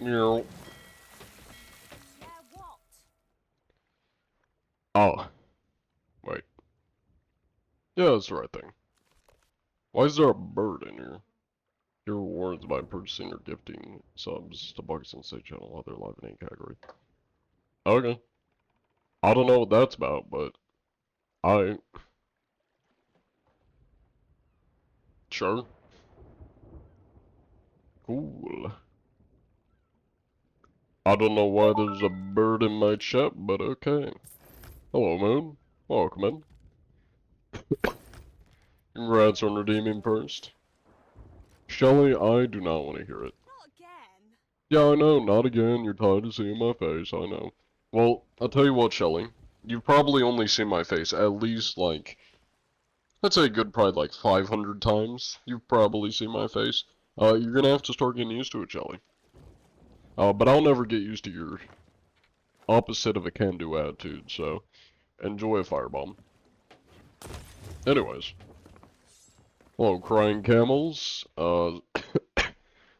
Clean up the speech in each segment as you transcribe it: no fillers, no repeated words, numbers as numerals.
Meow. Yeah, what? Oh, wait. Yeah, that's the right thing. Why is there a bird in here? Your rewards by purchasing or gifting subs to Buckets and State Channel, other live in any category. Okay. I don't know what that's about, but I sure. Cool. I don't know why there's a bird in my chat, but okay. Hello, Moon. Welcome in. Congrats on redeeming first. Shelly, I do not want to hear it. Not again. Yeah, I know, not again. You're tired of seeing my face, I know. Well, I'll tell you what, Shelly. You've probably only seen my face at least, like, I'd say a good probably like 500 times. You've probably seen my face. You're gonna have to start getting used to it, Shelly. But I'll never get used to your opposite of a can-do attitude, so enjoy a firebomb. Anyways. Hello, Crying Camels.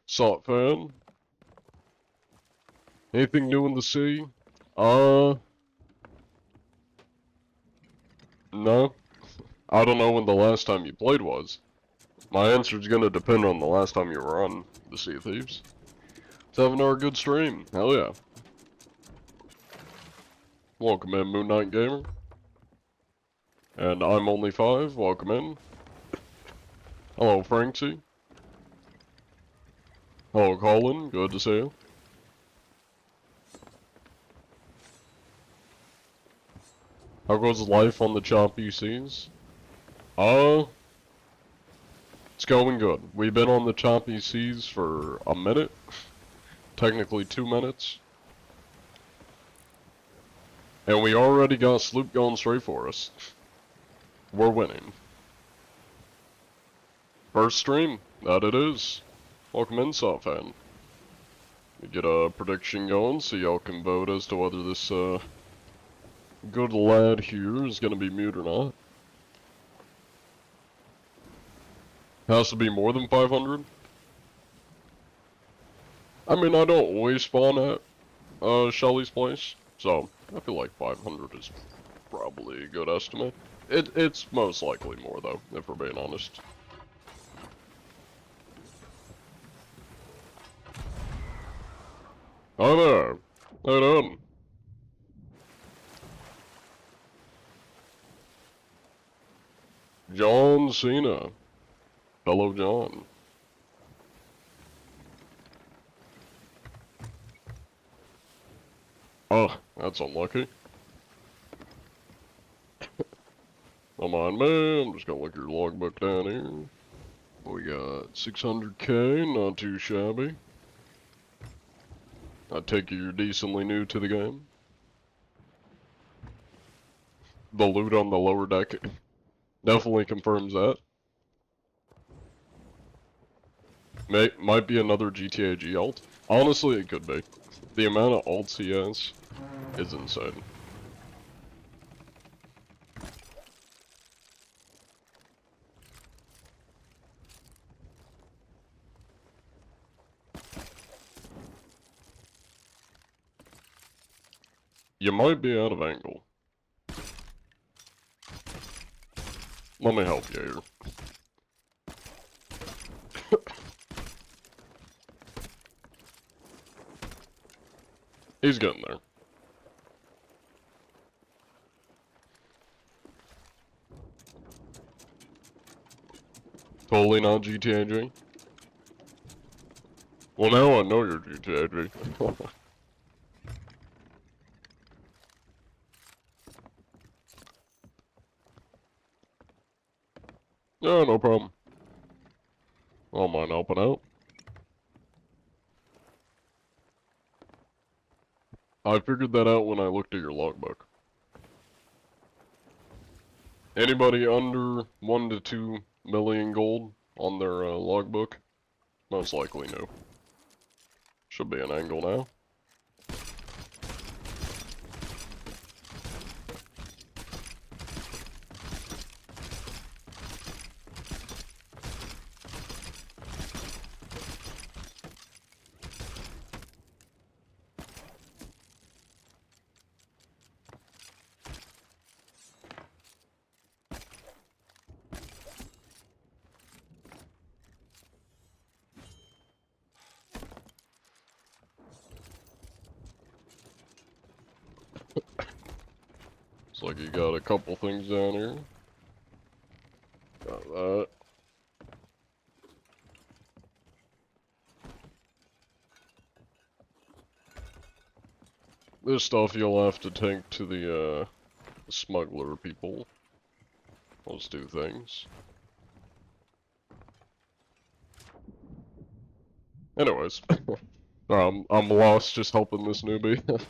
Salt Fan. Anything new in the sea? No. I don't know when the last time you played was. My answer's gonna depend on the last time you were on the Sea of Thieves. It's having a good stream. Hell yeah. Welcome in, Moon Knight Gamer. And I'm only 5. Welcome in. Hello, Franksy. Hello, Colin. Good to see you. How goes life on the choppy seas? It's going good. We've been on the choppy seas for a minute. Technically 2 minutes. And we already got Sloop going straight for us. We're winning. First stream, that it is. Welcome in, Salt Fan. We get a prediction going, so y'all can vote as to whether this, good lad here is gonna be mute or not. Has to be more than 500? I mean, I don't always spawn at, Shelly's place, so I feel like 500 is probably a good estimate. It's most likely more, though, if we're being honest. Hi there. How you doing? John Cena. Hello, John. Oh, that's unlucky. Don't mind me, I'm just gonna look your logbook down here. We got 600k, not too shabby. I take it you're decently new to the game. The loot on the lower deck definitely confirms that. Might be another GTA G alt. Honestly, it could be. The amount of alts he has is insane. You might be out of angle. Let me help you here. He's getting there. Totally not GTA G. Well, now I know you're GTA G. Yeah, no problem. I don't mind helping out. I figured that out when I looked at your logbook. Anybody under 1 to 2 million gold on their logbook? Most likely no. Should be an angle now. Looks like you got a couple things down here. Got that. This stuff you'll have to take to the smuggler people. Let's do things. Anyways, I'm lost just helping this newbie.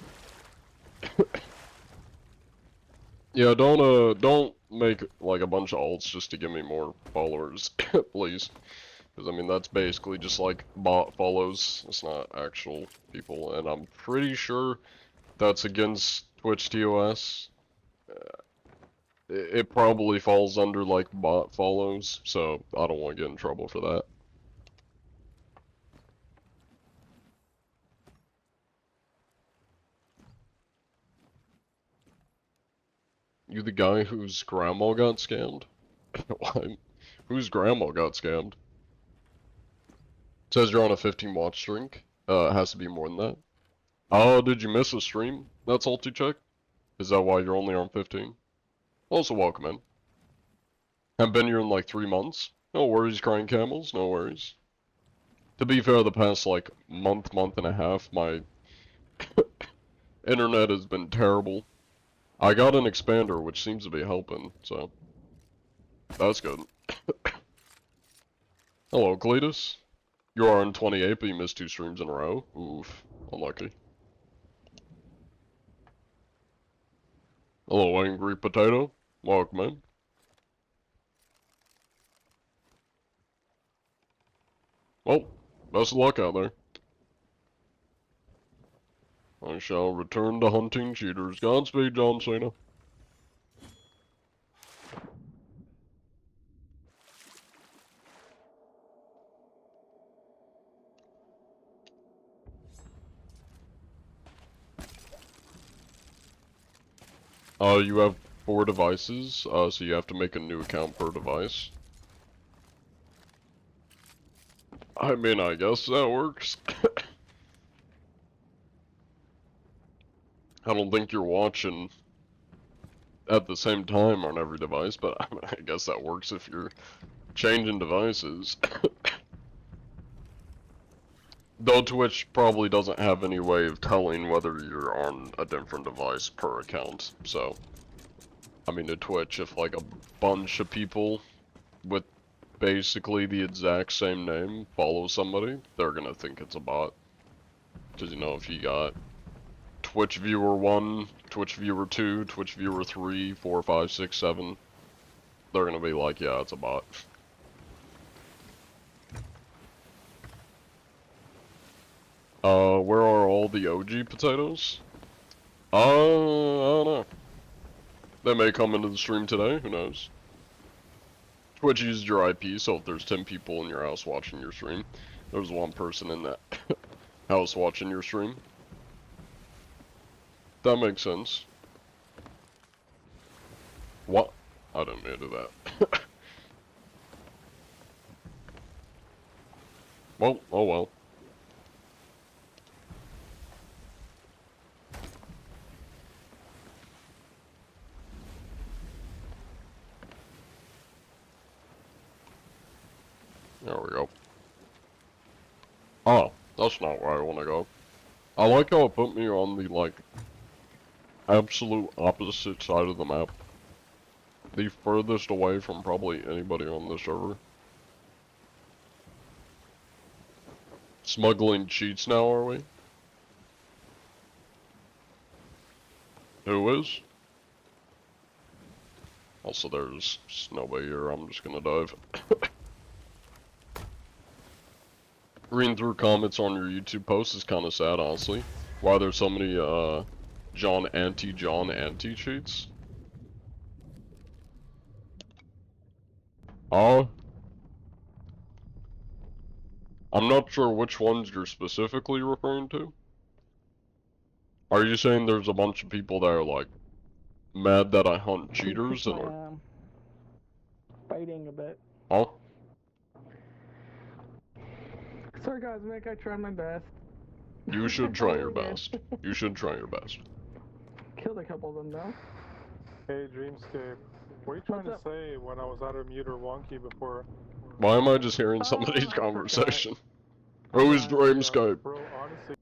Yeah, don't make like a bunch of alts just to give me more followers, please. Because I mean that's basically just like bot follows. It's not actual people, and I'm pretty sure that's against Twitch TOS. It probably falls under like bot follows, so I don't want to get in trouble for that. You the guy whose grandma got scammed? Why? Whose grandma got scammed? It says you're on a 15 watch streak. It has to be more than that. Oh, did you miss a stream? That's ulti check? Is that why you're only on 15? Also welcome in. Haven't been here in like 3 months. No worries, crying camels, no worries. To be fair, the past like month and a half, my internet has been terrible. I got an expander, which seems to be helping, so that's good. Hello, Cletus. You are on 28, but you missed 2 streams in a row. Oof, unlucky. Hello, Angry Potato. Welcome in. Well, best of luck out there. I shall return to hunting cheaters. Godspeed, John Cena. You have 4 devices, so you have to make a new account per device. I mean, I guess that works. I don't think you're watching at the same time on every device, but I mean, I guess that works if you're changing devices. Though Twitch probably doesn't have any way of telling whether you're on a different device per account, so... I mean, to Twitch, if like a bunch of people with basically the exact same name follow somebody, they're gonna think it's a bot. Because, you know, if you got Twitch viewer 1, Twitch viewer 2, Twitch viewer 3, 4, 5, 6, 7, they're gonna be like, yeah, it's a bot. Where are all the OG potatoes? I don't know. They may come into the stream today, who knows? Twitch uses your IP, so if there's 10 people in your house watching your stream, there's 1 person in that house watching your stream. That makes sense. What? I didn't mean to do that. Well, oh well. There we go. Oh, that's not where I want to go. I like how it put me on the, like, absolute opposite side of the map. The furthest away from probably anybody on the server. Smuggling cheats now, are we? Who is? Also, there's nobody here. I'm just gonna dive. Reading through comments on your YouTube post is kind of sad, honestly. Why there's so many, John anti-cheats? I'm not sure which ones you're specifically referring to. Are you saying there's a bunch of people that are, like, mad that I hunt cheaters and are... Fighting a bit. Huh? Sorry guys, Mick, I tried my best. You should try your best. You should try your best. Killed a couple of them though. Hey, Dreamscape. What are you trying What's to up? say when I was out of mute or wonky before? Why am I just hearing I somebody's forgot. conversation? I Who's got Dreamscape? Bro, honestly,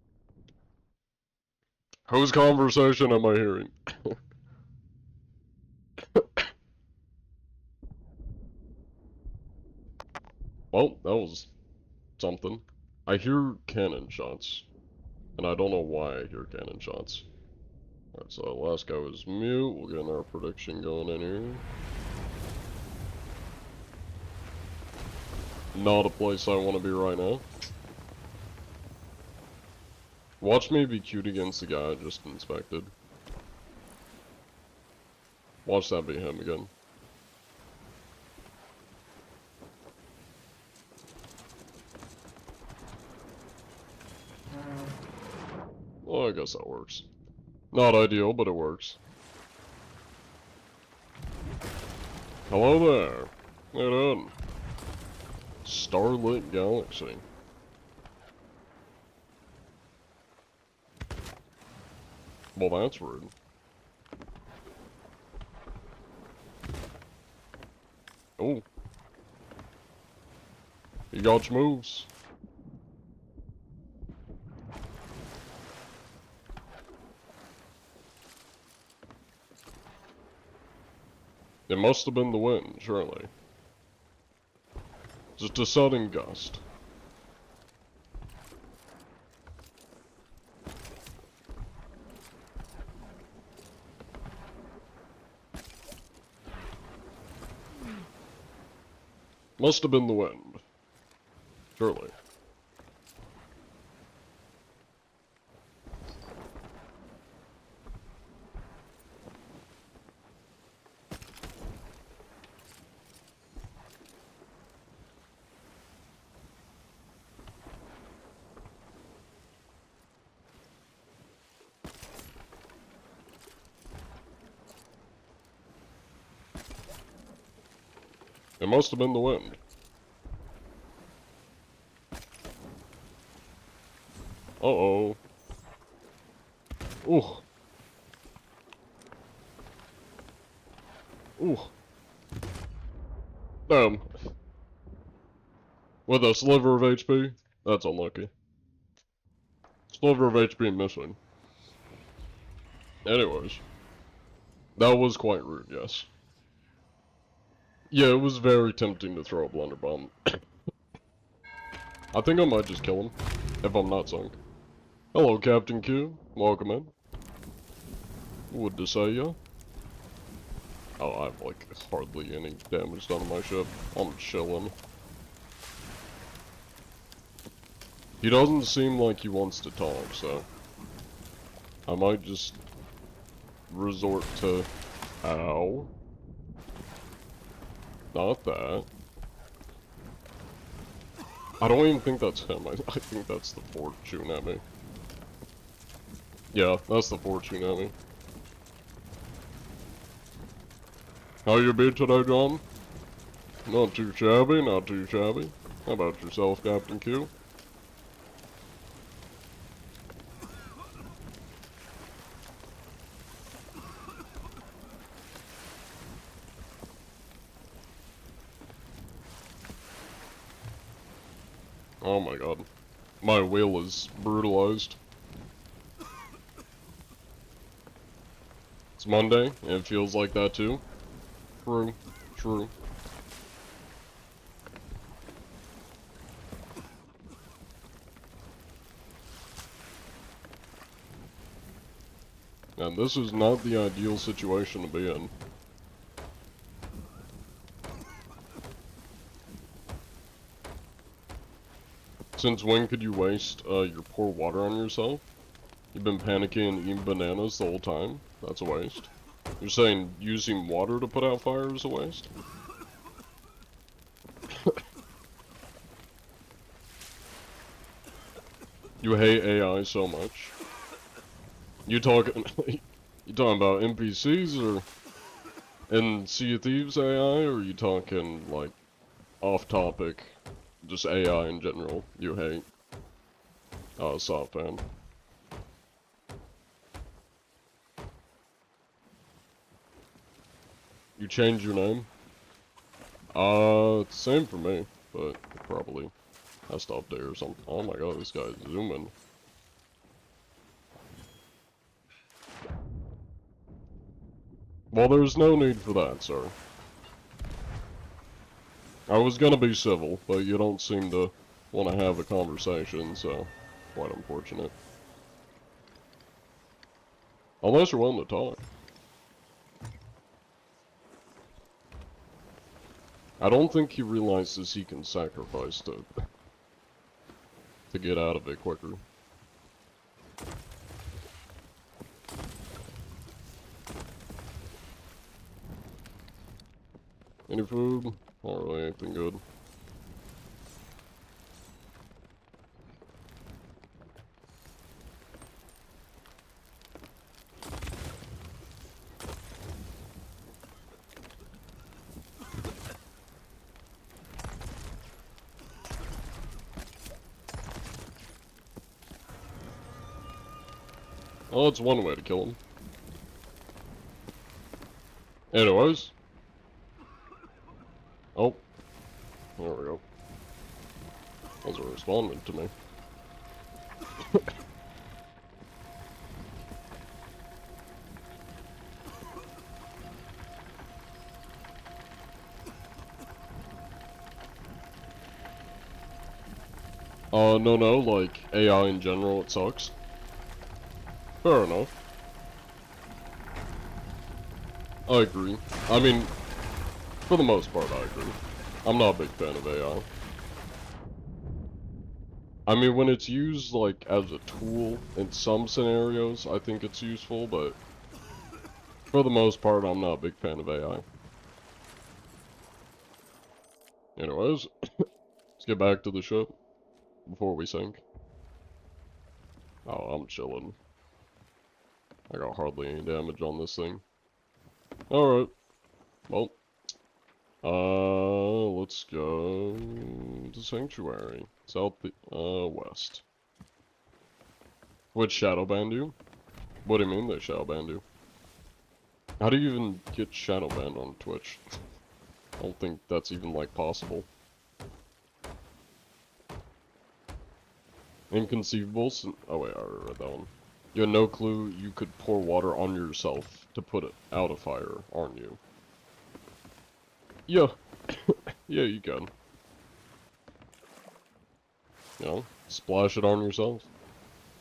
Whose conversation am I hearing? Well, that was something. I hear cannon shots, and I don't know why I hear cannon shots. Alright, so last guy was mute. We'll get our prediction going in here. Not a place I want to be right now. Watch me be cute against the guy I just inspected. Watch that be him again. Well, I guess that works. Not ideal, but it works. Hello there. Get in. Starlit Galaxy. Well, that's rude. Oh. You got your moves. It must have been the wind, surely. Just a sudden gust. Must have been the wind. Surely. It must have been the wind. Uh-oh. Ooh. Ooh. Damn. With a sliver of HP? That's unlucky. Sliver of HP missing. Anyways. That was quite rude, yes. Yeah, it was very tempting to throw a blunder bomb. I think I might just kill him, if I'm not sunk. Hello, Captain Q. Welcome in. Would to say ya? Oh, I have, like, hardly any damage done to my ship. I'm chilling. He doesn't seem like he wants to talk, so... I might just... resort to... Ow. Not that. I don't even think that's him. I think that's the fort shooting at me. Yeah, that's the fort shooting at me. How you been today, John? Not too shabby, not too shabby. How about yourself, Captain Q? Oh my god. My wheel is brutalized. It's Monday, and it feels like that too. True. True. And this is not the ideal situation to be in. Since when could you waste your pour water on yourself? You've been panicking and eating bananas the whole time? That's a waste. You're saying using water to put out fire is a waste? You hate AI so much. You talking you talking about NPCs or in Sea of Thieves AI, or you talking like off topic, just AI in general you hate? Soft fan. You changed your name? It's the same for me, but it probably has to update or something. Oh my god, this guy's zooming. Well, there's no need for that, sir. I was gonna be civil, but you don't seem to want to have a conversation, so quite unfortunate. Unless you're willing to talk. I don't think he realizes he can sacrifice to get out of it quicker. Any food? Not really anything good. Oh, that's one way to kill him. Anyways. Oh. There we go. Those are responding to me. No, like, AI in general, it sucks. Fair enough. I agree. I mean, for the most part, I agree. I'm not a big fan of AI. I mean, when it's used, like, as a tool in some scenarios, I think it's useful, but for the most part, I'm not a big fan of AI. Anyways, let's get back to the ship before we sink. Oh, I'm chilling. I got hardly any damage on this thing. Alright. Well. Let's go to Sanctuary. West. What shadow banned you? What do you mean they shadow banned you? How do you even get shadow banned on Twitch? I don't think that's even, like, possible. Inconceivable. Oh wait, I already read that one. You had no clue you could pour water on yourself to put it out a fire, aren't you? Yeah. Yeah, you can. You know, splash it on yourself.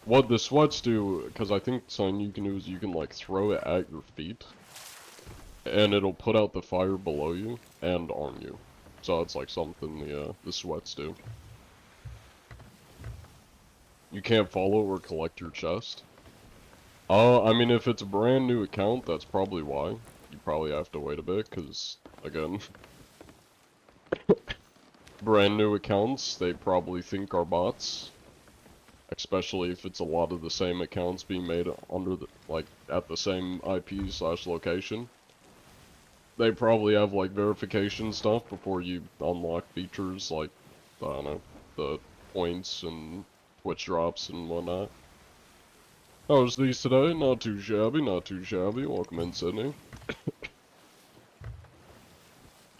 What the sweats do, because I think something you can do is you can, like, throw it at your feet, and it'll put out the fire below you and on you. So it's like something the sweats do. You can't follow or collect your chest. I mean, if it's a brand new account, that's probably why. You probably have to wait a bit, because, again, brand new accounts, they probably think are bots. Especially if it's a lot of the same accounts being made under the, like, at the same IP/location. They probably have, like, verification stuff before you unlock features like, I don't know, the points and Twitch drops and whatnot. How was these today? Not too shabby, not too shabby. Welcome in, Sydney.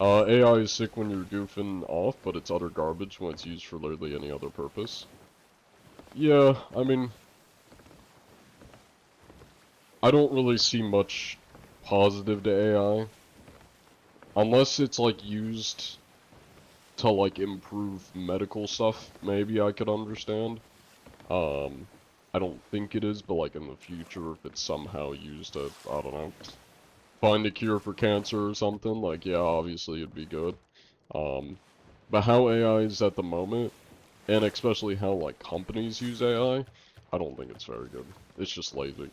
AI is sick when you're goofing off, but it's utter garbage when it's used for literally any other purpose. Yeah, I mean, I don't really see much positive to AI. Unless it's, like, used to, like, improve medical stuff, maybe I could understand. I don't think it is, but, like, in the future, if it's somehow used to, I don't know, find a cure for cancer or something, like, yeah, obviously it'd be good. But how AI is at the moment, and especially how, like, companies use AI, I don't think it's very good. It's just lazy.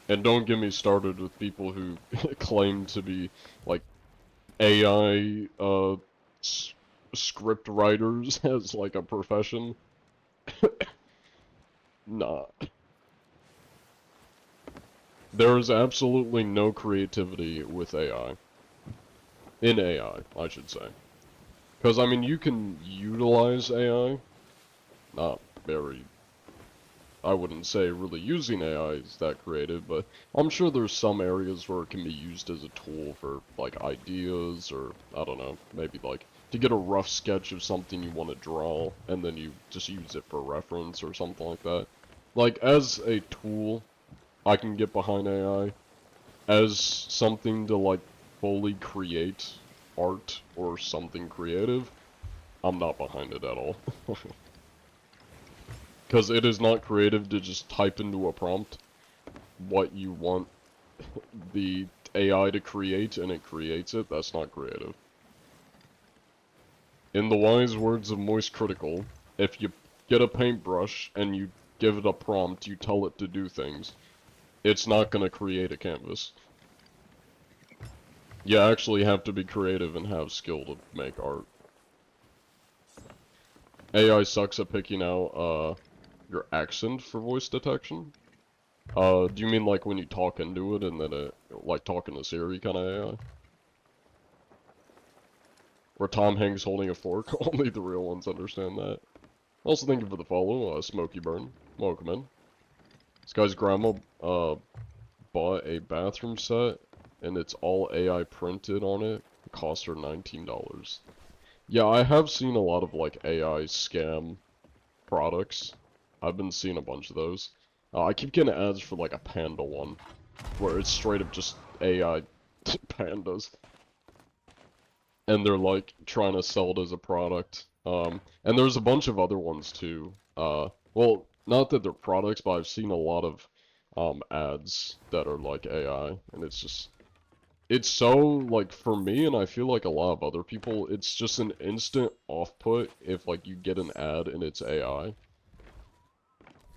And don't get me started with people who claim to be, like, AI, script writers as, like, a profession. Nah. There is absolutely no creativity with AI. In AI, I should say. Because, I mean, you can utilize AI. Not very I wouldn't say really using AI is that creative, but I'm sure there's some areas where it can be used as a tool for, like, ideas, or, I don't know, maybe, like, to get a rough sketch of something you want to draw, and then you just use it for reference or something like that. Like, as a tool, I can get behind AI. As something to, like, fully create art or something creative, I'm not behind it at all. Because it is not creative to just type into a prompt what you want the AI to create and it creates it. That's not creative. In the wise words of Moist Critical, if you get a paintbrush and you give it a prompt, you tell it to do things, it's not going to create a canvas. You actually have to be creative and have skill to make art. AI sucks at picking out, your accent for voice detection. Do you mean like when you talk into it and then it, like talking to Siri kind of AI? Where Tom Hanks holding a fork? Only the real ones understand that. Also, thank you for the follow, Smokey Burn. Welcome in. This guy's grandma, bought a bathroom set, and it's all AI printed on it. It cost her $19. Yeah, I have seen a lot of, like, AI scam products. I've been seeing a bunch of those. I keep getting ads for, like, a panda one, where it's straight up just AI pandas. And they're, like, trying to sell it as a product. And there's a bunch of other ones, too. Well, not that they're products, but I've seen a lot of, ads that are, like, AI, and it's just... It's so, like, for me, and I feel like a lot of other people, it's just an instant off-put if, like, you get an ad and it's AI.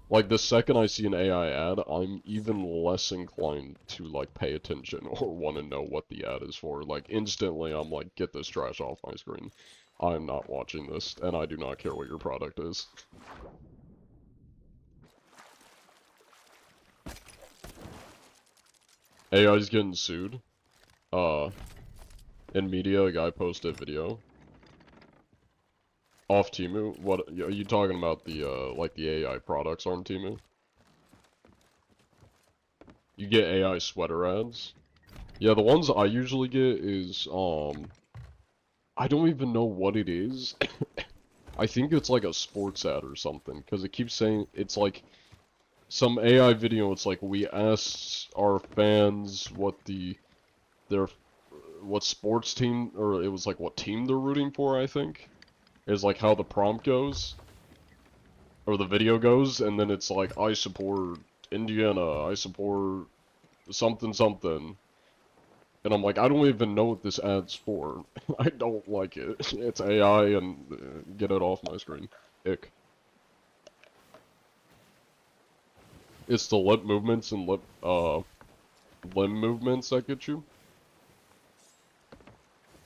Like, the second I see an AI ad, I'm even less inclined to, like, pay attention or want to know what the ad is for. Like, instantly, I'm like, get this trash off my screen. I'm not watching this, and I do not care what your product is. AI's getting sued. In media, a guy posted a video. Off Temu? What, are you talking about the, like the AI products on Temu? You get AI sweater ads? Yeah, the ones I usually get is, I don't even know what it is. I think it's like a sports ad or something, because it keeps saying, it's like, some AI video, it's like, we asked our fans what what sports team, or it was like what team they're rooting for, I think. Is like how the prompt goes. Or the video goes, and then it's like, I support Indiana, I support something something. And I'm like, I don't even know what this ad's for. I don't like it. It's AI and get it off my screen. Ick. It's the lip movements and limb movements that get you.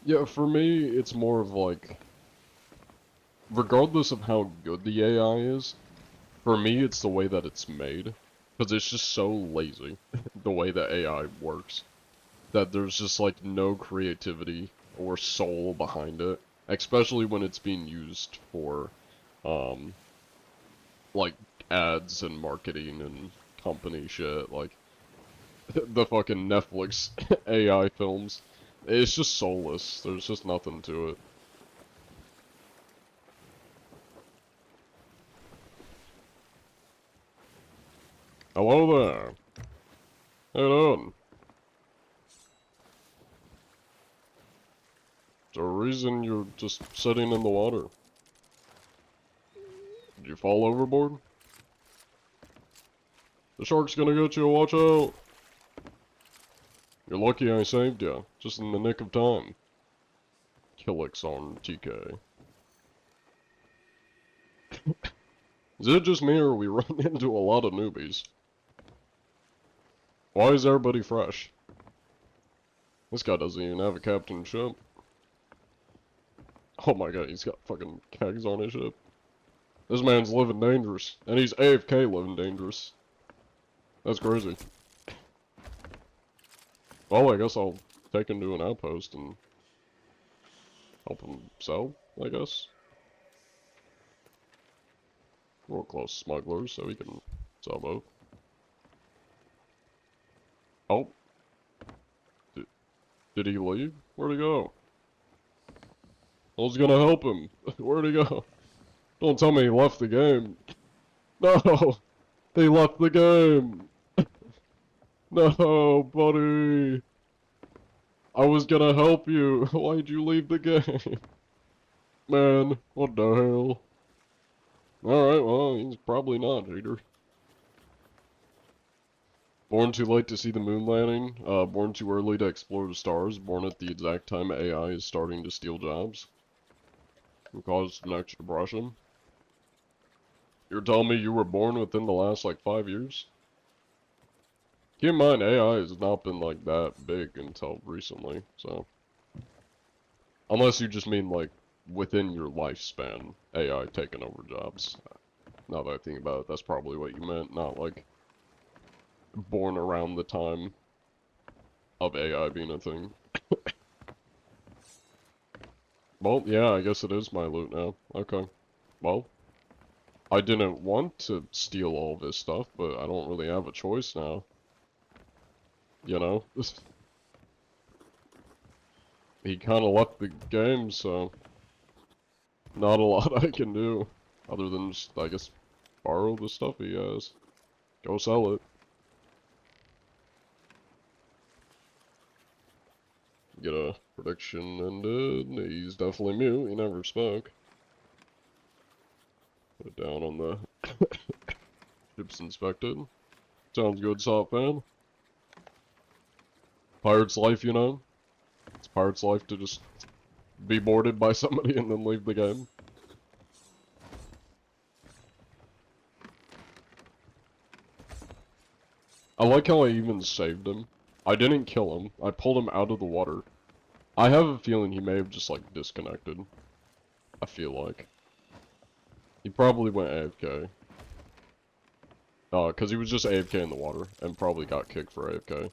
Yeah, for me, it's more of like, regardless of how good the AI is, for me, it's the way that it's made. Because it's just so lazy, the way that AI works. That there's just, like, no creativity or soul behind it. Especially when it's being used for, like, ads and marketing and company shit. Like, the fucking Netflix AI films. It's just soulless. There's just nothing to it. Hello there. How you doing? There's a reason you're just sitting in the water. Did you fall overboard? The shark's gonna get you, watch out! You're lucky I saved you, just in the nick of time. Killix on TK. Is it just me or we run into a lot of newbies? Why is everybody fresh? This guy doesn't even have a captain ship. Oh my god, he's got fucking kegs on his ship. This man's living dangerous. And he's AFK living dangerous. That's crazy. Well, I guess I'll take him to an outpost and help him sell, I guess. We're close smugglers, so we can What's up, Oak? Oh. Did he leave? Where'd he go? I was gonna help him. Where'd he go? Don't tell me he left the game. No! He left the game! No, buddy! I was gonna help you. Why'd you leave the game? Man, what the hell? Alright, well, he's probably not, Jeter. Born too late to see the moon landing, born too early to explore the stars, born at the exact time AI is starting to steal jobs. Who caused next depression? You're telling me you were born within the last, like, 5 years? Keep in mind, AI has not been, like, that big until recently, so... Unless you just mean, like, within your lifespan, AI taking over jobs. Now that I think about it, that's probably what you meant, not, like, born around the time of AI being a thing. Well, yeah, I guess it is my loot now. Okay. Well, I didn't want to steal all of his stuff, but I don't really have a choice now. You know? He kinda left the game, so... Not a lot I can do. Other than just, I guess, borrow the stuff he has. Go sell it. Get a prediction ended. He's definitely mute. He never spoke. Put it down on the ships inspected. Sounds good, Sop fan. Pirate's life, you know? It's pirate's life to just be boarded by somebody and then leave the game. I like how I even saved him. I didn't kill him. I pulled him out of the water. I have a feeling he may have just, like, disconnected. I feel like. He probably went AFK. Cause he was just AFK in the water, and probably got kicked for AFK.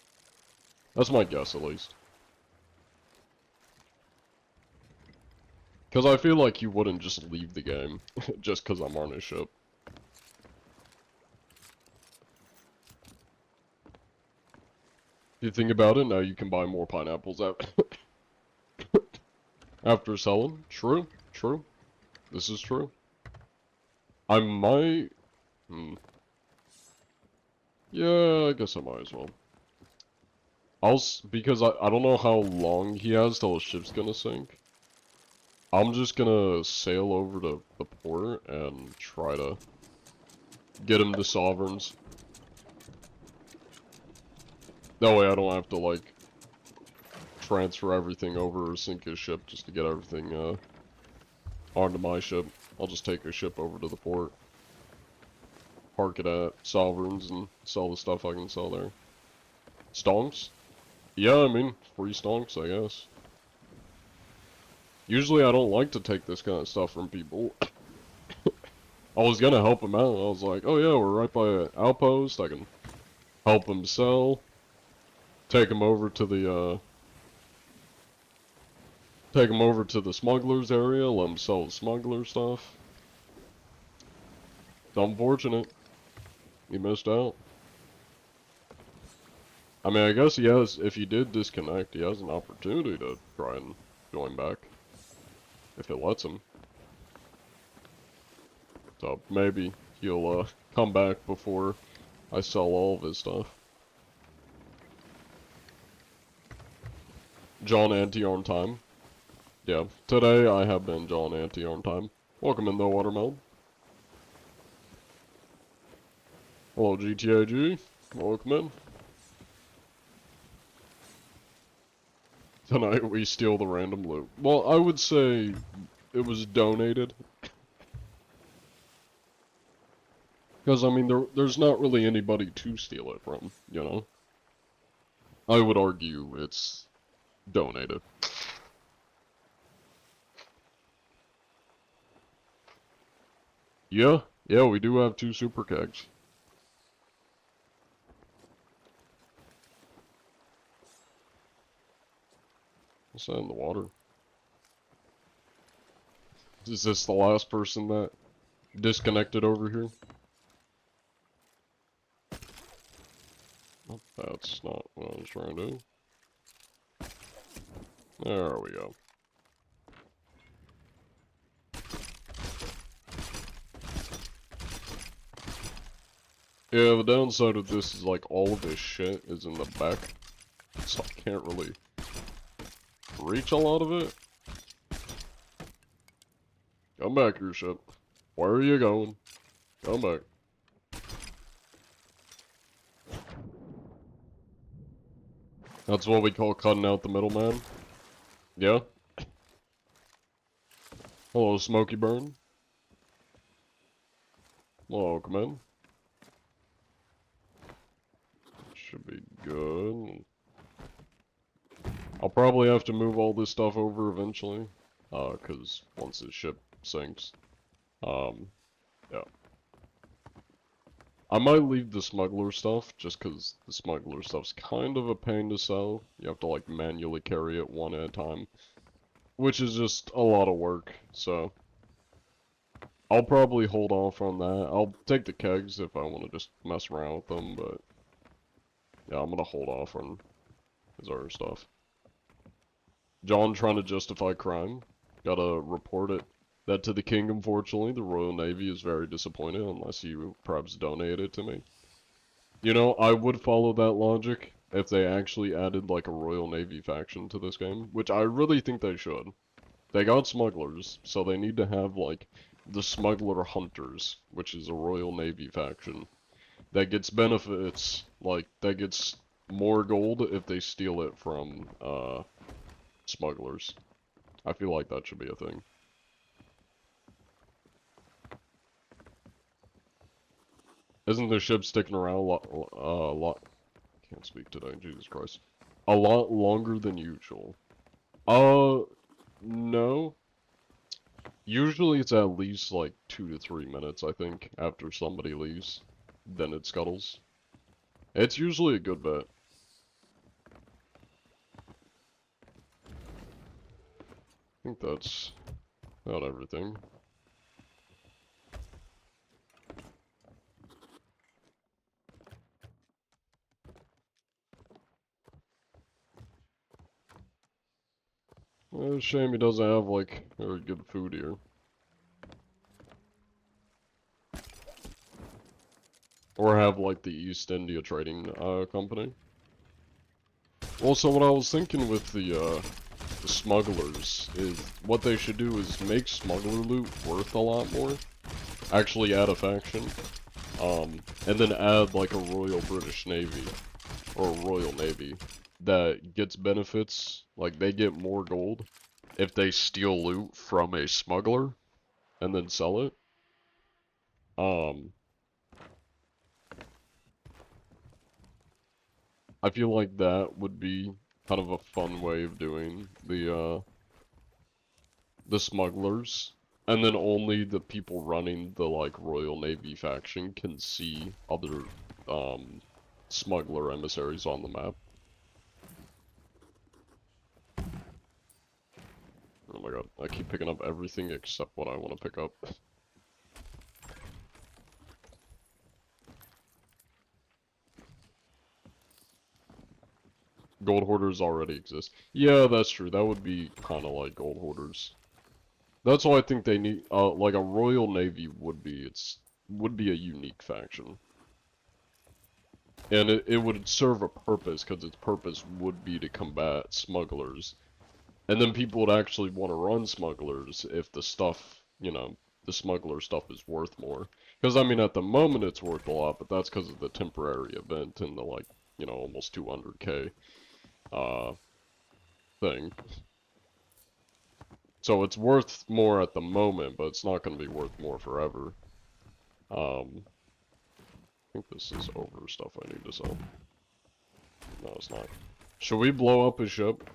That's my guess, at least. Cause I feel like he wouldn't just leave the game, just cause I'm on his ship. If you think about it, now you can buy more pineapples after selling. True, true. This is true. I might... Yeah, I guess I might as well. Because I don't know how long he has till his ship's gonna sink. I'm just gonna sail over to the port and try to get him to Sovereigns. That way I don't have to, like, transfer everything over or sink his ship just to get everything, onto my ship. I'll just take his ship over to the port. Park it at Sovereigns and sell the stuff I can sell there. Stonks? Yeah, I mean, free stonks, I guess. Usually I don't like to take this kind of stuff from people. I was gonna help him out. I was like, oh yeah, we're right by an outpost. I can help him sell. Take him over to the, take him over to the smugglers area, let him sell the smuggler stuff. It's unfortunate. He missed out. I mean, I guess he has, if he did disconnect, he has an opportunity to try and join back. If it lets him. So, maybe he'll, come back before I sell all of his stuff. John Ante on time. Yeah, today I have been John Ante on time. Welcome in, though, Watermelon. Hello, GTAG. Welcome in. Tonight we steal the random loot. Well, I would say it was donated. Because, I mean, there's not really anybody to steal it from, you know? I would argue it's donated. Yeah, we do have 2 super kegs. What's that in the water? Is this the last person that disconnected over here? That's not what I was trying to do. There we go. Yeah, the downside of this is like all of this shit is in the back, so I can't really reach a lot of it. Come back here, ship. Where are you going? Come back. That's what we call cutting out the middleman. Yeah? Hello, Smoky Burn. Hello, come in. Should be good. I'll probably have to move all this stuff over eventually. Cause once the ship sinks. Yeah. I might leave the smuggler stuff, just cause the smuggler stuff's kind of a pain to sell. You have to like manually carry it one at a time. Which is just a lot of work, so... I'll probably hold off on that. I'll take the kegs if I want to just mess around with them, but... Yeah, I'm gonna hold off on his other stuff. John trying to justify crime. Gotta report it. That to the king, unfortunately. The Royal Navy is very disappointed unless you perhaps donate it to me. You know, I would follow that logic if they actually added like a Royal Navy faction to this game, which I really think they should. They got smugglers, so they need to have like the Smuggler Hunters, which is a Royal Navy faction. That gets benefits, like, that gets more gold if they steal it from, smugglers. I feel like that should be a thing. Isn't the ship sticking around a lot, can't speak today, Jesus Christ. A lot longer than usual. No. Usually it's at least like 2 to 3 minutes, I think, after somebody leaves. Then it scuttles. It's usually a good bet. I think that's about everything. Well, it's a shame he doesn't have like very good food here. Or have like the East India Trading Company. Also, what I was thinking with the smugglers is what they should do is make smuggler loot worth a lot more. Actually add a faction. And then add like a Royal British Navy or a Royal Navy that gets benefits, like they get more gold if they steal loot from a smuggler and then sell it. I feel like that would be kind of a fun way of doing the smugglers. And then only the people running the, like, Royal Navy faction can see other, smuggler emissaries on the map. Oh my god, I keep picking up everything except what I want to pick up. Gold hoarders already exist. Yeah, that's true. That would be kind of like gold hoarders. That's why I think they need, like a Royal Navy would be, would be a unique faction. And it would serve a purpose, because its purpose would be to combat smugglers. And then people would actually want to run smugglers if the stuff, you know, the smuggler stuff is worth more. Because, I mean, at the moment it's worth a lot, but that's because of the temporary event and the, like, you know, almost 200k, thing. So it's worth more at the moment, but it's not going to be worth more forever. I think this is over stuff I need to sell. No, it's not. Should we blow up his ship?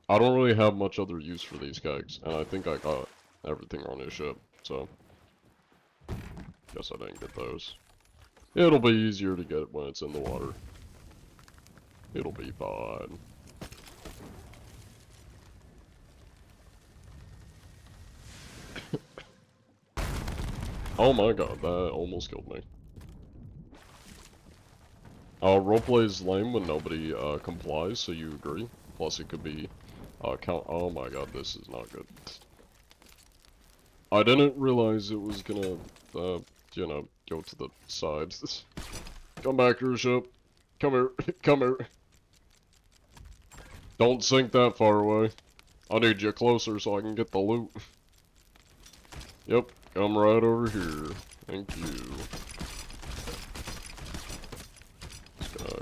I don't really have much other use for these kegs, and I think I got everything on his ship, so... Guess I didn't get those. It'll be easier to get when it's in the water. It'll be fine. Oh my god, that almost killed me. Roleplay is lame when nobody, complies, so you agree. Plus it could be, oh my god, this is not good. I didn't realize it was gonna, you know, go to the side. Come back here, ship. Come here. Come here. Don't sink that far away. I need you closer so I can get the loot. Yep, come right over here. Thank you.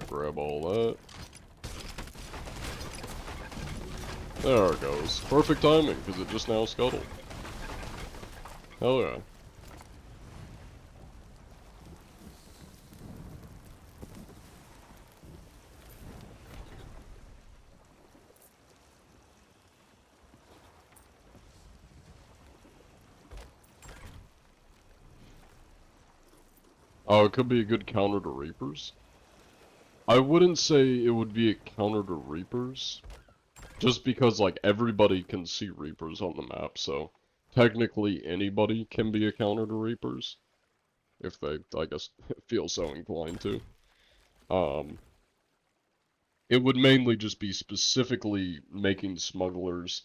Grab all that. There it goes. Perfect timing, because it just now scuttled. Hell yeah. Oh, it could be a good counter to Reapers. I wouldn't say it would be a counter to Reapers, just because, like, everybody can see Reapers on the map, so technically anybody can be a counter to Reapers, if they, I guess, feel so inclined to. It would mainly just be specifically making smugglers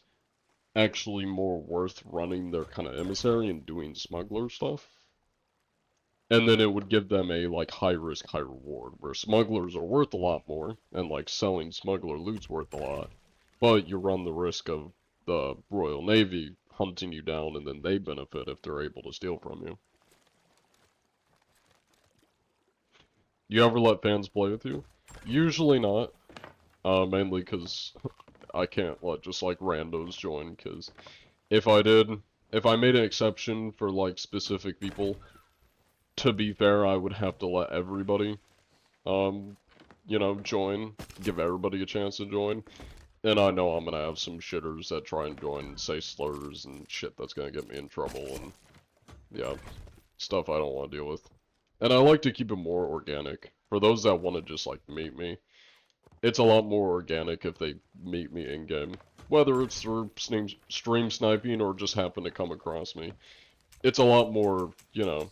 actually more worth running their kind of emissary and doing smuggler stuff. And then it would give them a, like, high risk, high reward, where smugglers are worth a lot more, and, like, selling smuggler loot's worth a lot. But you run the risk of the Royal Navy hunting you down, and then they benefit if they're able to steal from you. You ever let fans play with you? Usually not. Mainly because I can't let just, like, randos join, because if I did, if I made an exception for, like, specific people, to be fair, I would have to let everybody, you know, join, give everybody a chance to join, and I know I'm gonna have some shitters that try and join and say slurs and shit that's gonna get me in trouble, and, yeah, stuff I don't want to deal with. And I like to keep it more organic. For those that want to just, like, meet me, it's a lot more organic if they meet me in-game. Whether it's through stream sniping or just happen to come across me. It's a lot more, you know,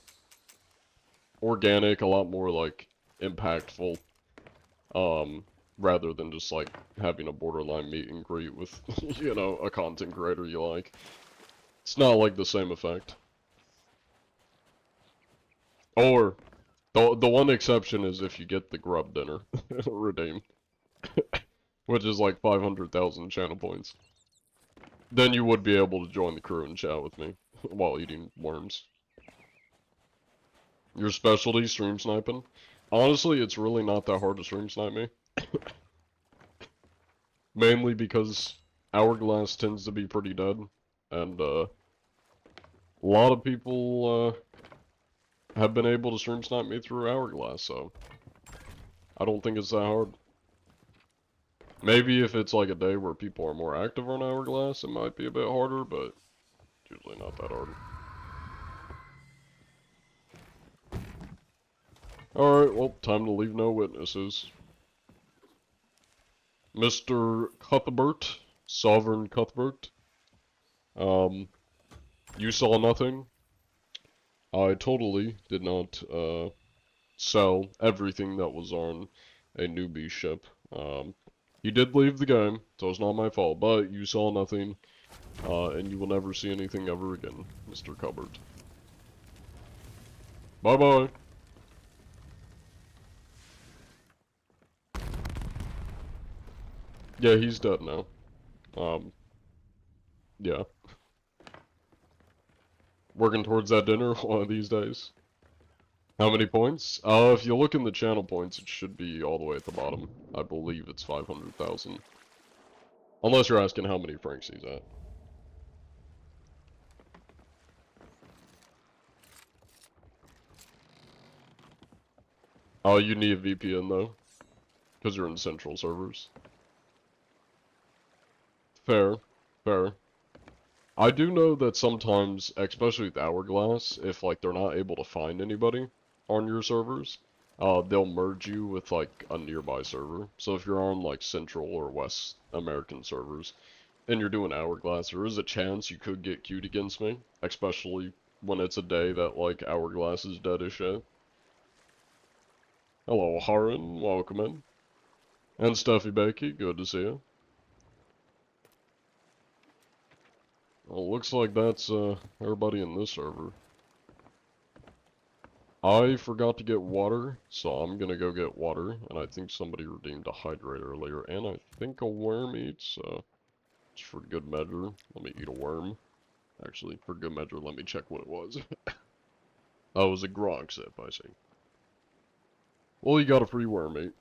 organic, a lot more, like, impactful, rather than just, like, having a borderline meet and greet with, you know, a content creator you like. It's not, like, the same effect. Or, the one exception is if you get the grub dinner redeemed, which is like 500,000 channel points. Then you would be able to join the crew and chat with me while eating worms. Your specialty, stream sniping? Honestly, it's really not that hard to stream snipe me. Mainly because Hourglass tends to be pretty dead, and a lot of people have been able to stream snipe me through Hourglass, so I don't think it's that hard. Maybe if it's like a day where people are more active on Hourglass, it might be a bit harder, but it's usually not that hard. Alright, well, time to leave no witnesses. Mr. Cuthbert, Sovereign Cuthbert, you saw nothing. I totally did not, sell everything that was on a newbie ship. You did leave the game, so it's not my fault, but you saw nothing, and you will never see anything ever again, Mr. Cuthbert. Bye-bye. Yeah, he's dead now. Yeah. Working towards that dinner one of these days. How many points? If you look in the channel points, it should be all the way at the bottom. I believe it's 500,000. Unless you're asking how many francs he's at. Oh, you need a VPN though? Because you're in central servers. Fair. Fair. I do know that sometimes, especially with Hourglass, if like they're not able to find anybody on your servers, they'll merge you with like a nearby server. So if you're on like Central or West American servers, and you're doing Hourglass, there is a chance you could get queued against me, especially when it's a day that like Hourglass is dead as shit. Hello, Haran. Welcome in. And Steffi Becky, good to see you. Well, looks like that's everybody in this server. I forgot to get water, so I'm gonna go get water, and I think somebody redeemed a hydrate earlier, and I think a worm eats, so just for good measure, let me eat a worm. Actually, for good measure, let me check what it was. Oh, it was a grog sip, I see. Well, you got a free worm, mate.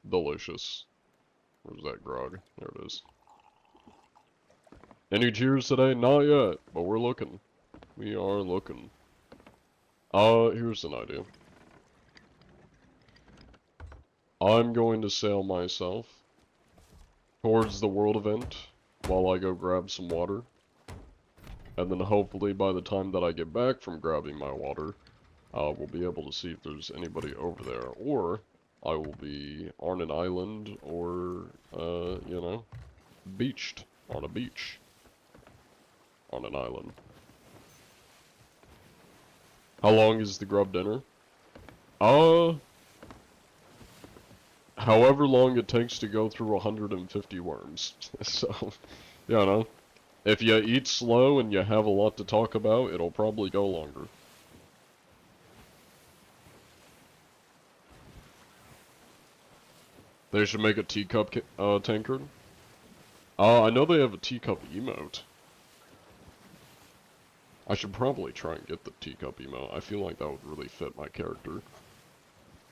Delicious. Where's that grog? There it is. Any cheers today? Not yet, but we're looking. We are looking. Here's an idea. I'm going to sail myself towards the world event while I go grab some water. And then hopefully by the time that I get back from grabbing my water, we'll be able to see if there's anybody over there. Or I will be on an island or, you know, beached on a beach on an island. How long is the grub dinner? However long it takes to go through 150 worms. So, you know, if you eat slow and you have a lot to talk about, it'll probably go longer. They should make a teacup tankard. I know they have a teacup emote. I should probably try and get the teacup emote. I feel like that would really fit my character.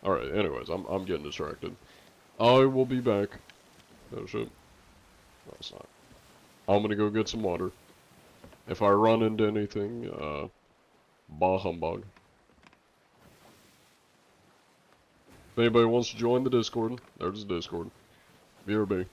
Alright, anyways, I'm getting distracted. I will be back. Oh shit. No, it's not. I'm gonna go get some water. If I run into anything, bah humbug. If anybody wants to join the Discord, there's the Discord. BRB.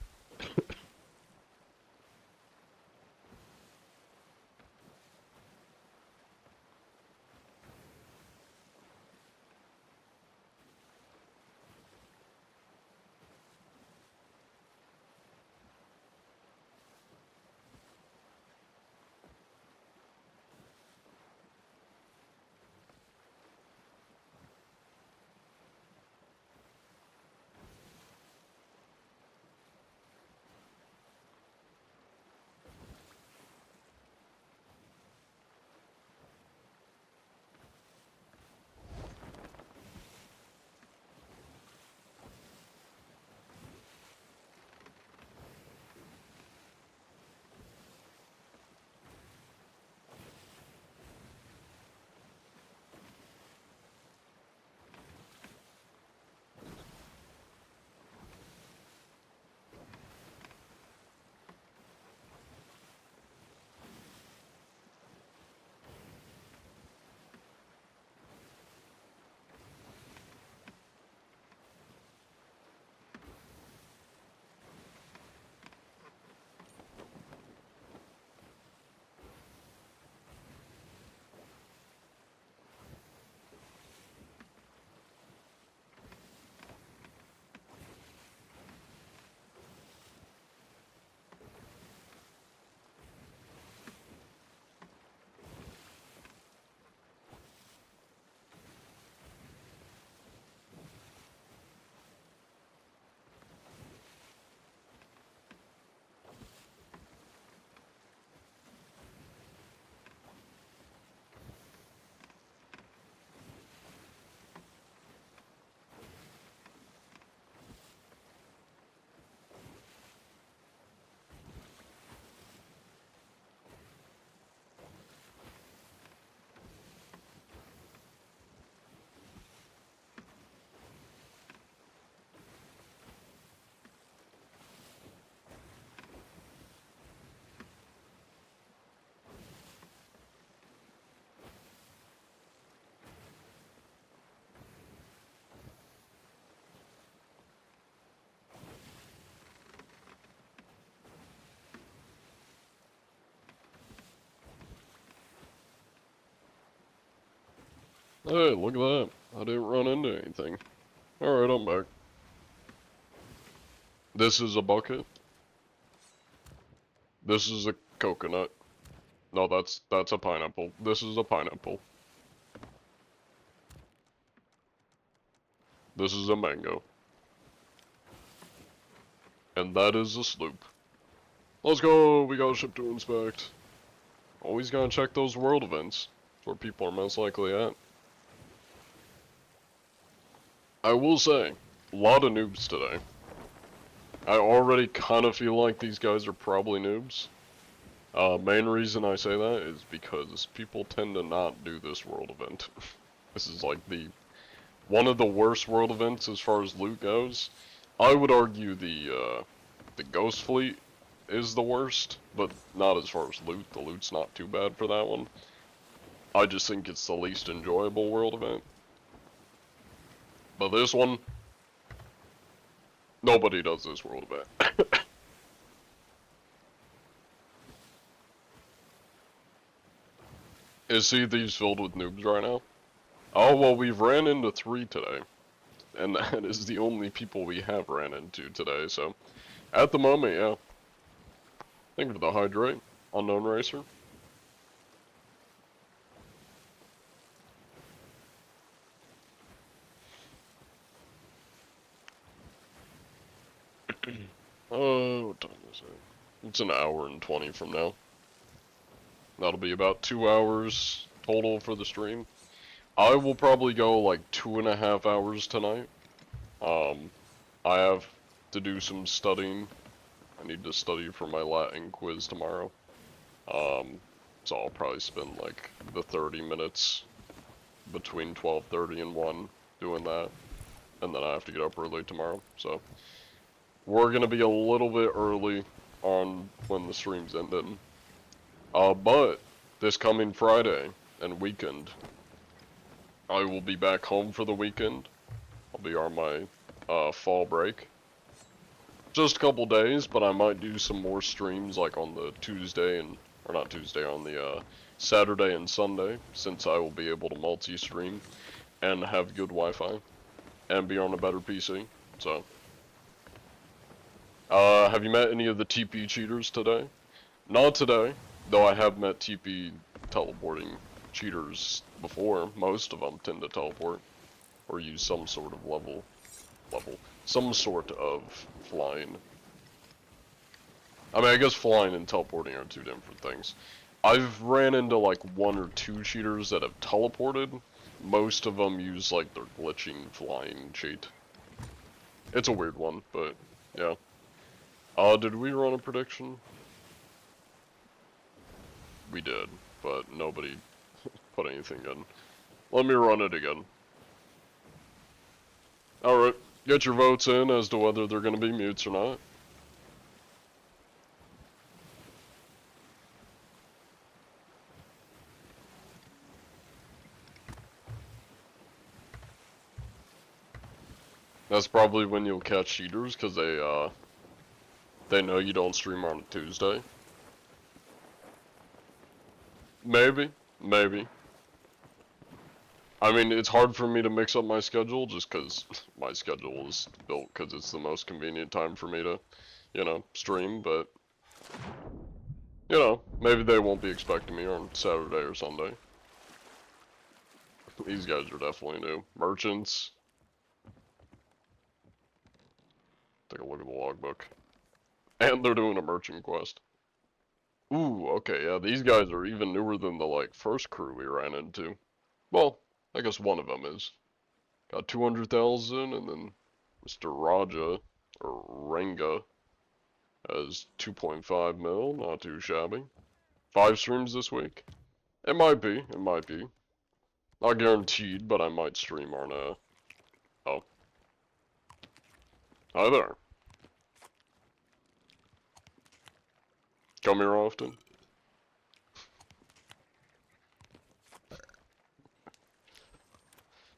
Hey, look at that. I didn't run into anything. Alright, I'm back. This is a bucket. This is a coconut. No, that's a pineapple. This is a pineapple. This is a mango. And that is a sloop. Let's go! We got a ship to inspect. Always gotta check those world events. That's where people are most likely at. I will say, a lot of noobs today. I already kind of feel like these guys are probably noobs. Main reason I say that is because people tend to not do this world event. This is like one of the worst world events as far as loot goes. I would argue the Ghost Fleet is the worst, but not as far as loot. The loot's not too bad for that one. I just think it's the least enjoyable world event. But this one, nobody does this world event. Is Sea Thieves filled with noobs right now? Oh, well, we've ran into 3 today. And that is the only people we have ran into today, so... At the moment, yeah. Thank you for the hydrate, Unknown Racer. Oh, what time is it? It's an hour and 20 from now. That'll be about 2 hours total for the stream. I will probably go like 2.5 hours tonight. I have to do some studying. I need to study for my Latin quiz tomorrow. So I'll probably spend like the 30 minutes between 12:30 and 1 doing that. And then I have to get up early tomorrow, so. We're gonna be a little bit early on when the stream's ending. But this coming Friday and weekend, I will be back home for the weekend. I'll be on my fall break. Just a couple days, but I might do some more streams like on the Tuesday or not Tuesday, on the Saturday and Sunday, since I will be able to multi-stream and have good Wi-Fi and be on a better PC. So, have you met any of the TP cheaters today? Not today, though I have met TP teleporting cheaters before. Most of them tend to teleport or use some sort of some sort of flying. I mean, I guess flying and teleporting are 2 different things. I've ran into like 1 or 2 cheaters that have teleported. Most of them use like their glitching flying cheat. It's a weird one, but yeah. Did we run a prediction? We did, but nobody put anything in. Let me run it again. Alright, get your votes in as to whether they're gonna be mutes or not. That's probably when you'll catch cheaters, because they know you don't stream on a Tuesday. Maybe. I mean, it's hard for me to mix up my schedule, just because my schedule is built because it's the most convenient time for me to, you know, stream, but, you know, maybe they won't be expecting me on Saturday or Sunday. These guys are definitely new. Merchants. Take a look at the logbook. And they're doing a merchant quest. Ooh, okay, yeah, these guys are even newer than the, like, first crew we ran into. Well, I guess one of them is. Got 200,000, and then Mr. Raja, or Ranga, has 2.5 mil, not too shabby. 5 streams this week? It might be. Not guaranteed, but I might stream on oh. Hi there. Come here often?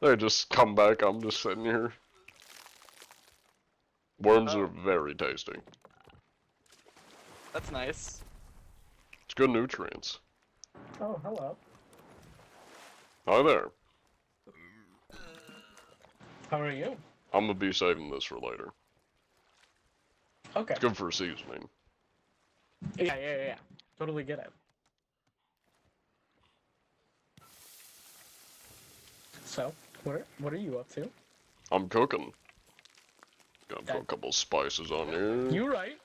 They just come back, I'm just sitting here. Worms are very tasty. That's nice. It's good nutrients. Oh, hello. Hi there. How are you? I'm gonna be saving this for later. Okay. It's good for seasoning. Yeah. Totally get it. So, what are you up to? I'm cooking. Gonna put a That- couple spices on here. You right?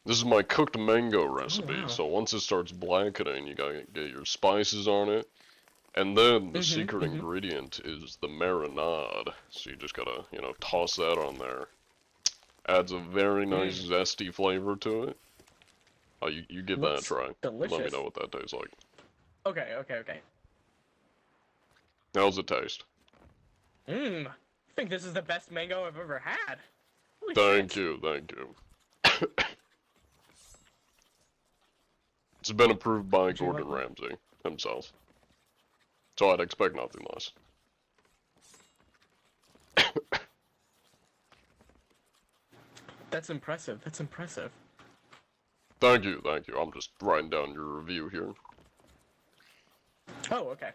This is my cooked mango recipe, wow. so once it starts blackening, you gotta get your spices on it. And then the Mhm, secret mhm. ingredient is the marinade. So you just gotta, you know, toss that on there. Adds a very nice zesty flavor to it. Oh, you give that a Looks try. Let me delicious. know what that tastes like. Okay, okay, okay. How's it taste? Mmm. I think this is the best mango I've ever had. Holy Thank shit. you, thank you. It's been approved by Would you Gordon like Ramsay himself. So I'd expect nothing less. That's impressive. That's impressive. Thank you, thank you. I'm just writing down your review here. Oh, okay.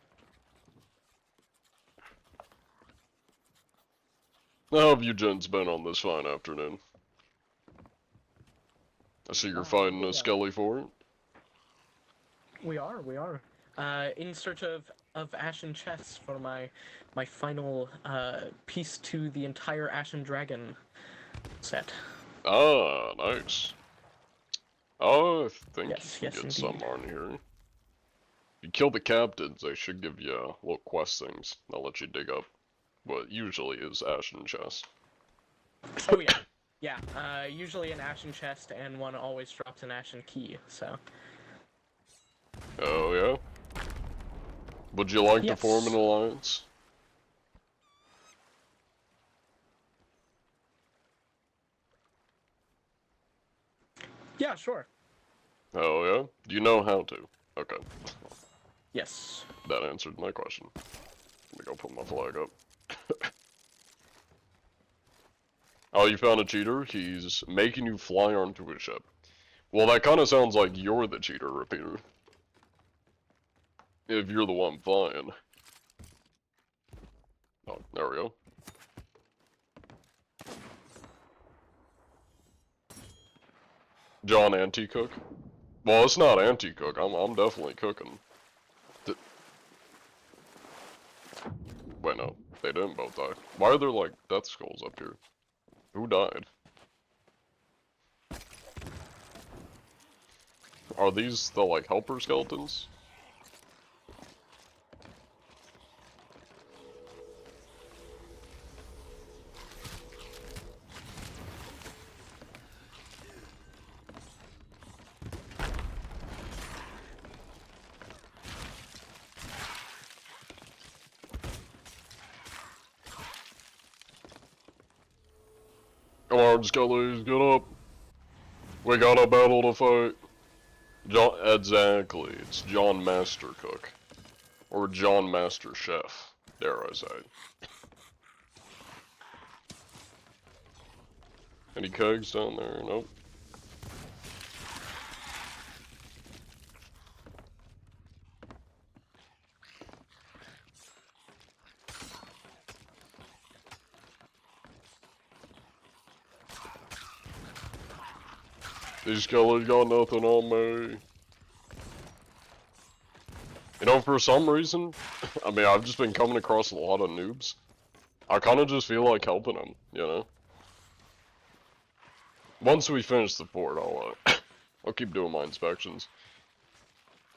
How have you gents been on this fine afternoon? I see you're fighting a yeah. skelly for it. We are, we are. In search of ashen chests for my final piece to the entire Ashen Dragon set. Ah, nice. I think Yes, you can yes, get some indeed. on here. If you kill the captains, they should give you little quest things. They'll let you dig up what usually is Ashen Chest. Oh yeah, yeah. Usually an ashen chest, and one always drops an ashen key. So. Oh yeah? Would you like to form an Yes. alliance? Yeah, sure. Oh yeah? Do you know how to? Okay. Yes. That answered my question. Let me go put my flag up. Oh, you found a cheater? He's making you fly onto a ship. Well, that kind of sounds like you're the cheater, Repeater. If you're the one flying. Oh, there we go. John anti-cook? Well, it's not anti-cook. I'm definitely cooking. Wait, no. They didn't both die. Why are there, like, death skulls up here? Who died? Are these the, like, helper skeletons? Come on, skellies, get up. We got a battle to fight. John, exactly. It's John Master Cook. Or John Master Chef, dare I say. Any kegs down there? Nope. These skellies got nothing on me. You know, for some reason, I mean, I've just been coming across a lot of noobs. I kind of just feel like helping them, you know? Once we finish the fort, I'll keep doing my inspections.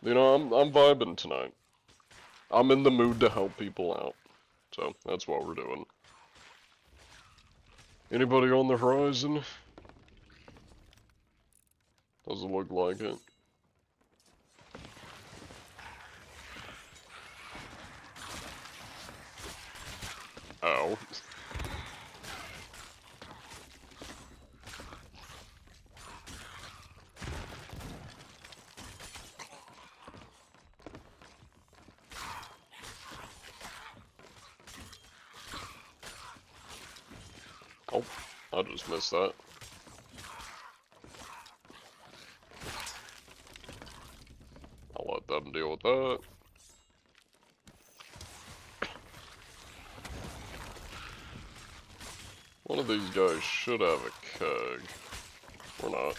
You know, I'm vibing tonight. I'm in the mood to help people out. So, that's what we're doing. Anybody on the horizon? Doesn't look like it. Ow. Oh, I just missed that. I'll let them deal with that. One of these guys should have a keg. Or not.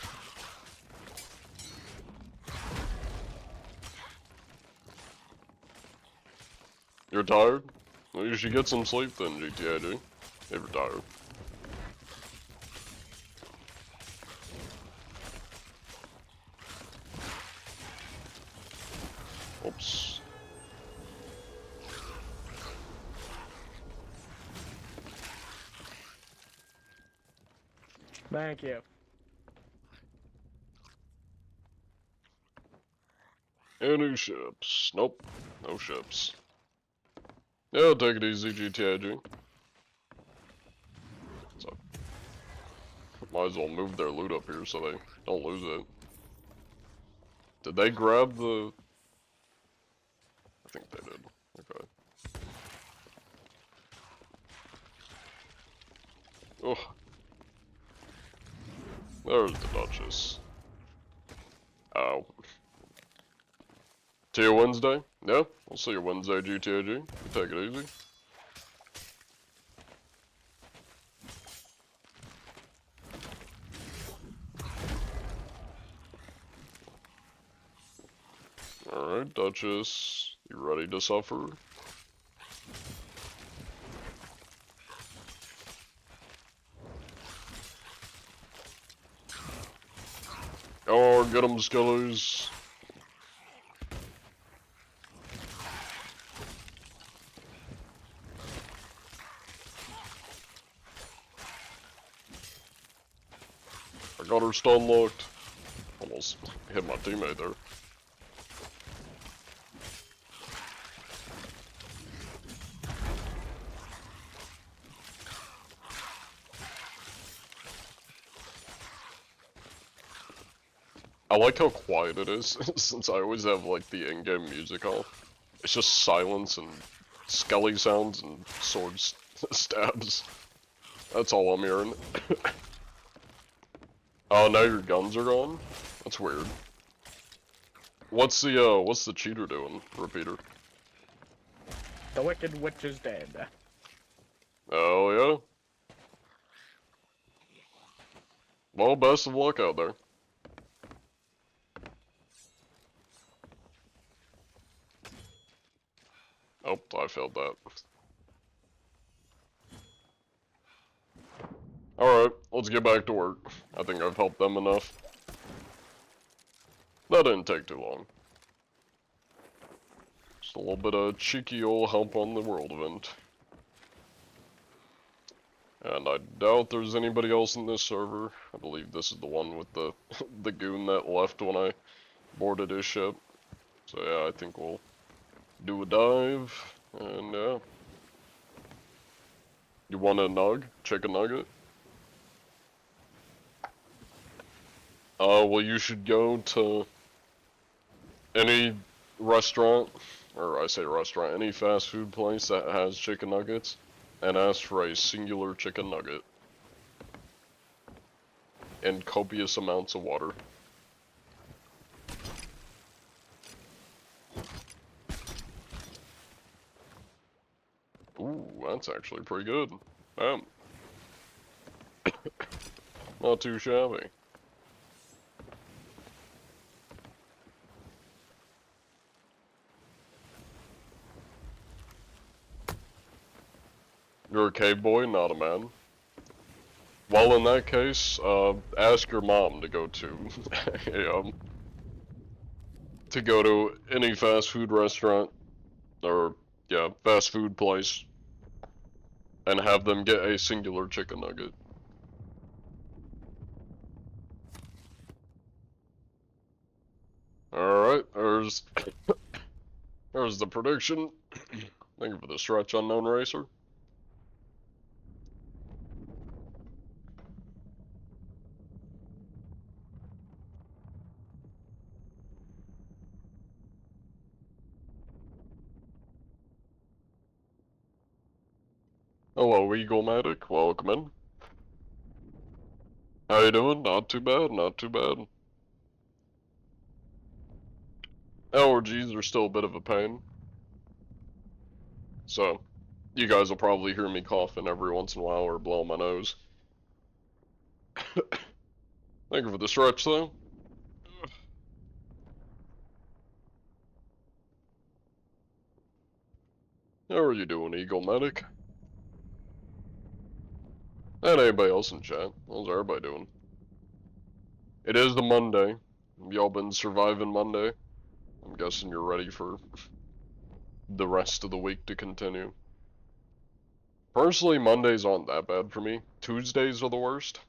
You're tired? Well, you should get some sleep then, GTAG. If you're tired. Oops. Thank you. Any ships? Nope. No ships. Yeah, take it easy, GTAG. So, might as well move their loot up here so they don't lose it. Did they grab the... I think they did. Okay. Oh. There's the Duchess. Ow. See you Wednesday? Yeah, we'll see you Wednesday, GTAG. You take it easy. Alright, Duchess. You ready to suffer? Oh, get 'em, Skillers. I got her stun locked. Almost hit my teammate there. I like how quiet it is, since I always have like the in-game music on. It's just silence and skelly sounds and sword stabs. That's all I'm hearing. Oh, now your guns are gone? That's weird. What's the cheater doing, Repeater? The Wicked Witch is dead. Oh, yeah? Well, best of luck out there. Oh, I failed that. Alright, let's get back to work. I think I've helped them enough. That didn't take too long. Just a little bit of cheeky old help on the world event. And I doubt there's anybody else in this server. I believe this is the one with the the goon that left when I boarded his ship. So yeah, I think we'll do a dive, and yeah. You want a nug? Chicken nugget? Well, you should go to any restaurant, or I say restaurant, any fast food place that has chicken nuggets, and ask for a singular chicken nugget. And copious amounts of water. Ooh, that's actually pretty good. Not too shabby. You're a cave boy, not a man. Well, in that case, ask your mom to go to to go to any fast food restaurant, or yeah, fast food place, and have them get a singular chicken nugget. Alright, there's the prediction. Thank you for the stretch, Unknown Racer. Hello, Eagle-matic. Welcome in. How you doing? Not too bad, not too bad. Allergies are still a bit of a pain. So, you guys will probably hear me coughing every once in a while or blowing my nose. Thank you for the stretch, though. How are you doing, Eagle Medic? And anybody else in chat? How's everybody doing? It is the Monday. Y'all been surviving Monday? I'm guessing you're ready for the rest of the week to continue. Personally, Mondays aren't that bad for me. Tuesdays are the worst.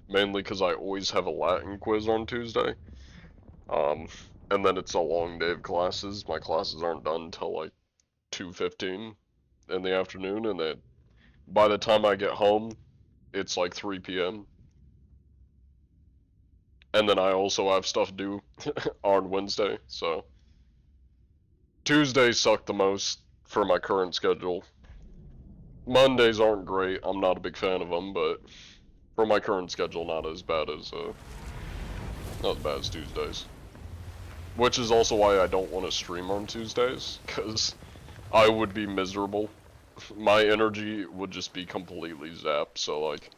Mainly because I always have a Latin quiz on Tuesday. And then it's a long day of classes. My classes aren't done till like 2:15 in the afternoon, and then by the time I get home, it's like 3 p.m. And then I also have stuff due on Wednesday, so Tuesdays suck the most for my current schedule. Mondays aren't great. I'm not a big fan of them, but for my current schedule, not as bad as Tuesdays. Which is also why I don't want to stream on Tuesdays, because I would be miserable. My energy would just be completely zapped, so like,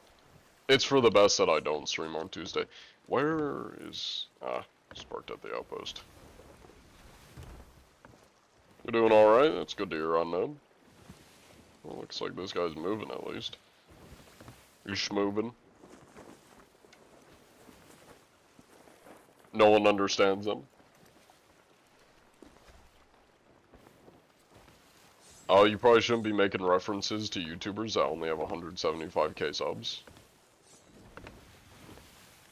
it's for the best that I don't stream on Tuesday. Where is... it's parked at the outpost. You're doing alright? That's good to hear, Unknown. Well, looks like this guy's moving at least. You schmoving? No one understands him. Oh, you probably shouldn't be making references to YouTubers that only have 175k subs.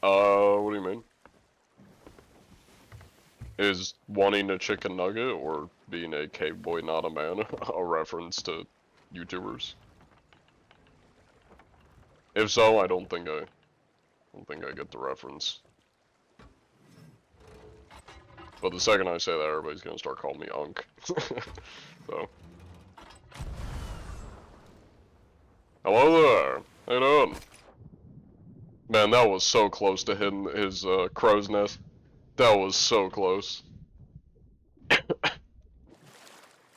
What do you mean? Is wanting a chicken nugget or being a cave boy not a man a reference to YouTubers? If so, I don't think I get the reference. But the second I say that, everybody's gonna start calling me Unk. So. Hello there. How you doing? Man, that was so close to hitting his crow's nest. That was so close.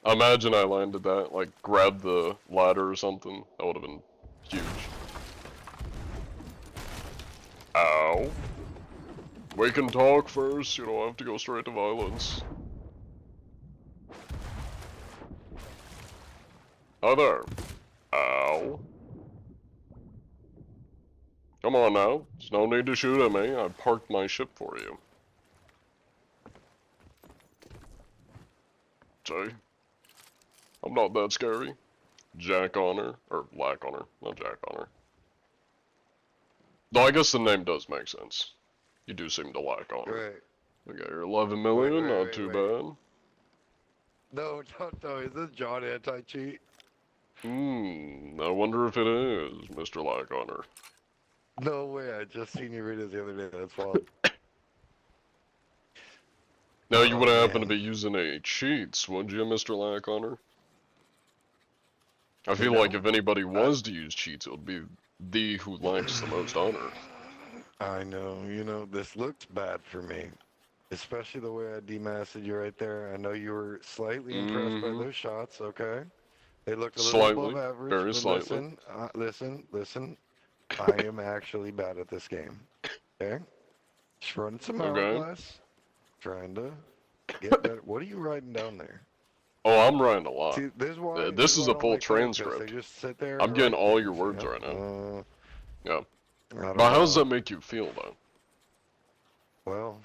Imagine I landed that, like, grabbed the ladder or something. That would have been huge. Ow. We can talk first, you don't have to go straight to violence. Hi there. Ow. Come on now, there's no need to shoot at me, I parked my ship for you. See? I'm not that scary. Jack Honor, or Lack Honor, not Jack Honor. Though I guess the name does make sense. You do seem to lack honor. Right. Okay, you're 11 million, not wait, too wait. bad. No, don't tell me. Is this John Anti-Cheat? I wonder if it is, Mr. Lack Honor. No way, I just seen you read it the other day, that's why. Now you Oh, wouldn't happen to man. be using any cheats, would you, Mr. Lack Honor? I You feel know, like if anybody was to use cheats, it would be the who lacks the most honor. I know, you know, this looked bad for me. Especially the way I demasked you right there. I know you were slightly impressed by those shots, okay? They looked a little Slightly, above average, very but slightly. listen. I am actually bad at this game. Okay? Just running some Okay. hourglass. Trying to get better. What are you writing down there? Oh, I'm writing a lot. See, this is why. This is why a I don't full like playing chess. transcript. They just sit there. I'm and getting write all your things, words you know? right now. Yeah. I don't But how know. does that make you feel, though? Well,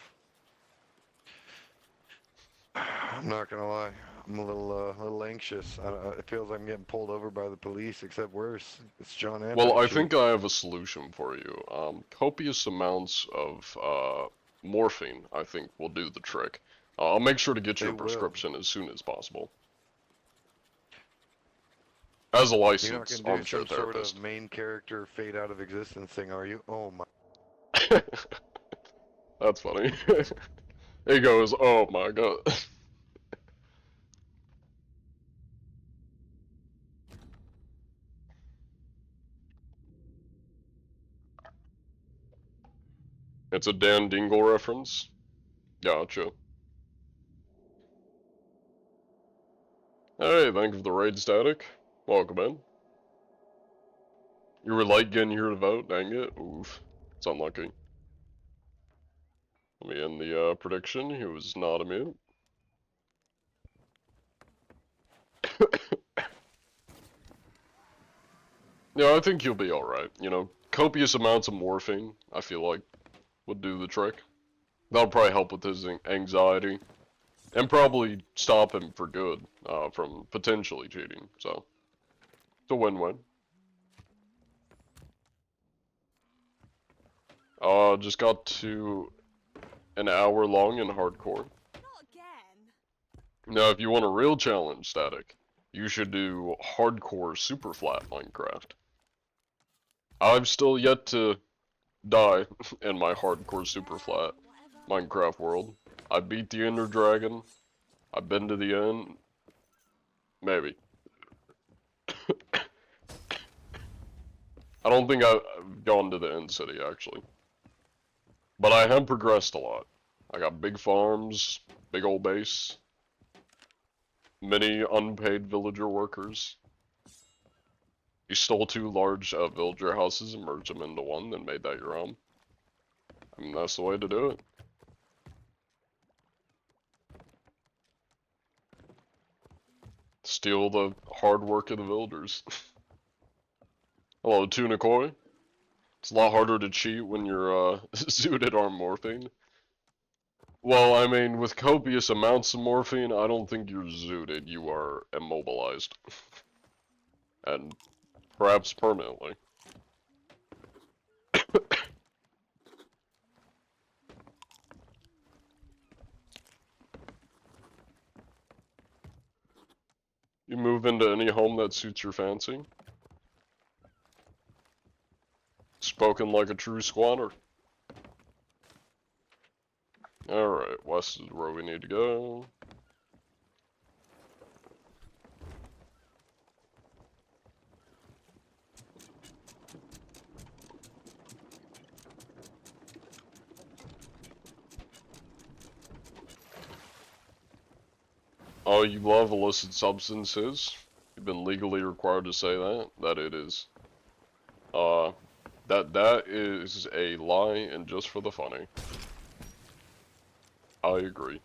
I'm not gonna lie. I'm a little anxious. It feels like I'm getting pulled over by the police, except worse. It's John Anti. Well, I think I have a solution for you. Copious amounts of morphine, I think, will do the trick. I'll make sure to get you a They will. prescription as soon as possible. As a You're not licensed gonna do armchair some sort therapist. of main character fade out of existence thing, are you? Oh my. That's funny. He goes, oh my god. It's a Dan Dingle reference. Gotcha. Hey, thank you for the raid, Static. Welcome in. You were late getting here to vote, dang it. Oof. It's unlucky. Let me end the prediction. He was not immune. Yeah, I think you'll be alright. You know, copious amounts of morphine, I feel like, would do the trick. That'll probably help with his anxiety. And probably stop him for good, from potentially cheating, so. It's a win-win. Just got to an hour long in hardcore. Not again. Now, if you want a real challenge, Static, you should do hardcore super flat Minecraft. I've still yet to die in my hardcore super flat Whatever. Minecraft world. I beat the Ender Dragon. I've been to the end. Maybe. I don't think I've gone to the end city, actually. But I have progressed a lot. I got big farms, big old base, many unpaid villager workers. You stole 2 large villager houses and merged them into one, then made that your own. I mean, that's the way to do it. Steal the hard work of the villagers. Hello, Tuna Koi. It's a lot harder to cheat when you're zooted on morphine. Well, I mean, with copious amounts of morphine, I don't think you're zooted, you are immobilized. And perhaps permanently. You move into any home that suits your fancy. Spoken like a true squatter. Alright, west is where we need to go. Oh, you love illicit substances? You've been legally required to say that? That it is. That is a lie and just for the funny. I agree.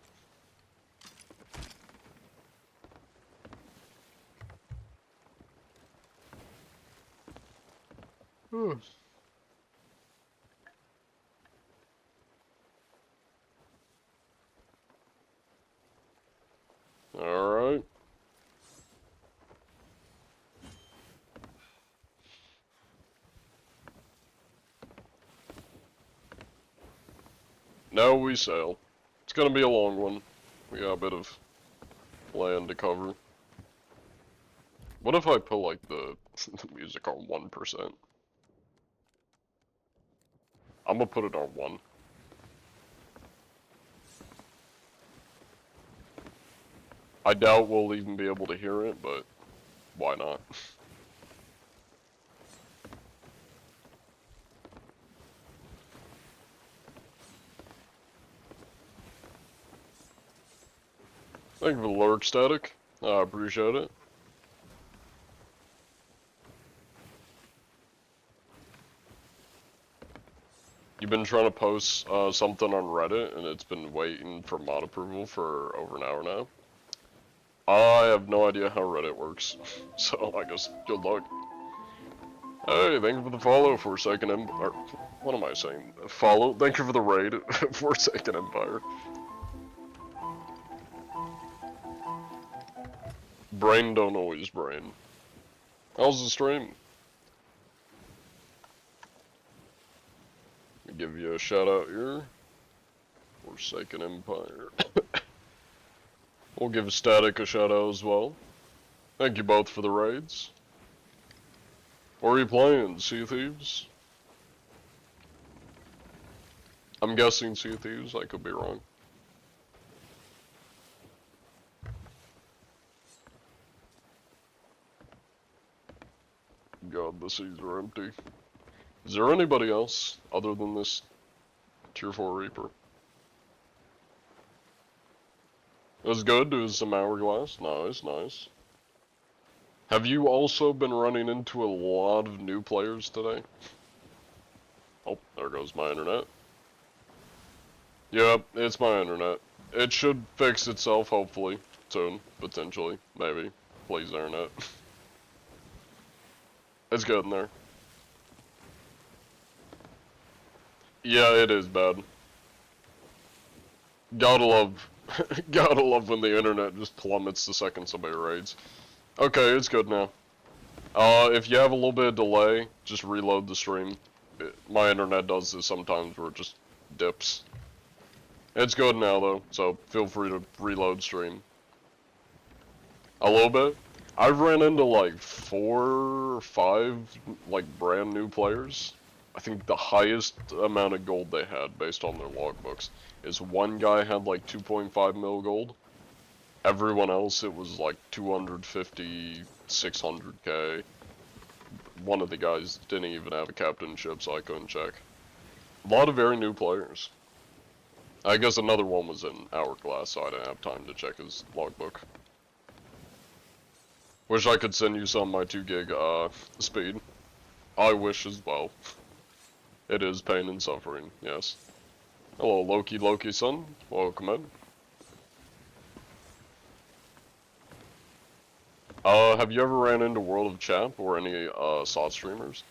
Alright. Now we sail. It's gonna be a long one. We got a bit of land to cover. What if I put like the music on 1%? I'm gonna put it on 1. I doubt we'll even be able to hear it, but why not? Thank you for the lurk, Static. I appreciate it. You've been trying to post something on Reddit, and it's been waiting for mod approval for over an hour now. I have no idea how Reddit works, so I guess good luck. Hey, thank you for the follow, Forsaken Empire. What am I saying? Follow? Thank you for the raid, Forsaken Empire. Brain don't always brain. How's the stream? Let me give you a shout out here. Forsaken Empire. We'll give Static a shout out as well. Thank you both for the raids. What are you playing? Sea of Thieves? I'm guessing Sea of Thieves, I could be wrong. God, the seas are empty. Is there anybody else other than this Tier 4 Reaper? It was good, it was some hourglass. Nice, nice. Have you also been running into a lot of new players today? Oh, there goes my internet. Yep, it's my internet. It should fix itself, hopefully, soon, potentially, maybe. Please, internet. It's good in there. Yeah, it is bad. Gotta love, gotta love when the internet just plummets the second somebody raids. Okay, it's good now. If you have a little bit of delay, just reload the stream. My internet does this sometimes where it just dips. It's good now though, so feel free to reload stream. A little bit. I've ran into like 4 or 5 like brand new players. I think the highest amount of gold they had based on their logbooks is one guy had like 2.5 mil gold. Everyone else it was like 250, 600k. One of the guys didn't even have a captainship, so I couldn't check. A lot of very new players. I guess another one was in Hourglass, so I didn't have time to check his logbook. Wish I could send you some of my 2 gig speed. I wish as well. It is pain and suffering, yes. Hello, Loki-san. Welcome in. Have you ever ran into World of Chap or any SOT streamers?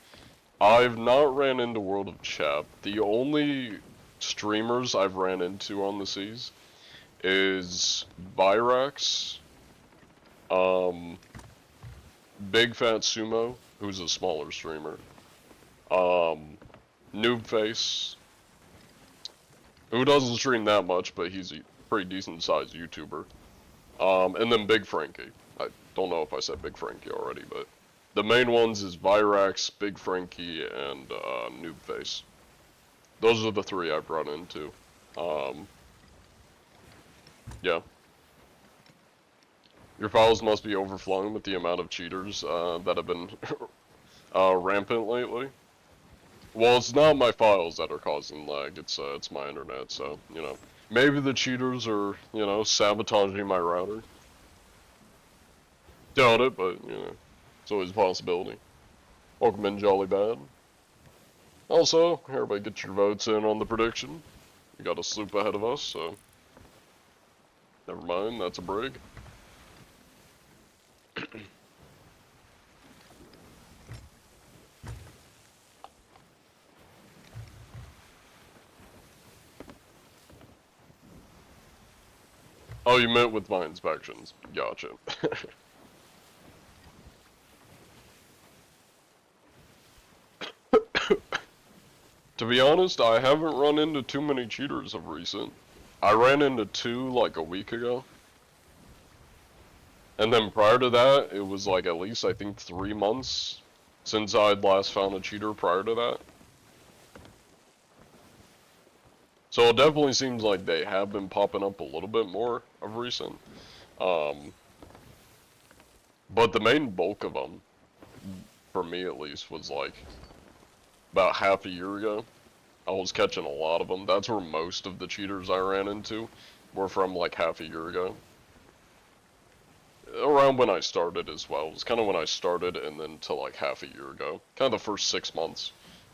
I've not ran into World of Chap. The only streamers I've ran into on the seas is Vyrax, Big Fat Sumo, who's a smaller streamer, Noobface, who doesn't stream that much, but he's a pretty decent sized YouTuber, and then Big Frankie. I don't know if I said Big Frankie already, but the main ones is Vyrax, Big Frankie, and Noobface. Those are the 3 I've run into. Yeah. Your files must be overflowing with the amount of cheaters that have been rampant lately. Well, it's not my files that are causing lag, it's my internet, so, you know. Maybe the cheaters are, you know, sabotaging my router. Doubt it, but, you know, it's always a possibility. Welcome in, Jolly Bad. Also, everybody get your votes in on the prediction. We got a sloop ahead of us, so... Never mind, that's a brig. Oh, you meant with my inspections. Gotcha. To be honest, I haven't run into too many cheaters of recent. I ran into 2 like a week ago. And then prior to that, it was like at least I think 3 months since I'd last found a cheater prior to that. So it definitely seems like they have been popping up a little bit more of recent. But the main bulk of them, for me at least, was like about half a year ago. I was catching a lot of them. That's where most of the cheaters I ran into were from like half a year ago. Around when I started as well. It was kind of when I started and then to like half a year ago. Kind of the first 6 months,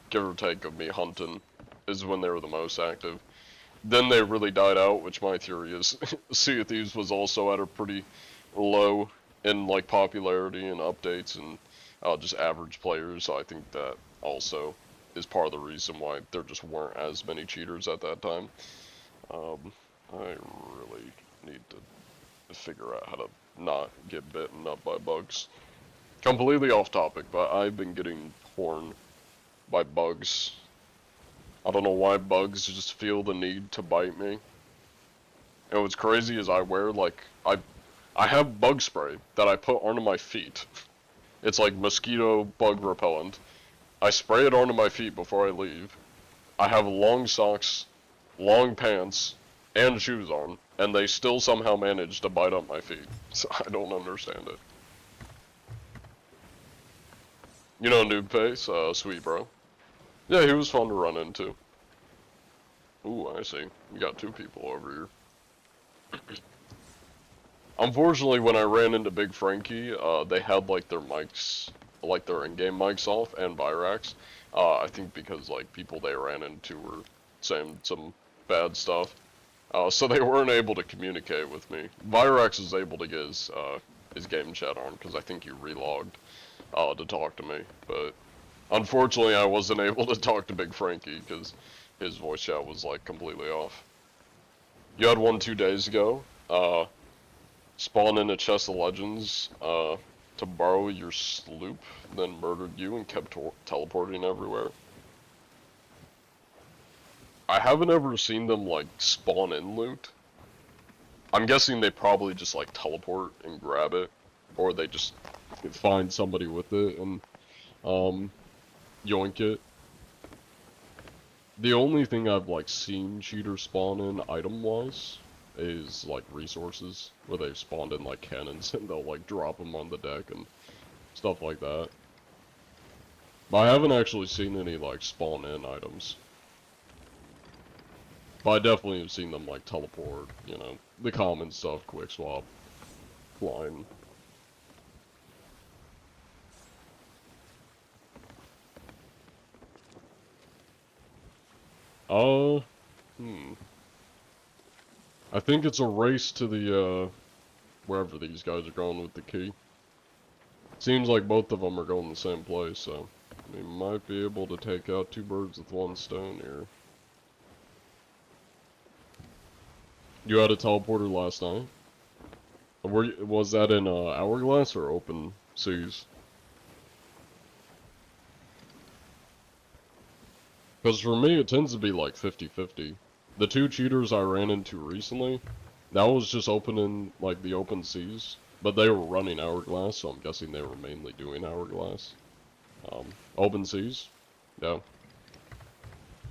give or take, of me hunting is when they were the most active. Then they really died out, which my theory is Sea of Thieves was also at a pretty low in like popularity and updates and just average players. So I think that also is part of the reason why there just weren't as many cheaters at that time. I really need to figure out how to not get bitten up by bugs. Completely off topic, but I've been getting torn by bugs. I don't know why bugs just feel the need to bite me. And what's crazy is I wear like, I have bug spray that I put onto my feet. It's like mosquito bug repellent. I spray it onto my feet before I leave. I have long socks, long pants, and shoes on, and they still somehow manage to bite up my feet. So I don't understand it. You know Noobface, sweet bro. Yeah, he was fun to run into. Ooh, I see. You got 2 people over here. Unfortunately, when I ran into Big Frankie, they had like their mics, like their in-game mics off, and Vyrax. I think because like people they ran into were saying some bad stuff. So they weren't able to communicate with me. Vyrax was able to get his game chat on, because I think you relogged to talk to me. But unfortunately, I wasn't able to talk to Big Frankie, because his voice chat was, like, completely off. You had one 2 days ago. Spawned in a chest of legends to borrow your sloop, then murdered you and kept teleporting everywhere. I haven't ever seen them, like, spawn in loot. I'm guessing they probably just, like, teleport and grab it, or they just find somebody with it and, yoink it. The only thing I've, like, seen cheaters spawn in item-wise is, like, resources, where they've spawned in, like, cannons and they'll, like, drop them on the deck and stuff like that. But I haven't actually seen any, like, spawn in items. But I definitely have seen them, like, teleport, you know, the common stuff, quick swap, flying. I think it's a race to the, wherever these guys are going with the key. Seems like both of them are going the same place, so we might be able to take out 2 birds with 1 stone here. You had a teleporter last night? Was that in Hourglass or Open Seas? Because for me, it tends to be like 50-50. The 2 cheaters I ran into recently, that was just opening like the Open Seas, but they were running Hourglass, so I'm guessing they were mainly doing Hourglass. Open Seas, yeah.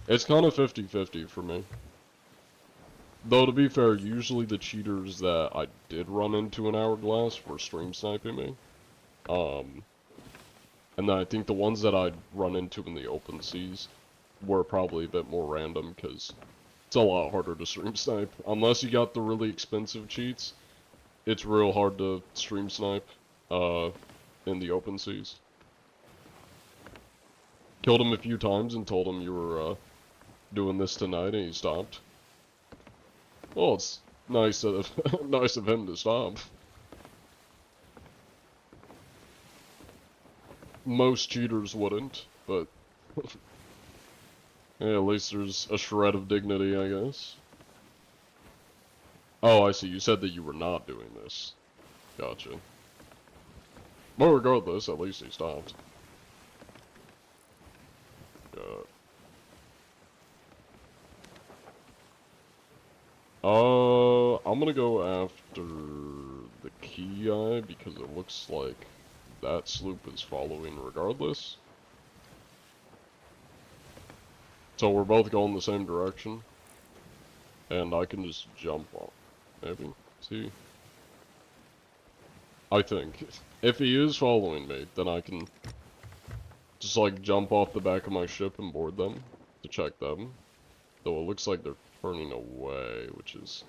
It's kind of 50-50 for me. Though, to be fair, usually the cheaters that I did run into in Hourglass were stream sniping me. And then I think the ones that I'd run into in the Open Seas were probably a bit more random, because it's a lot harder to stream snipe. Unless you got the really expensive cheats, it's real hard to stream snipe in the Open Seas. Killed him a few times and told him you were doing this tonight, and he stopped. Well, it's nice of nice of him to stop. Most cheaters wouldn't, but yeah, at least there's a shred of dignity, I guess. Oh, I see. You said that you were not doing this. Gotcha. Well, regardless, at least he stopped. I'm gonna go after the key eye because it looks like that sloop is following regardless. So we're both going the same direction. And I can just jump on. Maybe. See? I think. If he is following me, then I can just like jump off the back of my ship and board them to check them. Though it looks like they're turning away, which is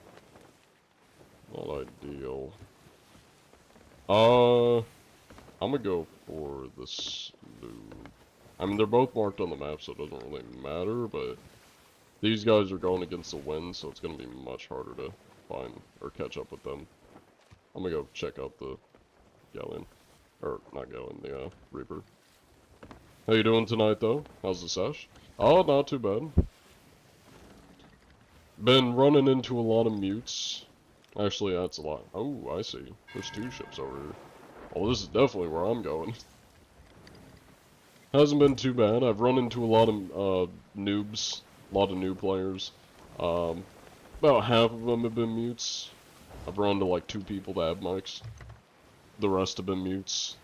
not ideal. I'm gonna go for the sloop. I mean, they're both marked on the map, so it doesn't really matter, but these guys are going against the wind, so it's gonna be much harder to find or catch up with them. I'm gonna go check out the Galleon. Or, not Galleon, the Reaper. How you doing tonight, though? How's the sesh? Oh, not too bad. Been running into a lot of mutes. Actually, that's a lot. Oh, I see. There's 2 ships over here. Oh, this is definitely where I'm going. Hasn't been too bad. I've run into a lot of noobs. A lot of new players. About half of them have been mutes. I've run into like 2 people that have mics. The rest have been mutes.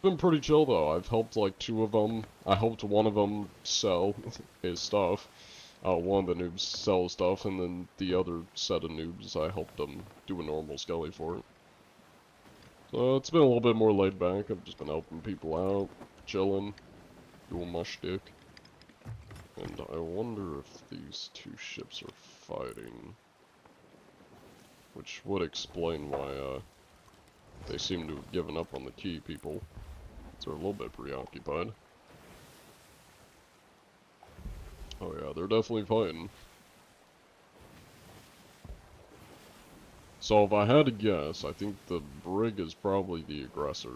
Been pretty chill though. I've helped like 2 of them. I helped one of them sell his stuff. One of the noobs sell stuff, and then the other set of noobs, I helped them do a normal skelly for it. So it's been a little bit more laid back. I've just been helping people out, chilling, doing my shtick. And I wonder if these 2 ships are fighting. Which would explain why, they seem to have given up on the key people. They're a little bit preoccupied. Oh yeah, they're definitely fighting. So if I had to guess, I think the brig is probably the aggressor.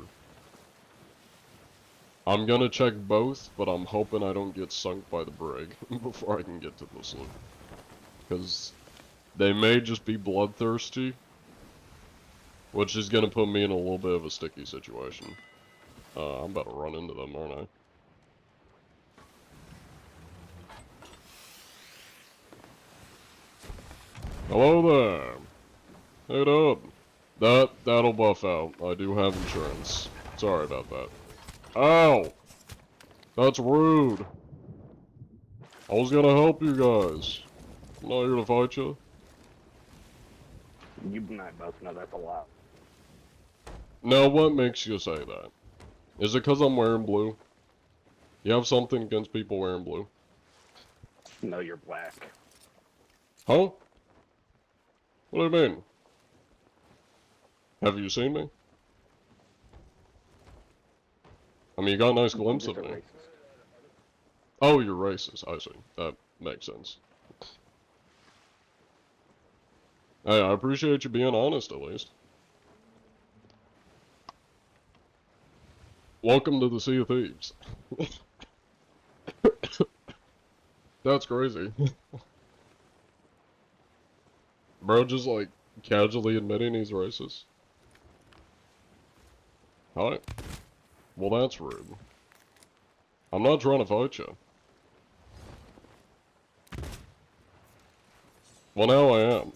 I'm gonna check both, but I'm hoping I don't get sunk by the brig before I can get to the sloop. Because they may just be bloodthirsty, which is gonna put me in a little bit of a sticky situation. I'm about to run into them, aren't I? Hello there. Hey up. That'll buff out. I do have insurance. Sorry about that. Ow! That's rude. I was gonna help you guys. I'm not here to fight you. You and I both know that's a lot. Now, what makes you say that? Is it because I'm wearing blue? You have something against people wearing blue? No, you're black. Huh? What do you mean? Have you seen me? I mean, you got a nice glimpse You're of just a me. racist. Oh, you're racist. I see. That makes sense. Hey, I appreciate you being honest, at least. Welcome to the Sea of Thieves. That's crazy. Bro just, like, casually admitting he's racist. Hi. Well, that's rude. I'm not trying to fight you. Well, now I am.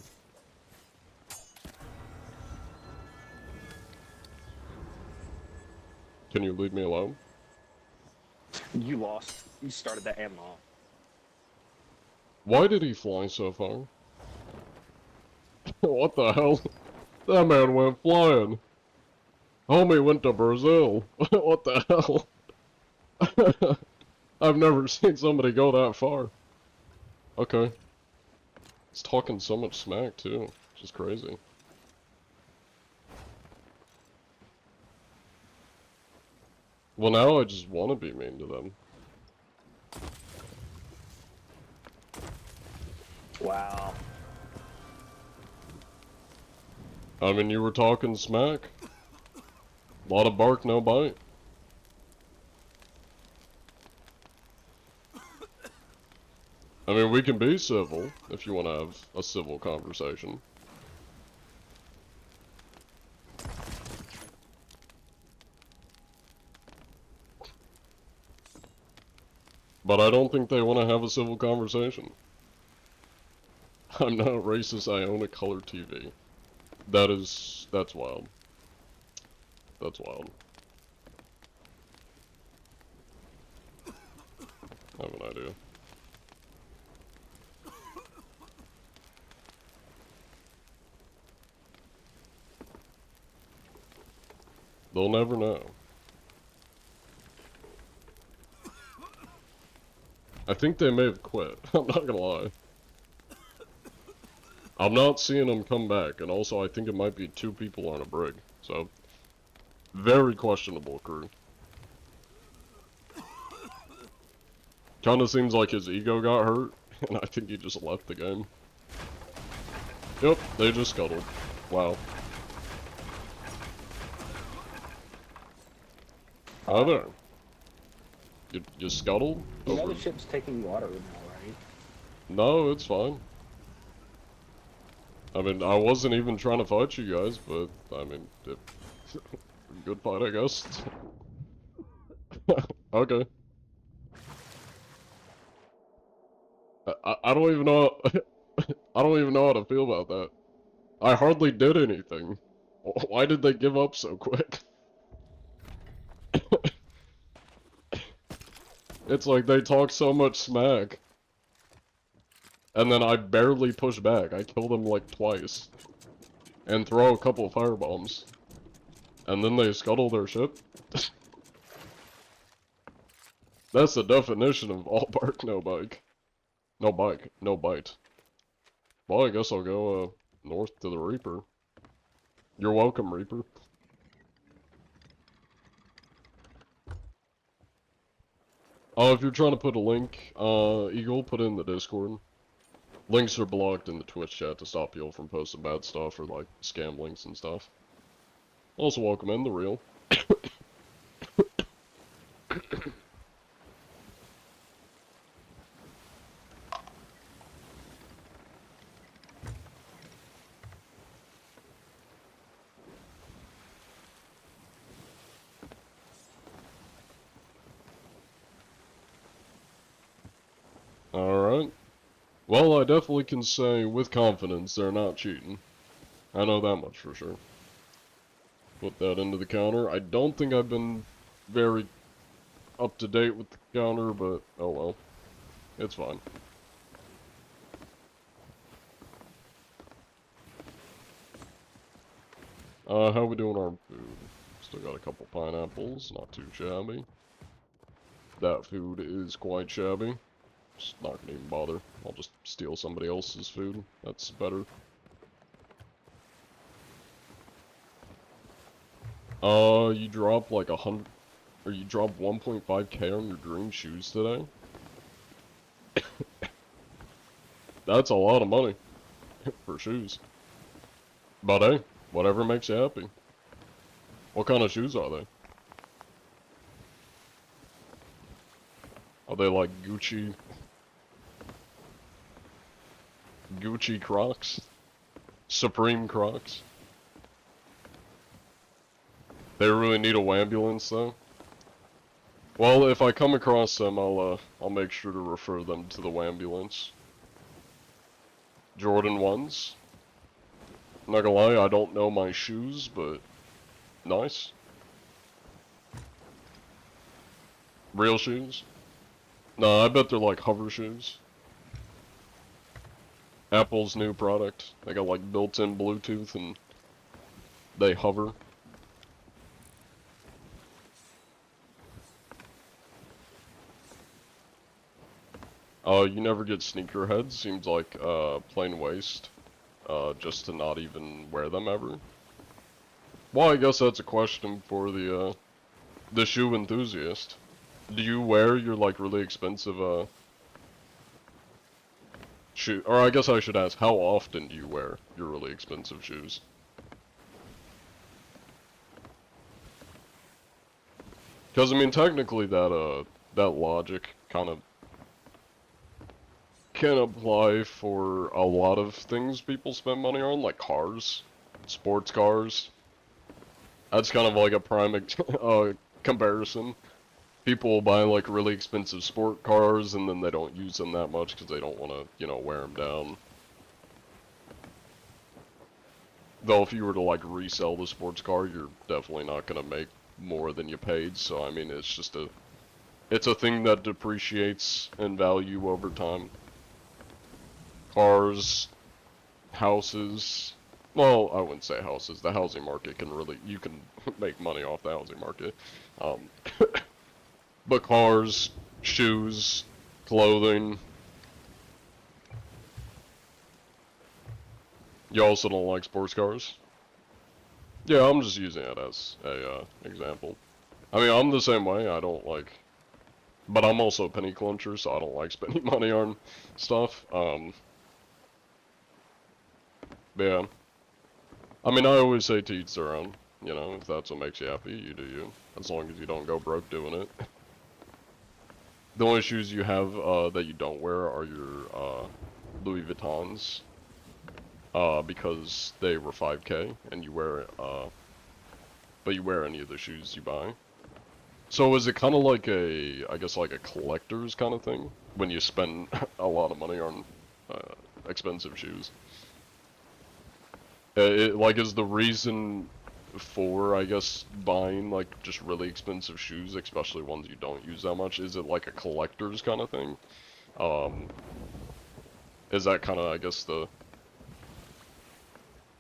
Can you leave me alone? You lost. You started the ammo. Why did he fly so far? What the hell? That man went flying. Homie went to Brazil. What the hell? I've never seen somebody go that far. Okay. He's talking so much smack, too. Just crazy. Well, now I just want to be mean to them. Wow. I mean, you were talking smack. A lot of bark, no bite. I mean, we can be civil, if you want to have a civil conversation. But I don't think they want to have a civil conversation. I'm not racist, I own a color TV. That's wild. That's wild. I have an idea. They'll never know. I think they may have quit. I'm not gonna lie. I'm not seeing them come back, and also I think it might be 2 people on a brig, so... Very questionable crew. Kinda seems like his ego got hurt, and I think he just left the game. Yep, they just scuttled. Wow. Hi there. You scuttled? You know Over... the ship's taking water now, right? No, it's fine. I mean, I wasn't even trying to fight you guys, but, I mean, good fight, I guess. Okay. I don't even know, I don't even know how to feel about that. I hardly did anything. Why did they give up so quick? It's like they talk so much smack. And then I barely push back. I kill them like twice. And throw a couple of firebombs. And then they scuttle their ship. That's the definition of all bark, no bite. No bite, no bite. Well, I guess I'll go north to the Reaper. You're welcome, Reaper. Oh, if you're trying to put a link, Eagle, put it in the Discord. Links are blocked in the Twitch chat to stop people from posting bad stuff or like scam links and stuff. Also welcome in the real. Alright. Well, I definitely can say with confidence they're not cheating. I know that much for sure. Put that into the counter. I don't think I've been very up to date with the counter, but oh well. It's fine. How we doing on food? Still got a couple pineapples, not too shabby. That food is quite shabby. Just not gonna even bother. I'll just steal somebody else's food. That's better. You dropped like 100, or you dropped 1.5k on your dream shoes today? That's a lot of money for shoes. But hey, whatever makes you happy. What kind of shoes are they? Are they like Gucci Crocs? Supreme Crocs? They really need a ambulance though. Well, if I come across them, I'll make sure to refer them to the ambulance. Jordan 1s. Not gonna lie, I don't know my shoes, but nice. Real shoes? No, I bet they're like hover shoes. Apple's new product. They got like built-in Bluetooth and they hover. You never get sneakerheads. Seems like plain waste. Just to not even wear them ever. Well, I guess that's a question for the shoe enthusiast. Do you wear your like really expensive shoe? Or I guess I should ask, how often do you wear your really expensive shoes? Because I mean, technically that logic kind of can apply for a lot of things people spend money on, like cars, sports cars. That's kind of like a prime comparison. People will buy like really expensive sport cars and then they don't use them that much because they don't want to, you know, wear them down. Though if you were to like resell the sports car, you're definitely not going to make more than you paid. So I mean, it's just it's a thing that depreciates in value over time. Cars, houses, well, I wouldn't say houses. The housing market can really, you can make money off the housing market. But cars, shoes, clothing. You also don't like sports cars? Yeah, I'm just using it as a example. I mean, I'm the same way. I don't like, but I'm also a penny clincher, so I don't like spending money on stuff. Yeah. I mean, I always say to each their own. You know, if that's what makes you happy, you do you. As long as you don't go broke doing it. The only shoes you have that you don't wear are your Louis Vuittons. Because they were 5K and you wear but you wear any of the shoes you buy. So is it kind of like I guess like a collector's kind of thing when you spend a lot of money on expensive shoes? Like, is the reason for, I guess, buying, like, just really expensive shoes, especially ones you don't use that much, is it like a collector's kind of thing? Is that kind of, I guess, the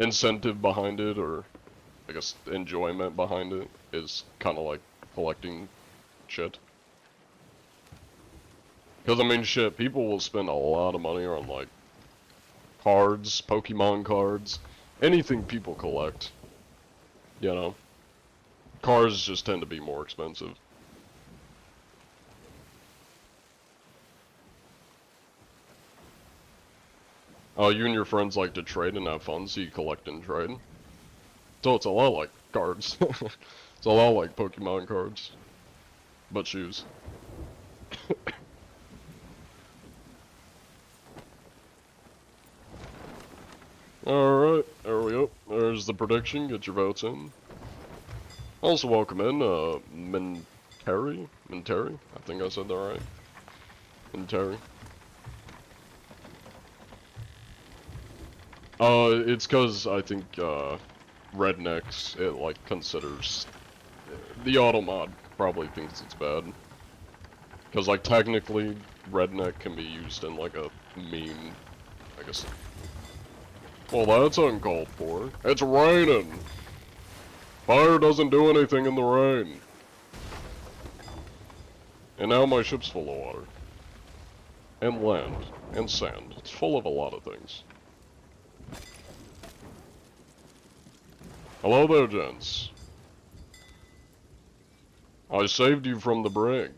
incentive behind it, or, I guess, the enjoyment behind it, is kind of like collecting shit? Because, I mean, shit, people will spend a lot of money on, like, cards, Pokemon cards, anything people collect, you know. Cars just tend to be more expensive. Oh, you and your friends like to trade and have fun, so you collect and trade. So it's a lot like cards. It's a lot like Pokemon cards. But shoes. Alright, there we go. There's the prediction, get your votes in. Also welcome in, Minteri? Minteri? I think I said that right. Minteri. It's cause I think, Rednecks, it like considers, the auto mod probably thinks it's bad. Cause like technically, Redneck can be used in like a meme, I guess. Well, that's uncalled for. It's raining! Fire doesn't do anything in the rain. And now my ship's full of water. And land. And sand. It's full of a lot of things. Hello there, gents. I saved you from the brig.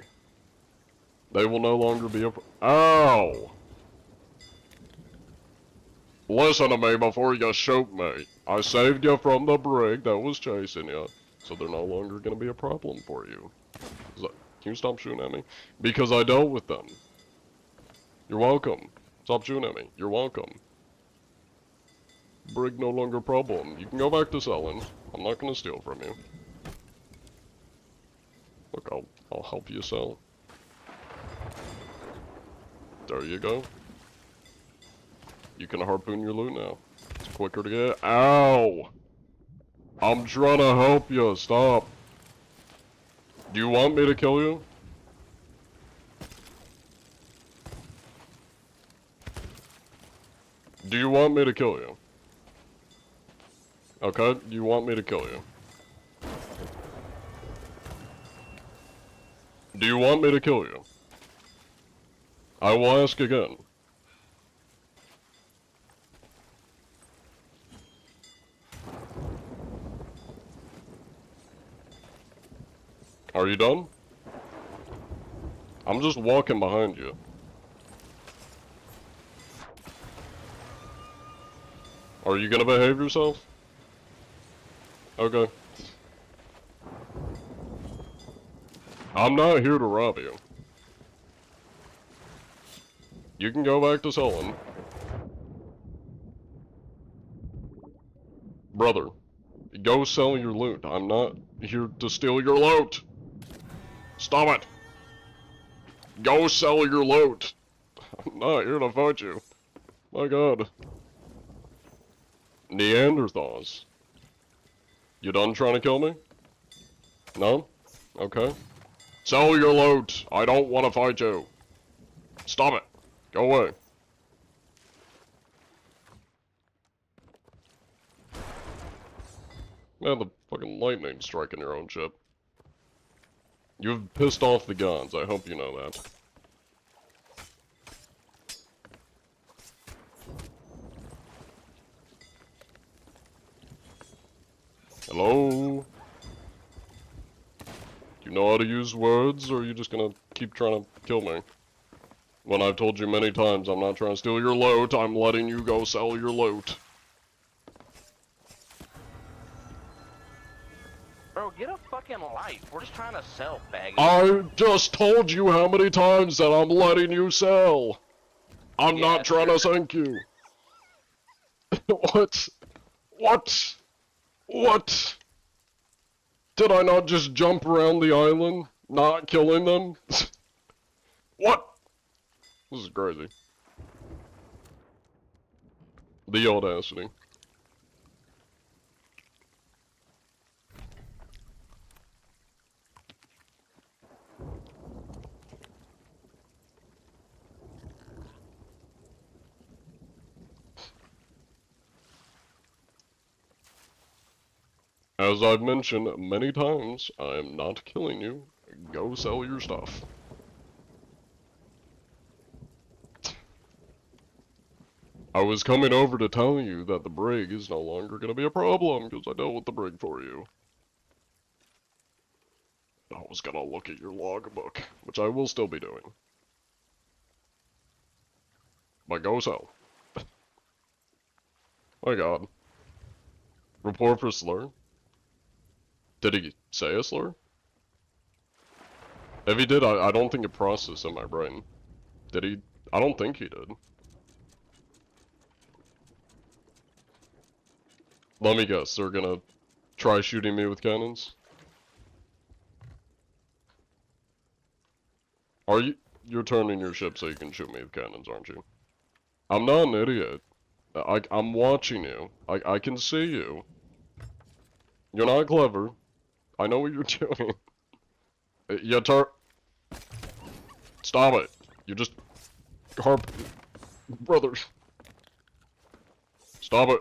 They will no longer be a Ow! Listen to me before you shoot me. I saved you from the brig that was chasing you, so they're no longer gonna be a problem for you. Can you stop shooting at me? Because I dealt with them. You're welcome. Stop shooting at me. You're welcome. Brig no longer problem. You can go back to selling. I'm not gonna steal from you. Look, I'll help you sell. There you go. You can harpoon your loot now. It's quicker to get. Ow! I'm trying to help you. Stop. Do you want me to kill you? Do you want me to kill you? Okay, you want me to kill you? Do you want me to kill you? I will ask again. Are you done? I'm just walking behind you. Are you gonna behave yourself? Okay. I'm not here to rob you. You can go back to selling. Brother, go sell your loot. I'm not here to steal your loot. Stop it. Go sell your loot. I'm not here to fight you. My god. Neanderthals. You done trying to kill me? No? Okay. Sell your loot. I don't want to fight you. Stop it. Go away. Man, the fucking lightning striking your own ship. You've pissed off the gods. I hope you know that. Hello? Do you know how to use words, or are you just gonna keep trying to kill me? When I've told you many times I'm not trying to steal your loot, I'm letting you go sell your loot. Bro, get a fucking life. We're just trying to sell, faggot. I just told you how many times that I'm letting you sell. I'm Yeah, not trying to thank you. What? What? What? Did I not just jump around the island, not killing them? What? This is crazy. The audacity. As I've mentioned many times, I am not killing you. Go sell your stuff. I was coming over to tell you that the brig is no longer going to be a problem, because I dealt with the brig for you. I was going to look at your logbook, which I will still be doing. But go sell. My god. Report for slur? Did he say a slur? If he did, I don't think it processed in my brain. Did he? I don't think he did. Let me guess, they're gonna try shooting me with cannons? You're turning your ship so you can shoot me with cannons, aren't you? I'm not an idiot. I'm watching you. I can see you. You're not clever. I know what you're doing. You Stop it. You just... Brother. Stop it.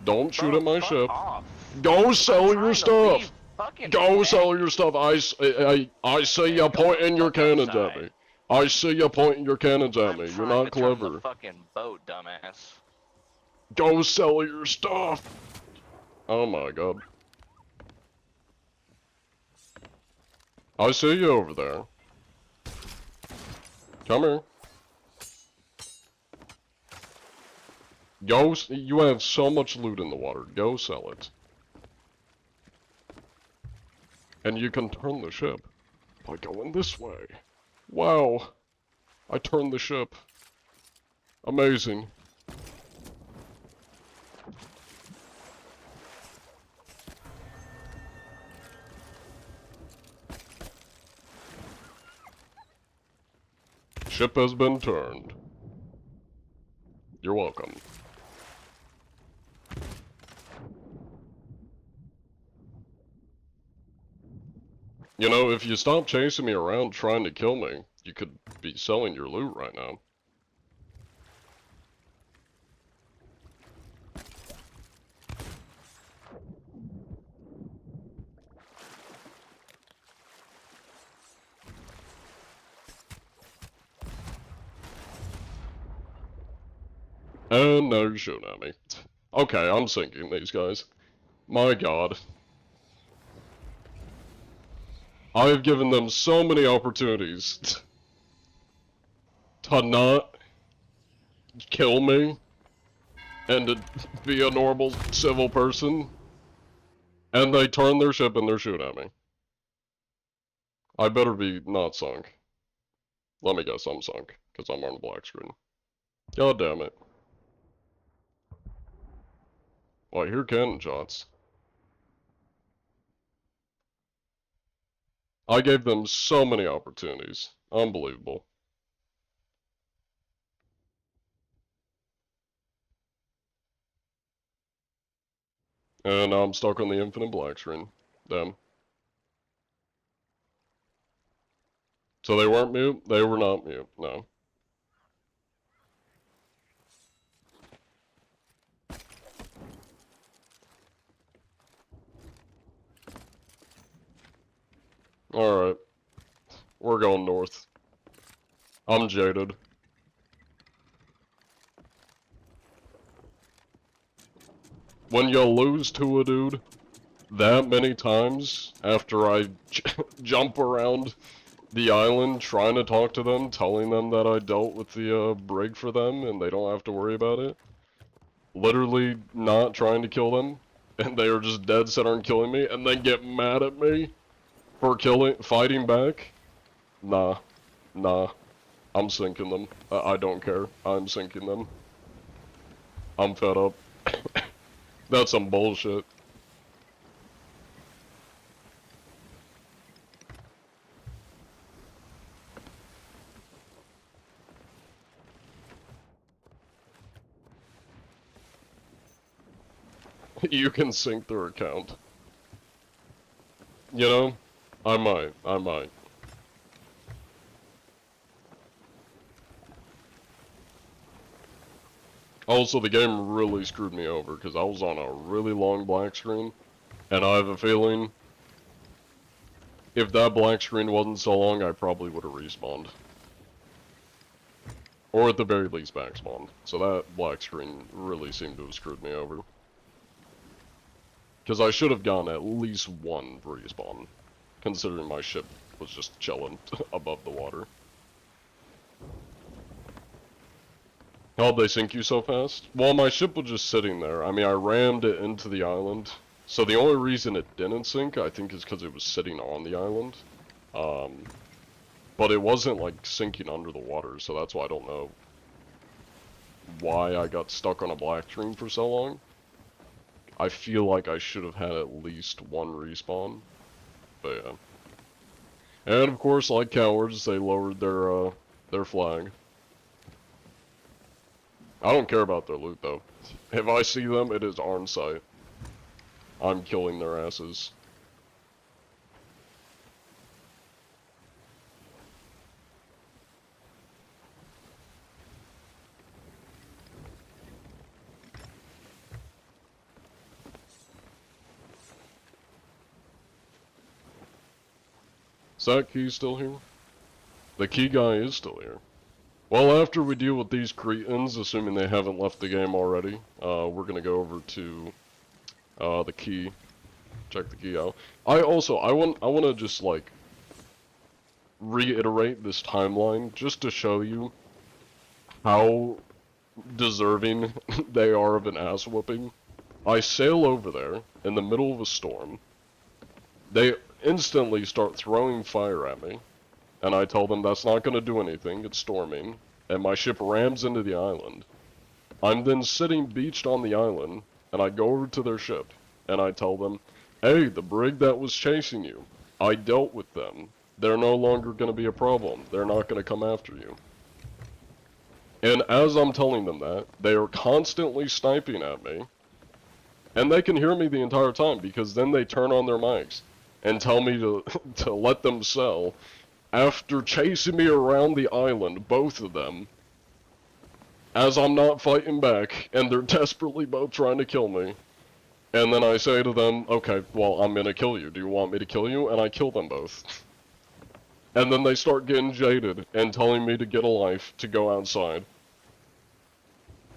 Don't shoot at my fuck ship. off. Go sell I'm your trying to stuff. leave fucking Go deck. sell your stuff. I see you pointing your cannons at me. I see you pointing your cannons at me. I'm You're trying not to turn clever. the fucking boat, dumbass. Go sell your stuff. Oh my god. I see you over there. Come here. You have so much loot in the water. Go sell it. And you can turn the ship by going this way. Wow. I turned the ship. Amazing. Ship has been turned. You're welcome. You know, if you stop chasing me around trying to kill me, you could be selling your loot right now. And now you're shooting at me. Okay, I'm sinking these guys. My god. I have given them so many opportunities to not kill me and to be a normal civil person, and they turn their ship and they're shooting at me. I better be not sunk. Let me guess I'm sunk, because I'm on the black screen. God damn it. Well, I hear cannon shots. I gave them so many opportunities. Unbelievable. And now I'm stuck on the infinite black screen. Damn. So they weren't mute? They were not mute, no. Alright. We're going north. I'm jaded. When you lose to a dude that many times after I jump around the island trying to talk to them, telling them that I dealt with the brig for them and they don't have to worry about it, literally not trying to kill them, and they are just dead set on killing me, and then get mad at me for fighting back? Nah. I'm sinking them. I don't care. I'm sinking them. I'm fed up. That's some bullshit. You can sync their account. You know? I might. Also, the game really screwed me over, because I was on a really long black screen, and I have a feeling if that black screen wasn't so long, I probably would have respawned. Or at the very least backspawned. So that black screen really seemed to have screwed me over. Because I should have gotten at least one respawn, considering my ship was just chilling above the water. How'd they sink you so fast? Well, my ship was just sitting there. I mean, I rammed it into the island. So the only reason it didn't sink, I think, is because it was sitting on the island. But it wasn't, like, sinking under the water, so that's why I don't know why I got stuck on a black screen for so long. I feel like I should have had at least one respawn. But yeah. And of course, like cowards, they lowered their flag. I don't care about their loot though. If I see them, it is on sight. I'm killing their asses. Is that key still here? The key guy is still here. Well, after we deal with these cretins, assuming they haven't left the game already, we're gonna go over to the key. Check the key out. I wanna just like reiterate this timeline just to show you how deserving they are of an ass whooping. I sail over there in the middle of a storm. They instantly start throwing fire at me, and I tell them that's not going to do anything, it's storming, and my ship rams into the island. I'm then sitting beached on the island, and I go over to their ship, and I tell them, hey, the brig that was chasing you, I dealt with them. They're no longer going to be a problem. They're not going to come after you. And as I'm telling them that, they are constantly sniping at me, and they can hear me the entire time, because then they turn on their mics and tell me to let them sell, after chasing me around the island, both of them, as I'm not fighting back, and they're desperately both trying to kill me. And then I say to them, okay, well, I'm gonna kill you. Do you want me to kill you? And I kill them both. And then they start getting jaded and telling me to get a life, to go outside,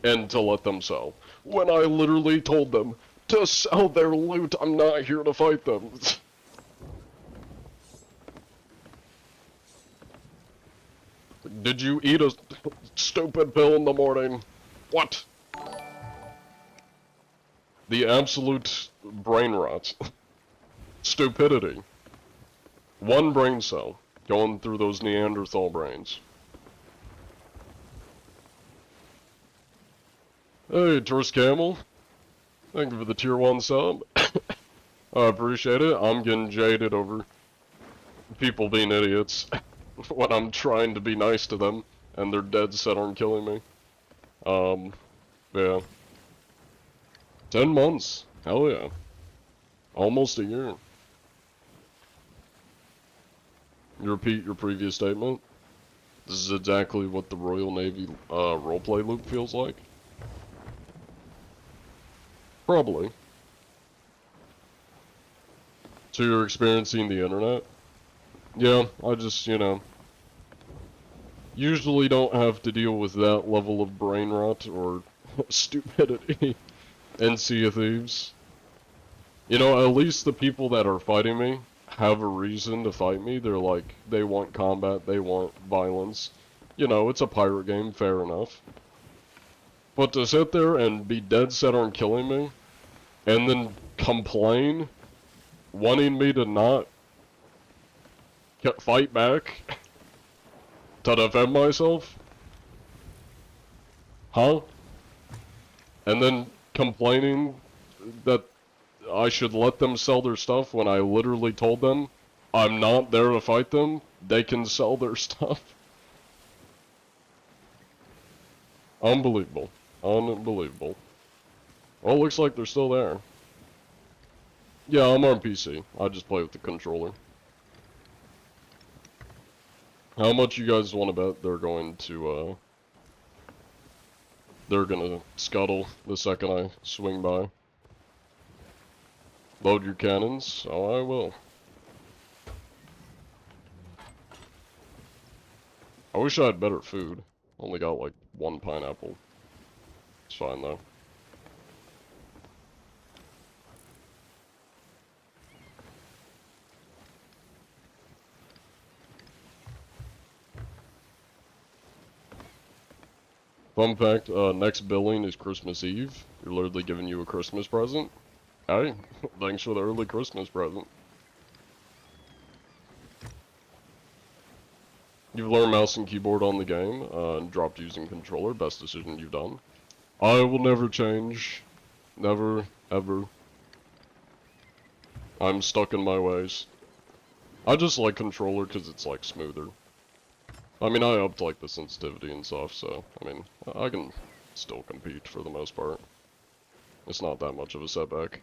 and to let them sell. When I literally told them to sell their loot, I'm not here to fight them. Did you eat a stupid pill in the morning? What? The absolute brain rot. Stupidity. One brain cell going through those Neanderthal brains. Hey, Tourist Camel. Thank you for the tier 1 sub. I appreciate it. I'm getting jaded over people being idiots when I'm trying to be nice to them and they're dead set on killing me. Yeah. 10 months. Hell yeah. Almost a year. You repeat your previous statement? This is exactly what the Royal Navy roleplay loop feels like? Probably. So you're experiencing the internet? Yeah, I just, you know, usually don't have to deal with that level of brain rot or stupidity in Sea of Thieves. You know, at least the people that are fighting me have a reason to fight me. They're like, they want combat, they want violence. You know, it's a pirate game, fair enough. But to sit there and be dead set on killing me, and then complain, wanting me to not fight back, to defend myself? Huh? And then complaining that I should let them sell their stuff when I literally told them I'm not there to fight them, they can sell their stuff. Unbelievable. Unbelievable. Well, looks like they're still there. Yeah, I'm on PC. I just play with the controller. How much you guys want to bet they're going to, they're gonna scuttle the second I swing by? Load your cannons? Oh, I will. I wish I had better food. Only got like 1 pineapple. It's fine though. Fun fact, next billing is Christmas Eve. You're literally giving you a Christmas present. Hey, thanks for the early Christmas present. You've learned mouse and keyboard on the game, and dropped using controller. Best decision you've done. I will never change. Never, ever. I'm stuck in my ways. I just like controller because it's like smoother. I mean, I upped like the sensitivity and stuff, so I mean, I can still compete for the most part. It's not that much of a setback.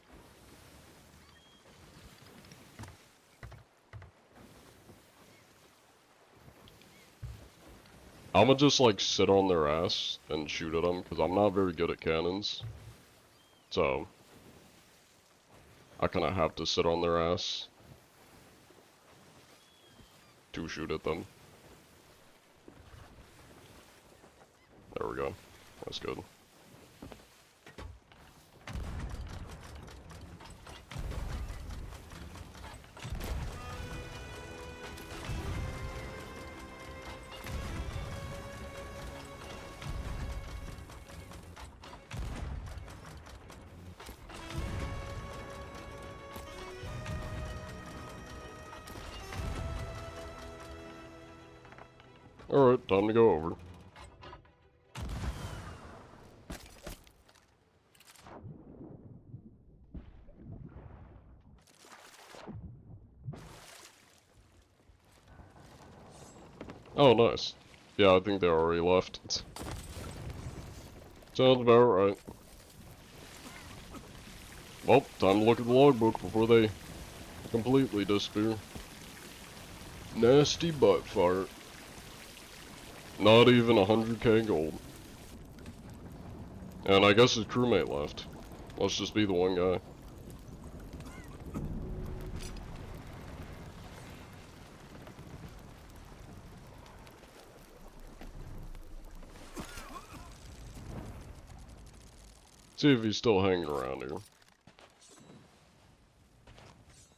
I'ma just like sit on their ass and shoot at them because I'm not very good at cannons. So I kind of have to sit on their ass to shoot at them. There we go. That's good. Alright, time to go over. Oh, nice. Yeah, I think they already left. Sounds about right. Well, time to look at the logbook before they completely disappear. Nasty butt fart. Not even 100k gold. And I guess his crewmate left. Let's just be the one guy. See if he's still hanging around here.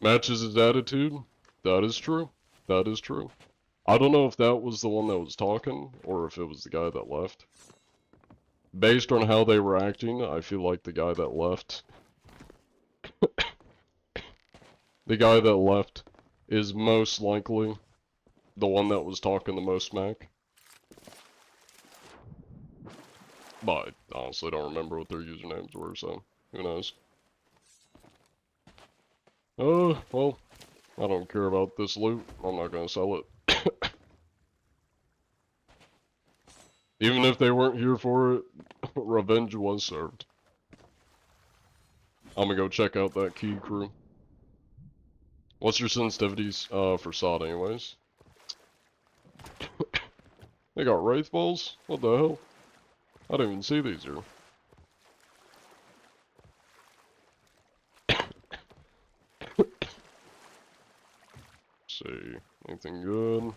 Matches his attitude? That is true. That is true. I don't know if that was the one that was talking, or if it was the guy that left. Based on how they were acting, I feel like the guy that left... the guy that left is most likely the one that was talking the most smack. But I honestly don't remember what their usernames were, so who knows. Oh, well, I don't care about this loot. I'm not gonna sell it. Even if they weren't here for it, revenge was served. I'm gonna go check out that key crew. What's your sensitivities for SOD anyways? They got Wraith Balls? What the hell? I didn't even see these here. See, anything good?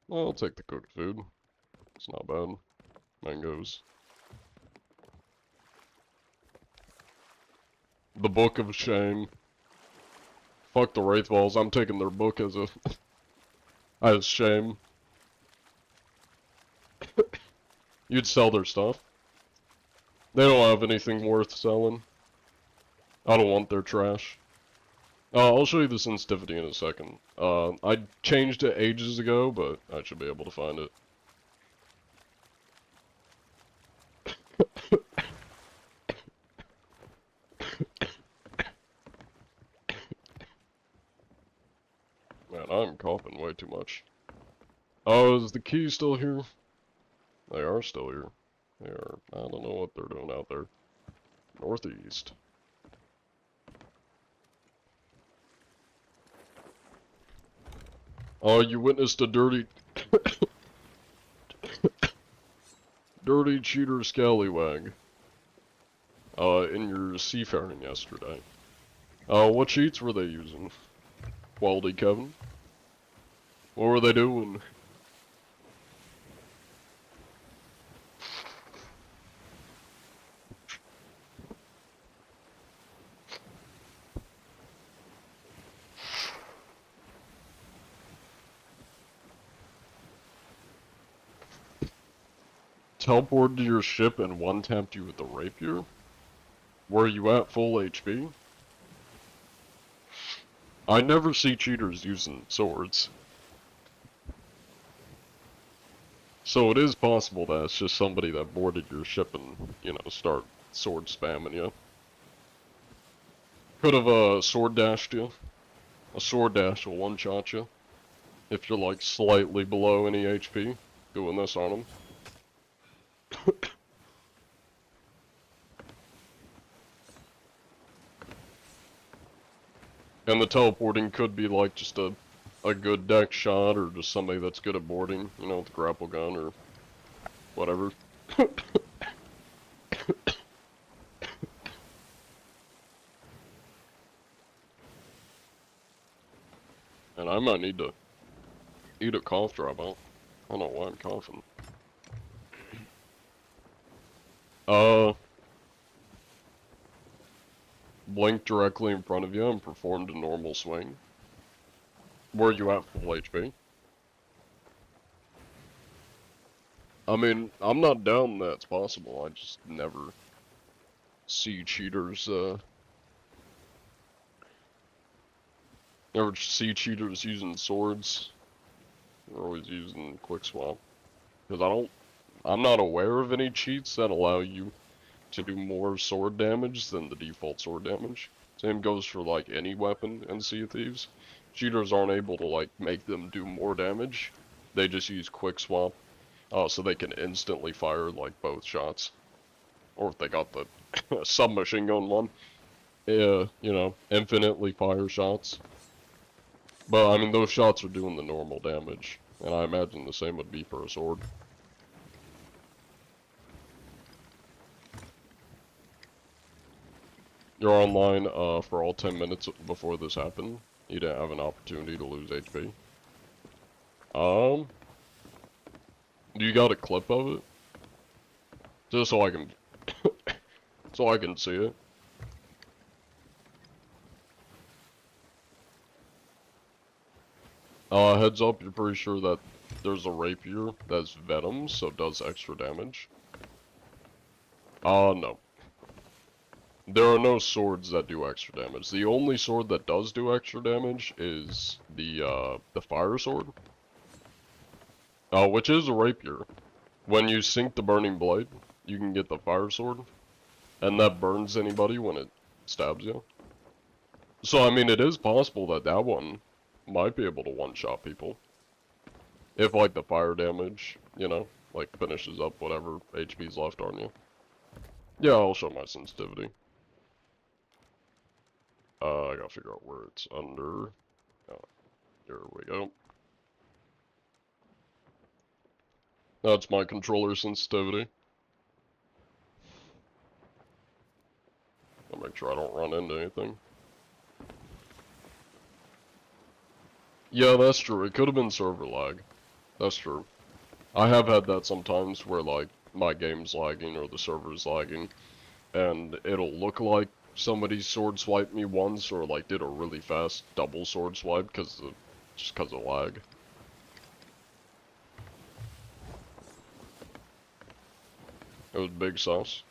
Well, I'll take the cooked food. It's not bad. Mangoes. The Book of Shame. Fuck the Wraith Balls, I'm taking their book as a... as shame. You'd sell their stuff. They don't have anything worth selling. I don't want their trash. I'll show you the sensitivity in a second. I changed it ages ago, but I should be able to find it. Man, I'm coughing way too much. Oh, is the key still here? They are still here. They are. I don't know what they're doing out there. Northeast. Oh, you witnessed a dirty... dirty cheater scallywag. In your seafaring yesterday. What cheats were they using? Quality Kevin? What were they doing? teleported to your ship and one-tapped you with the rapier? Were you at full HP? I never see cheaters using swords. So it is possible that it's just somebody that boarded your ship and, you know, start sword spamming you. Could have sword dashed you. A sword dash will one-shot you. If you're like slightly below any HP, doing this on them. And the teleporting could be like just a good deck shot, or just somebody that's good at boarding, you know, with a grapple gun or whatever. And I might need to eat a cough drop out. I don't know why I'm coughing. Blinked directly in front of you and performed a normal swing. Were you at full HP? I mean, I'm not down that it's possible, I just never see cheaters, never see cheaters using swords. They're always using quick swap. Because I'm not aware of any cheats that allow you to do more sword damage than the default sword damage. Same goes for like any weapon in Sea of Thieves. Cheaters aren't able to like make them do more damage. They just use quick swap, so they can instantly fire like both shots. Or if they got the submachine gun one, you know, infinitely fire shots. But I mean, those shots are doing the normal damage, and I imagine the same would be for a sword. You're online for all 10 minutes before this happened. You didn't have an opportunity to lose HP. You got a clip of it? Just so I can, so I can see it. Heads up, you're pretty sure that there's a rapier that's venom, so it does extra damage. No. There are no swords that do extra damage. The only sword that does do extra damage is the fire sword. Which is a rapier. When you sink the burning blade, you can get the fire sword, and that burns anybody when it stabs you. So, I mean, it is possible that that one might be able to one-shot people. If, like, the fire damage, you know, like, finishes up whatever HP's left on you. Yeah, I'll show my sensitivity. I gotta figure out where it's under. Oh, here we go. That's my controller sensitivity. I'll make sure I don't run into anything. Yeah, that's true. It could have been server lag. That's true. I have had that sometimes where, like, my game's lagging or the server's lagging, and it'll look like somebody sword swiped me once, or like did a really fast double sword swipe just because of lag. It was big sauce.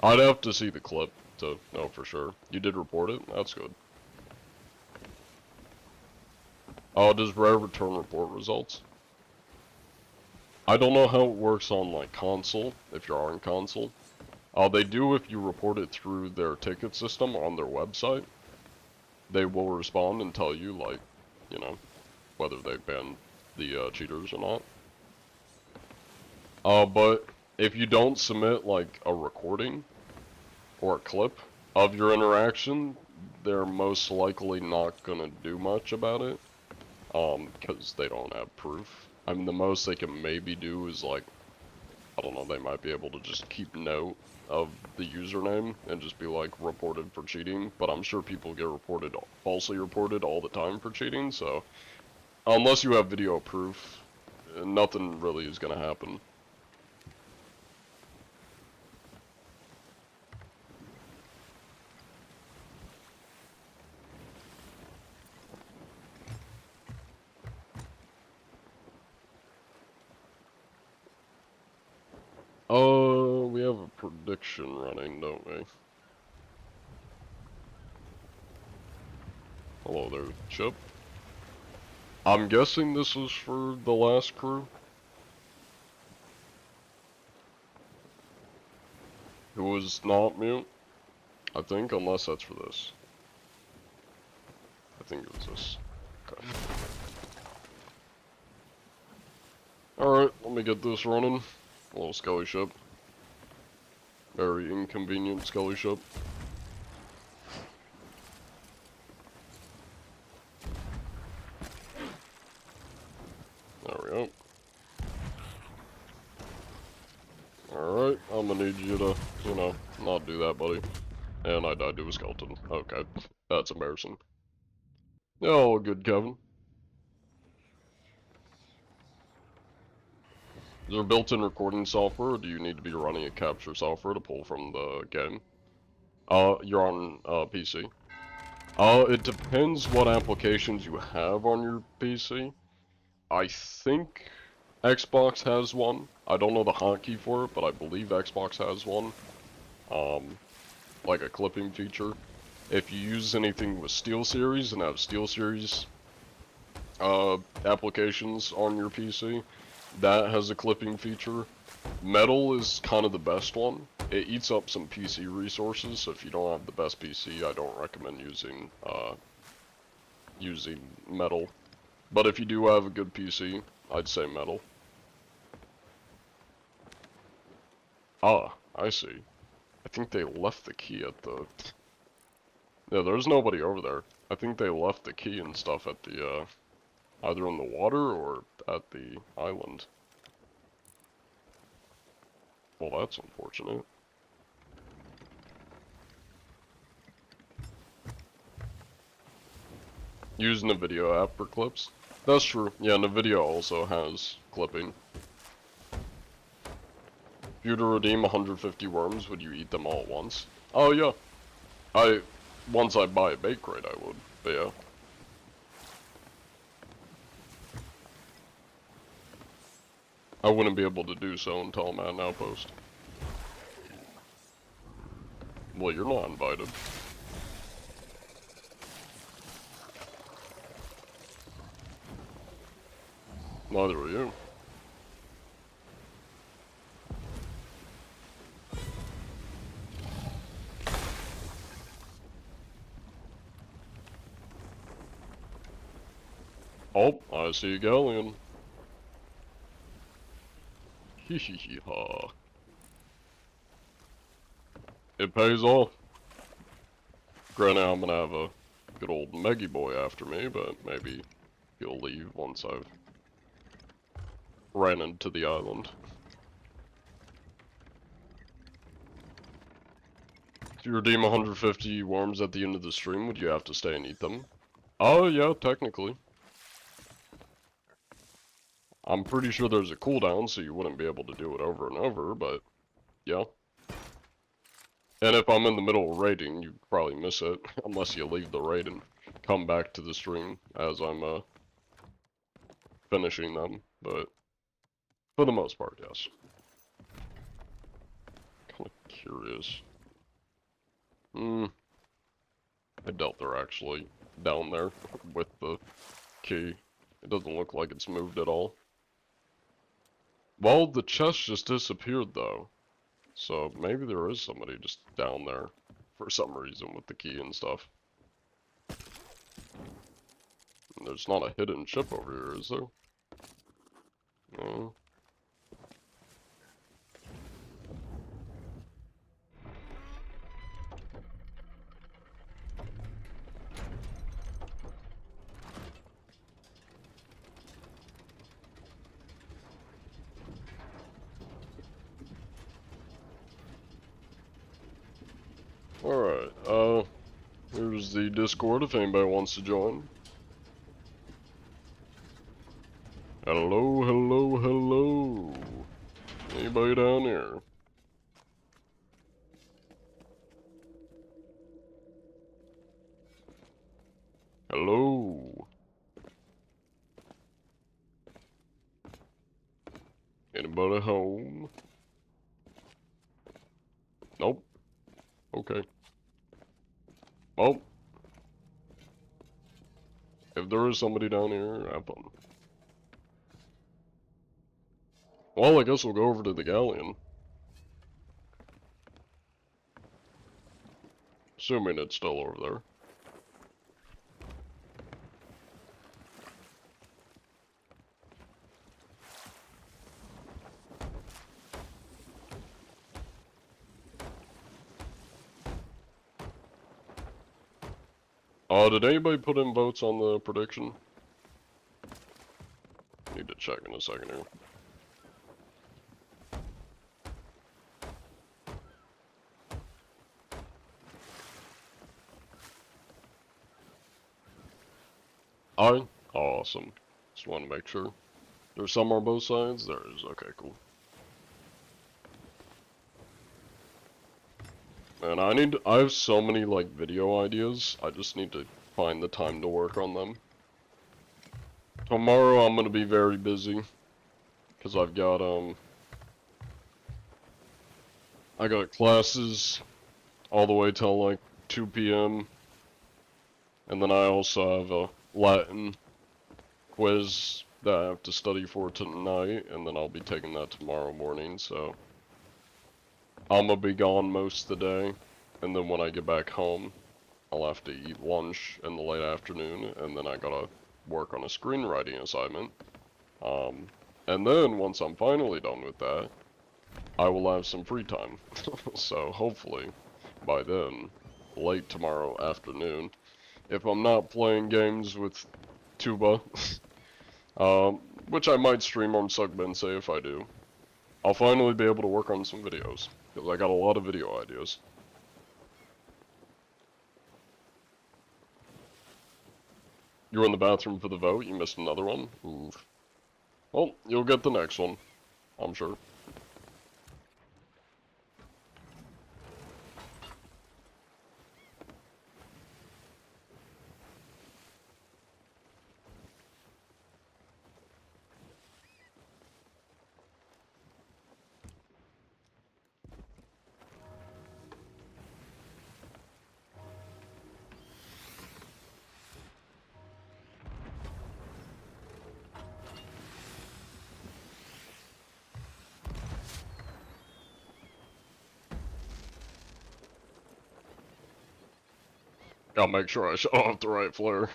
I'd have to see the clip to know for sure. You did report it? That's good. Oh, does Rare return report results? I don't know how it works on like console, if you're on console. They do if you report it through their ticket system on their website. They will respond and tell you, like, you know, whether they banned the cheaters or not. But if you don't submit, like, a recording or a clip of your interaction, they're most likely not gonna do much about it, because they don't have proof. I mean, the most they can maybe do is, like, I don't know, they might be able to just keep note of the username and just be like reported for cheating, but I'm sure people get falsely reported all the time for cheating, so unless you have video proof, nothing really is gonna happen. prediction running, don't we? Hello there, Chip. I'm guessing this is for the last crew. Who was not mute? I think, unless that's for this. I think it was this. Okay. Alright, let me get this running. A little skelly ship. Very inconvenient skelly ship. There we go. Alright, I'm gonna need you to, you know, not do that, buddy. And I died to a skeleton. Okay, that's embarrassing. Oh, good, Kevin. Is there built-in recording software, or do you need to be running a capture software to pull from the game? You're on, PC. It depends what applications you have on your PC. I think Xbox has one. I don't know the hotkey for it, but I believe Xbox has one. Like a clipping feature. If you use anything with SteelSeries and have SteelSeries applications on your PC, that has a clipping feature. Metal is kind of the best one. It eats up some PC resources, so if you don't have the best PC, I don't recommend using Metal. But if you do have a good PC, I'd say Metal. Ah, I see. I think they left the key at the... Yeah, there's nobody over there. I think they left the key and stuff at the, either in the water or at the island. Well, that's unfortunate. Using the video app for clips? That's true. Yeah, and the video also has clipping. If you were to redeem 150 worms, would you eat them all at once? Oh, yeah. Once I buy a bait crate, I would. But yeah. I wouldn't be able to do so until I'm at an outpost. Well, you're not invited. Neither are you. Oh, I see a galleon. Hee hee hee ha. It pays off. Granted, I'm gonna have a good old Meggy boy after me, but maybe he'll leave once I've ran into the island. If you redeem 150 worms at the end of the stream, would you have to stay and eat them? Oh, yeah, technically. I'm pretty sure there's a cooldown, so you wouldn't be able to do it over and over, but yeah. And if I'm in the middle of raiding, you'd probably miss it, unless you leave the raid and come back to the stream as I'm finishing them, but for the most part, yes. Kinda curious. I doubt they're actually down there with the key. It doesn't look like it's moved at all. Well, the chest just disappeared though. So maybe there is somebody just down there for some reason with the key and stuff. And there's not a hidden ship over here, is there? No. Alright, here's the Discord if anybody wants to join. Hello, hello, hello. Anybody down here? Hello. Anybody home? Well, if there is somebody down here, have fun. Well, I guess we'll go over to the galleon. Assuming it's still over there. Did anybody put in votes on the prediction? Need to check in a second here. Aye? Awesome. Just want to make sure. There's some on both sides? There is. Okay, cool. And I have so many, like, video ideas. I just need to find the time to work on them. Tomorrow I'm gonna be very busy. Cause I got classes all the way till like 2 p.m. And then I also have a Latin quiz that I have to study for tonight, and then I'll be taking that tomorrow morning, so I'm gonna be gone most of the day, and then when I get back home, I'll have to eat lunch in the late afternoon, and then I gotta work on a screenwriting assignment. And then once I'm finally done with that, I will have some free time. So hopefully by then, late tomorrow afternoon, if I'm not playing games with Tuba, which I might stream on Sugbensei if I do, I'll finally be able to work on some videos, because I got a lot of video ideas. You were in the bathroom for the vote? You missed another one? Oof. Well, you'll get the next one, I'm sure. I'll make sure I show off the right flare.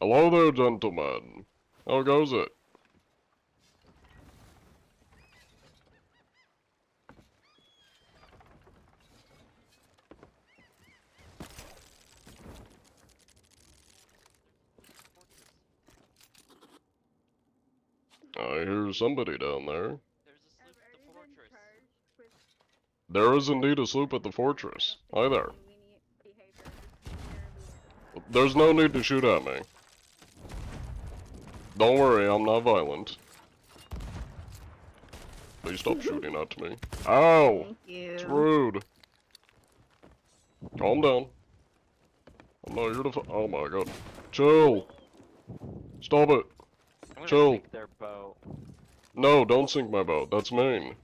Hello there, gentlemen. How goes it? I hear somebody down there. There is indeed a sloop at the fortress. Hi there. There's no need to shoot at me. Don't worry, I'm not violent. Please stop shooting at me. Ow! Thank you. It's rude. Calm down. I'm not here to oh my god. Chill! Stop it! I'm gonna Chill. sink their boat. No, don't sink my boat. That's mean.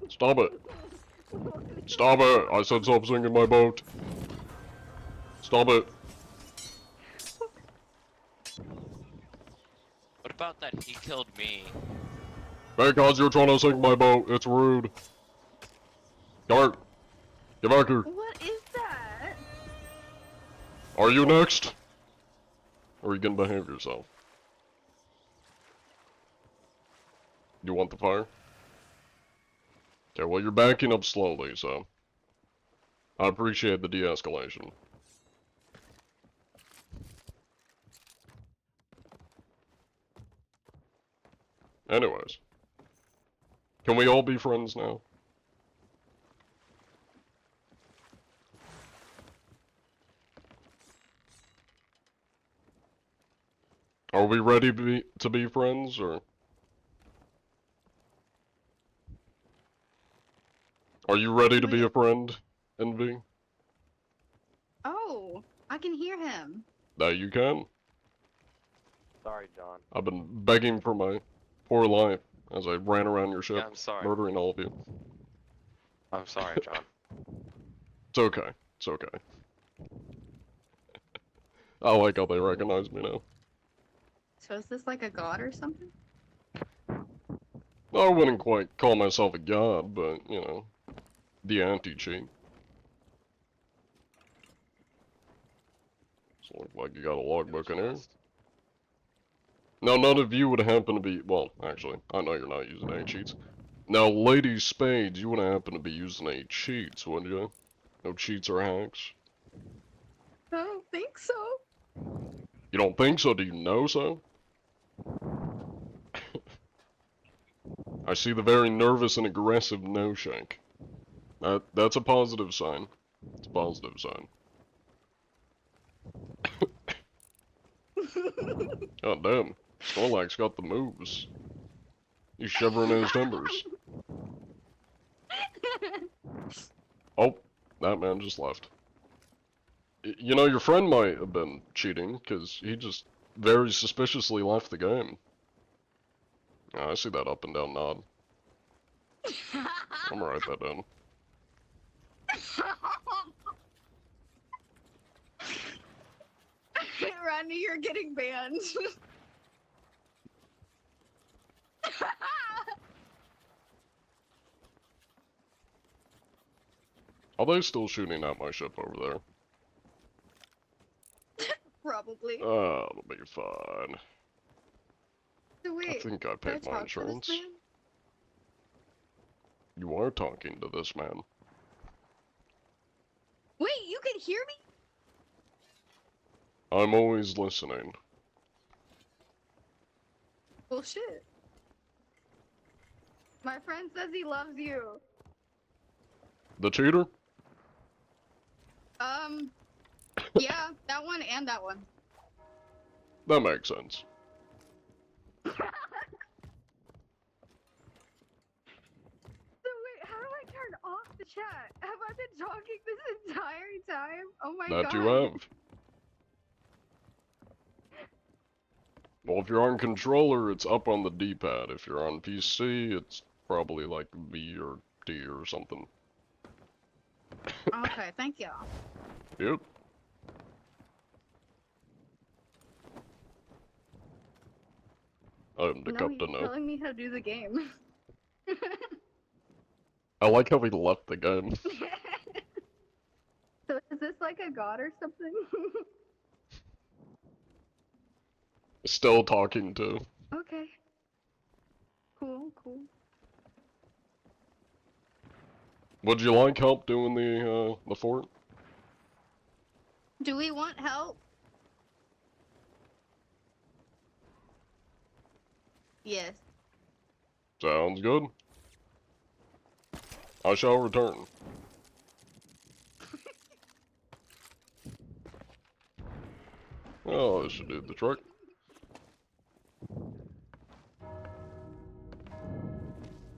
Stop it. Stop it! I said stop sinking my boat. Stop it. What about that he killed me? Because you're trying to sink my boat. It's rude. Dart. Get back here. What is that? Are you next? Or are you gonna behave yourself? You want the fire? Okay, well you're backing up slowly, so I appreciate the de-escalation. Anyways. Can we all be friends now? Are we ready to be friends, or? Are you ready to be a friend, Envy? Oh, I can hear him. That you can. Sorry, John. I've been begging for my poor life as I ran around your ship, Yeah, I'm sorry. murdering all of you. I'm sorry, John. It's okay. It's okay. I like how they recognize me now. So is this like a god or something? I wouldn't quite call myself a god, but, you know, the anti-cheat. So look like you got a logbook in here. Now, none of you would happen to be, well, actually, I know you're not using any cheats. Now, Lady Spades, you wouldn't happen to be using any cheats, would you? No cheats or hacks? I don't think so. You don't think so? Do you know so? I see the very nervous and aggressive no shank. That's a positive sign. It's a positive sign. God damn. Snorlax got the moves. He's shivering in his timbers. Oh, that man just left. You know, your friend might have been cheating, because he just very suspiciously left the game. Yeah, I see that up and down nod. I'm gonna write that down. Randy, you're getting banned. Are they still shooting at my ship over there? Probably. Oh, it'll be fine. So wait, I think I can I paid my talk to this insurance. man? You are talking to this man. Wait, you can hear me? I'm always listening. Bullshit. My friend says he loves you. The cheater? Yeah, that one and that one. That makes sense. So wait, how do I turn off the chat? Have I been talking this entire time? Oh my god. That you have. Well, if you're on controller, it's up on the D-pad. If you're on PC, it's probably like V or D or something. Okay, thank you. Yep. I'm the Now captain he's now. telling me how to do the game. I like how he left the game. So is this like a god or something? Still talking to. Okay. Cool, cool. Would you like help doing the fort? Do we want help? Yes. Sounds good. I shall return. Oh, this should do the trick.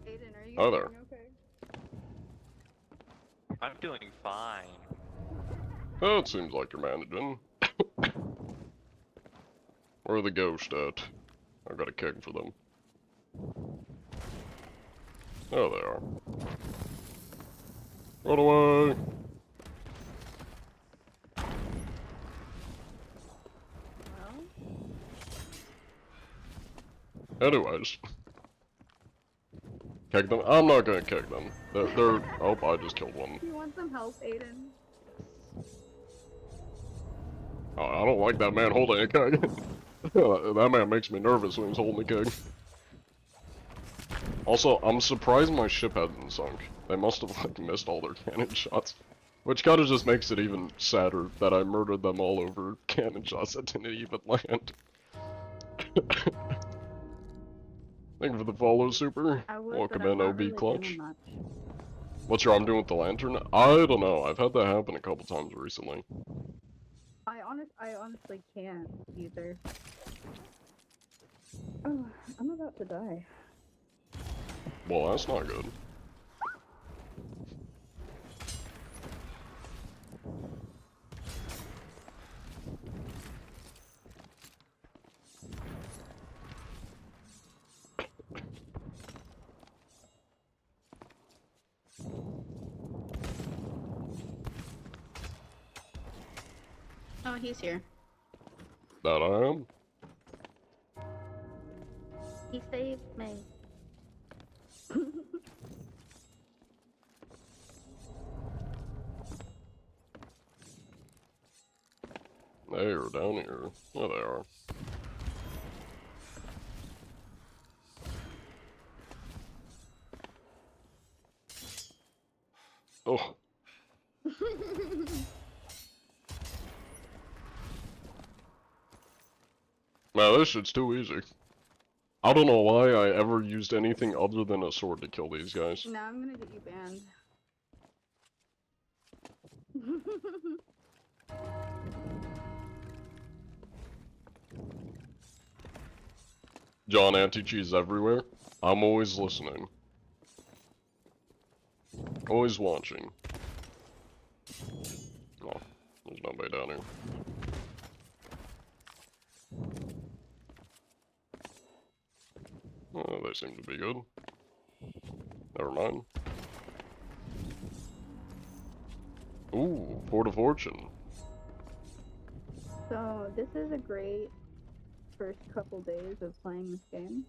Aiden, are you Hi there. doing okay? I'm doing fine. Oh, it seems like you're managing. Where are the ghosts at? I've got a keg for them. Oh, they are. Run away! Well, Anyways. Keg them? I'm not gonna keg them. They're oh, I just killed one. you want some help, Aiden? Oh, I don't like that man holding a keg. That man makes me nervous when he's holding a keg. Also, I'm surprised my ship hasn't sunk. They must have like missed all their cannon shots. Which kinda just makes it even sadder that I murdered them all over cannon shots that didn't even land. Thank you for the follow, Super. I would, Welcome but I'm in, not OB really Clutch. doing much. What's your arm doing with the lantern? I don't know. I've had that happen a couple times recently. I honestly can't either. Oh, I'm about to die. Well, that's not good. Oh, he's here. That I am. He saved me. They are down here. There they are. Oh. Man, this shit's too easy. I don't know why I ever used anything other than a sword to kill these guys. Now I'm gonna get you banned. John Anti-Cheese everywhere. I'm always listening. Always watching. Oh, there's nobody down here. Oh, they seem to be good. Never mind. Ooh, Port of Fortune. So this is a great first couple days of playing this game.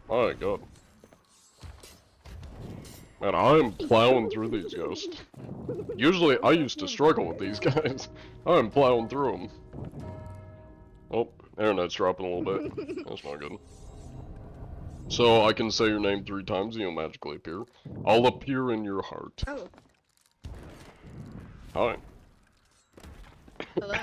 My god. Man, I am plowing through these ghosts. Usually, I used to struggle with these guys. I'm plowing through them. Oh, internet's dropping a little bit. That's not good. So, I can say your name 3 times and you'll magically appear. I'll appear in your heart. Oh, Hi. hello.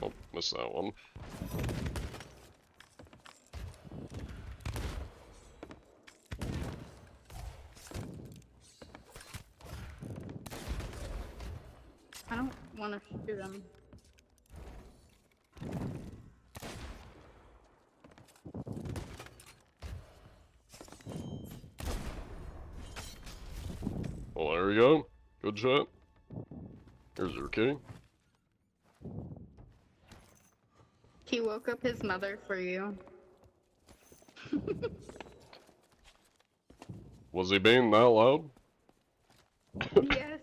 Oh, missed that one. I don't want to shoot him. Well, there you go. Good shot. Here's your key. He woke up his mother for you. Was he being that loud? Yes.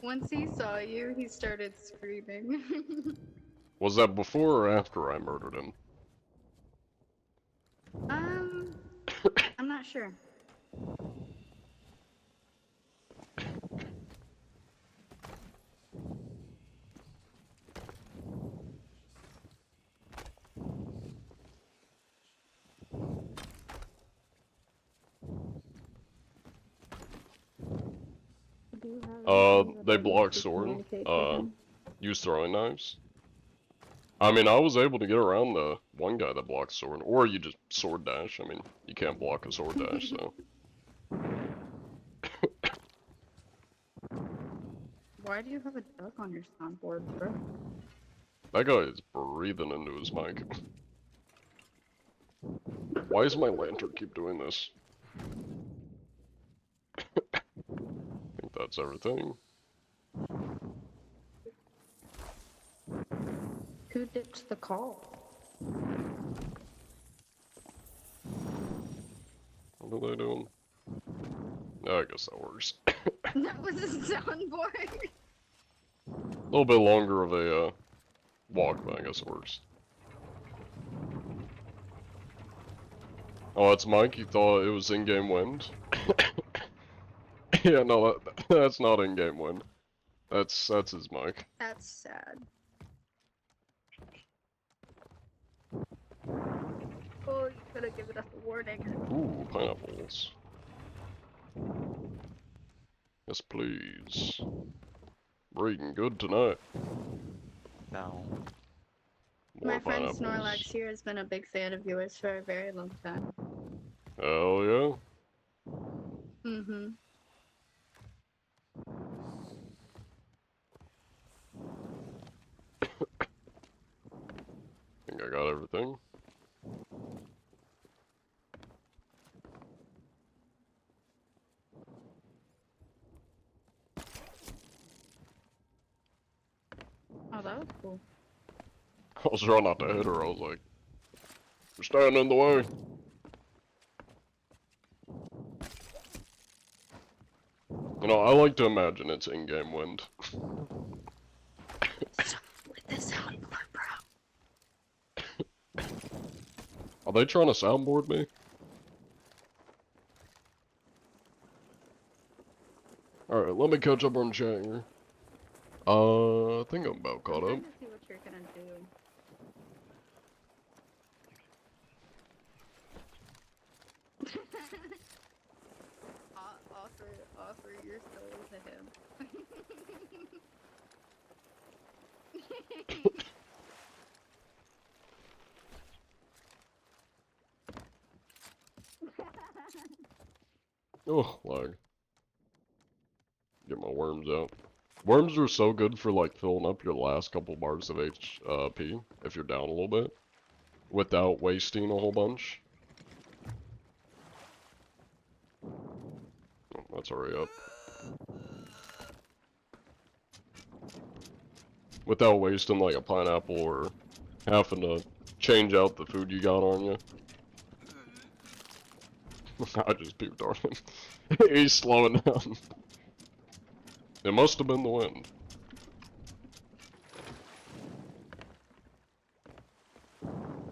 Once he saw you, he started screaming. Was that before or after I murdered him? I'm not sure. They block sword. Use throwing knives. I mean, I was able to get around the one guy that blocks sword, or you just sword dash. I mean, you can't block a sword dash, so. Why do you have a duck on your soundboard, bro? That guy is breathing into his mic. Why does my lantern keep doing this? I think that's everything. Who ditched the call? What are they doing? I guess that works. That was a soundboard. A little bit longer of a walk, but I guess it works. Oh, that's Mike. You thought it was in-game wind? Yeah, no, that's not in-game wind. That's his mic. That's sad. Oh, you could have given us a warning. Ooh, pineapples. Yes, please. We're eating good tonight. No. More My friend pineapples. Snorlax here has been a big fan of yours for a very long time. Hell yeah. Mm-hmm. everything. Oh, that was cool. I was trying not to hit her. I was like, "You're standing in the way." You know, I like to imagine it's in-game wind. With the soundboard, bro. Are they trying to soundboard me? Alright, let me catch up on chat here. I think I'm about caught up. I'm trying to see what you're gonna do. offer your soul to him. Oh, lag. Get my worms out. Worms are so good for like filling up your last couple bars of HP if you're down a little bit, without wasting a whole bunch. Oh, let's hurry up. Without wasting like a pineapple or having to change out the food you got on you. I just peeped on him. He's slowing down. It must have been the wind.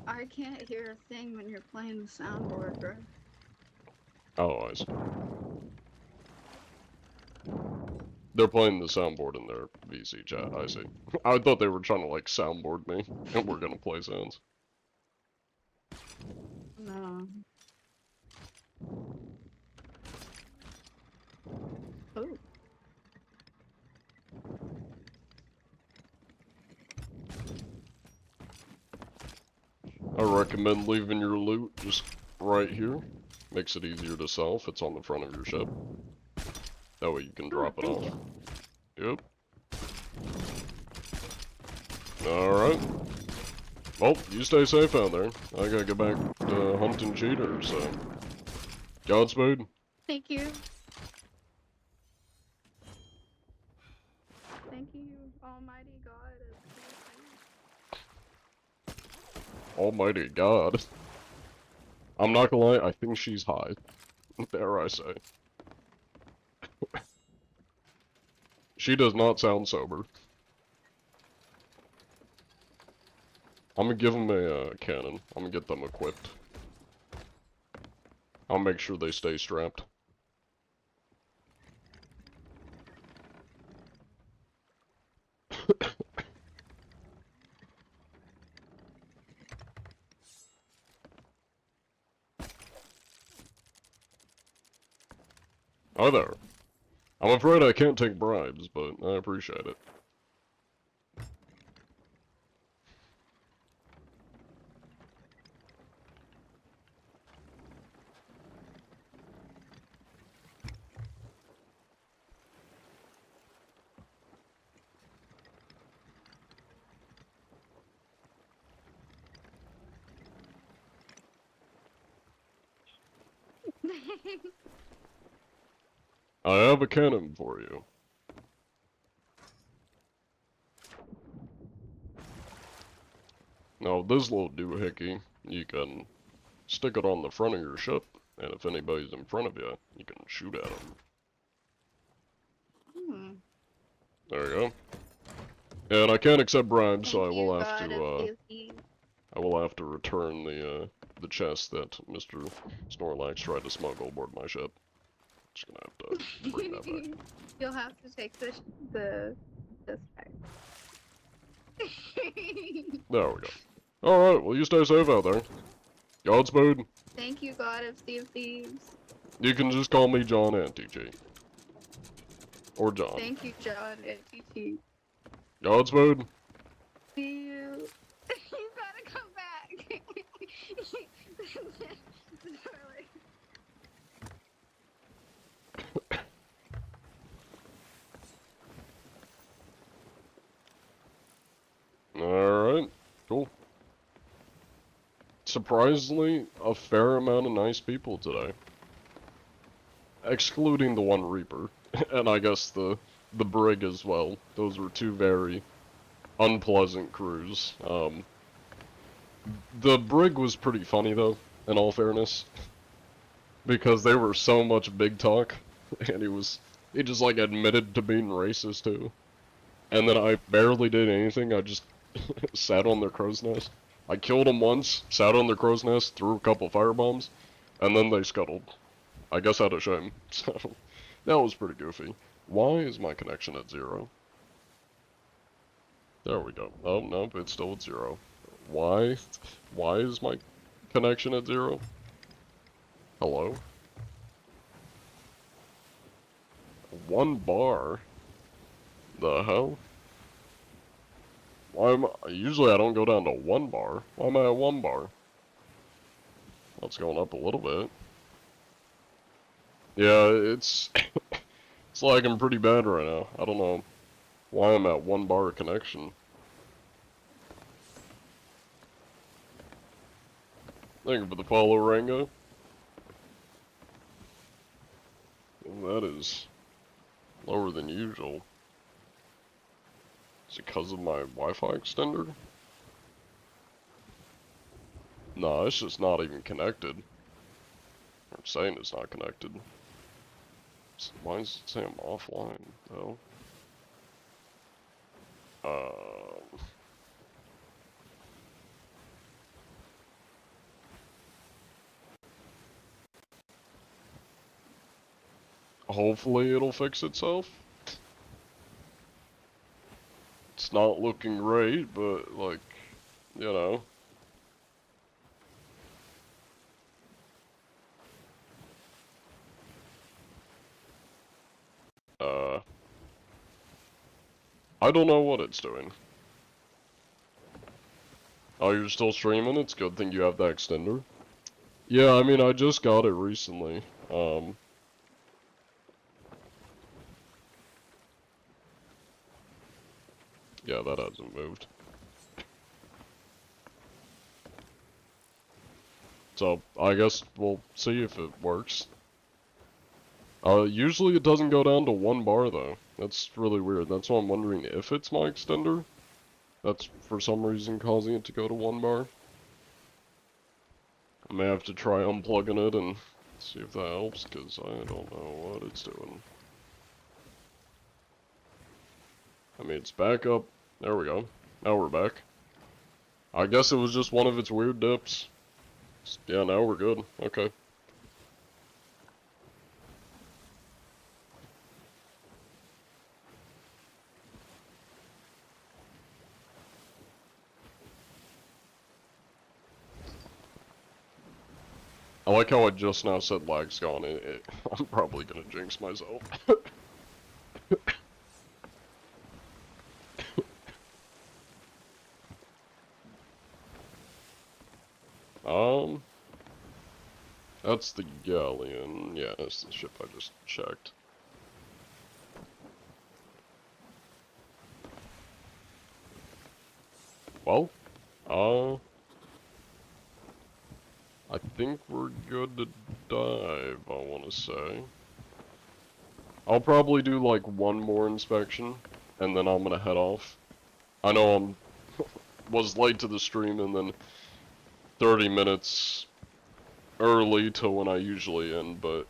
I can't hear a thing when you're playing the soundboard, bro. Oh, I see. They're playing the soundboard in their VC chat, I see. I thought they were trying to like soundboard me, and we're gonna play sounds. No. Oh. I recommend leaving your loot just right here. Makes it easier to sell if it's on the front of your ship. That way you can drop it off. Yep. Alright. Well, you stay safe out there. I gotta get back to hunting cheaters, so. Godspeed. Thank you. Thank you, Almighty God. Almighty God. I'm not gonna lie, I think she's high. Dare I say. She does not sound sober. I'm gonna give them a cannon. I'm gonna get them equipped. I'll make sure they stay strapped. Hi there. I'm afraid I can't take bribes, but I appreciate it. I have a cannon for you. Now, this little doohickey, you can stick it on the front of your ship, and if anybody's in front of you, you can shoot at them. There you go. And I can't accept bribes, so I will have to return the chest that Mr. Snorlax tried to smuggle aboard my ship. Just gonna have to bring that back. You'll have to take this back. There we go. Alright, well you stay safe out there. Godspeed. Thank you, God of Sea of Thieves. You can just call me John NTG. Or John. Thank you, John NTG. Godspeed. See you. You gotta come back. Alright, cool. surprisingly, a fair amount of nice people today. Excluding the one Reaper, and I guess the Brig as well. Those were two very unpleasant crews. The Brig was pretty funny though, in all fairness, because they were so much big talk, and he just like admitted to being racist too. And then I barely did anything, I just sat on their crow's nest. I killed them once, sat on their crow's nest, threw a couple firebombs, and then they scuttled. I guess out of shame, so that was pretty goofy. Why is my connection at 0? There we go. Oh, no, it's still at 0. Why? Why is my connection at 0? Hello? 1 bar? The hell? Why am I? Usually I don't go down to 1 bar. Why am I at 1 bar? Well, it's going up a little bit. Yeah, it's it's lagging pretty bad right now. I don't know why I'm at 1 bar connection. Thank you for the follow, Rango. Well, that is lower than usual. Is it because of my Wi-Fi extender? No, it's just not even connected. I'm saying it's not connected. Why does it say I'm offline, though? Hopefully it'll fix itself. It's not looking great, but, like, you know. I don't know what it's doing. Oh, you're still streaming? It's a good thing you have that extender. Yeah, I mean, I just got it recently. Yeah, that hasn't moved. So, I guess we'll see if it works. Usually it doesn't go down to 1 bar though. That's really weird. That's why I'm wondering if it's my extender that's for some reason causing it to go to 1 bar. I may have to try unplugging it and see if that helps, because I don't know what it's doing. I mean, it's back up. There we go. Now we're back. I guess it was just one of its weird dips. Yeah, now we're good. Okay. I like how I just now said lag's gone. I'm probably gonna jinx myself. That's the galleon. Yeah, that's the ship I just checked. Well, I think we're good to dive, I want to say. I'll probably do like 1 more inspection, and then I'm gonna head off. I know was late to the stream, and then 30 minutes early to when I usually end, but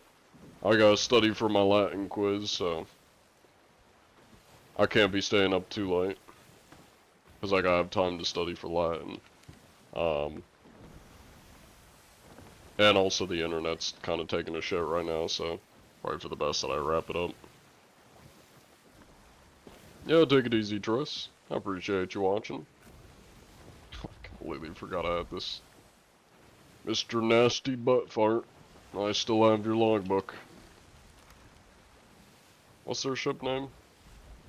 I gotta study for my Latin quiz, so I can't be staying up too late, because I gotta have time to study for Latin. And also the internet's kind of taking a shit right now, so probably for the best that I wrap it up. Yeah, take it easy, Tris. I appreciate you watching. I completely forgot I had this. Mr. Nasty Butt Fart. I still have your logbook. What's their ship name?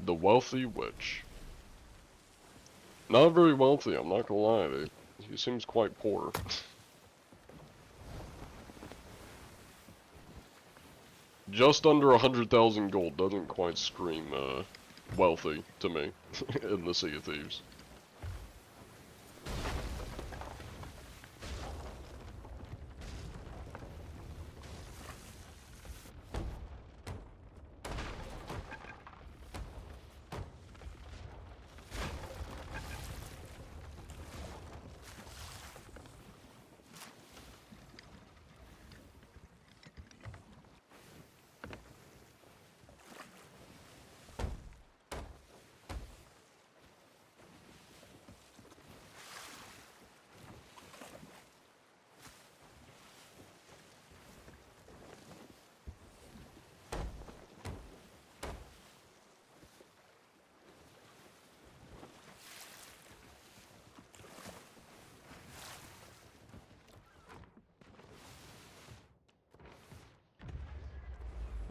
The Wealthy Witch. Not very wealthy, I'm not gonna lie. He seems quite poor. Just under 100,000 gold doesn't quite scream, wealthy to me in the Sea of Thieves.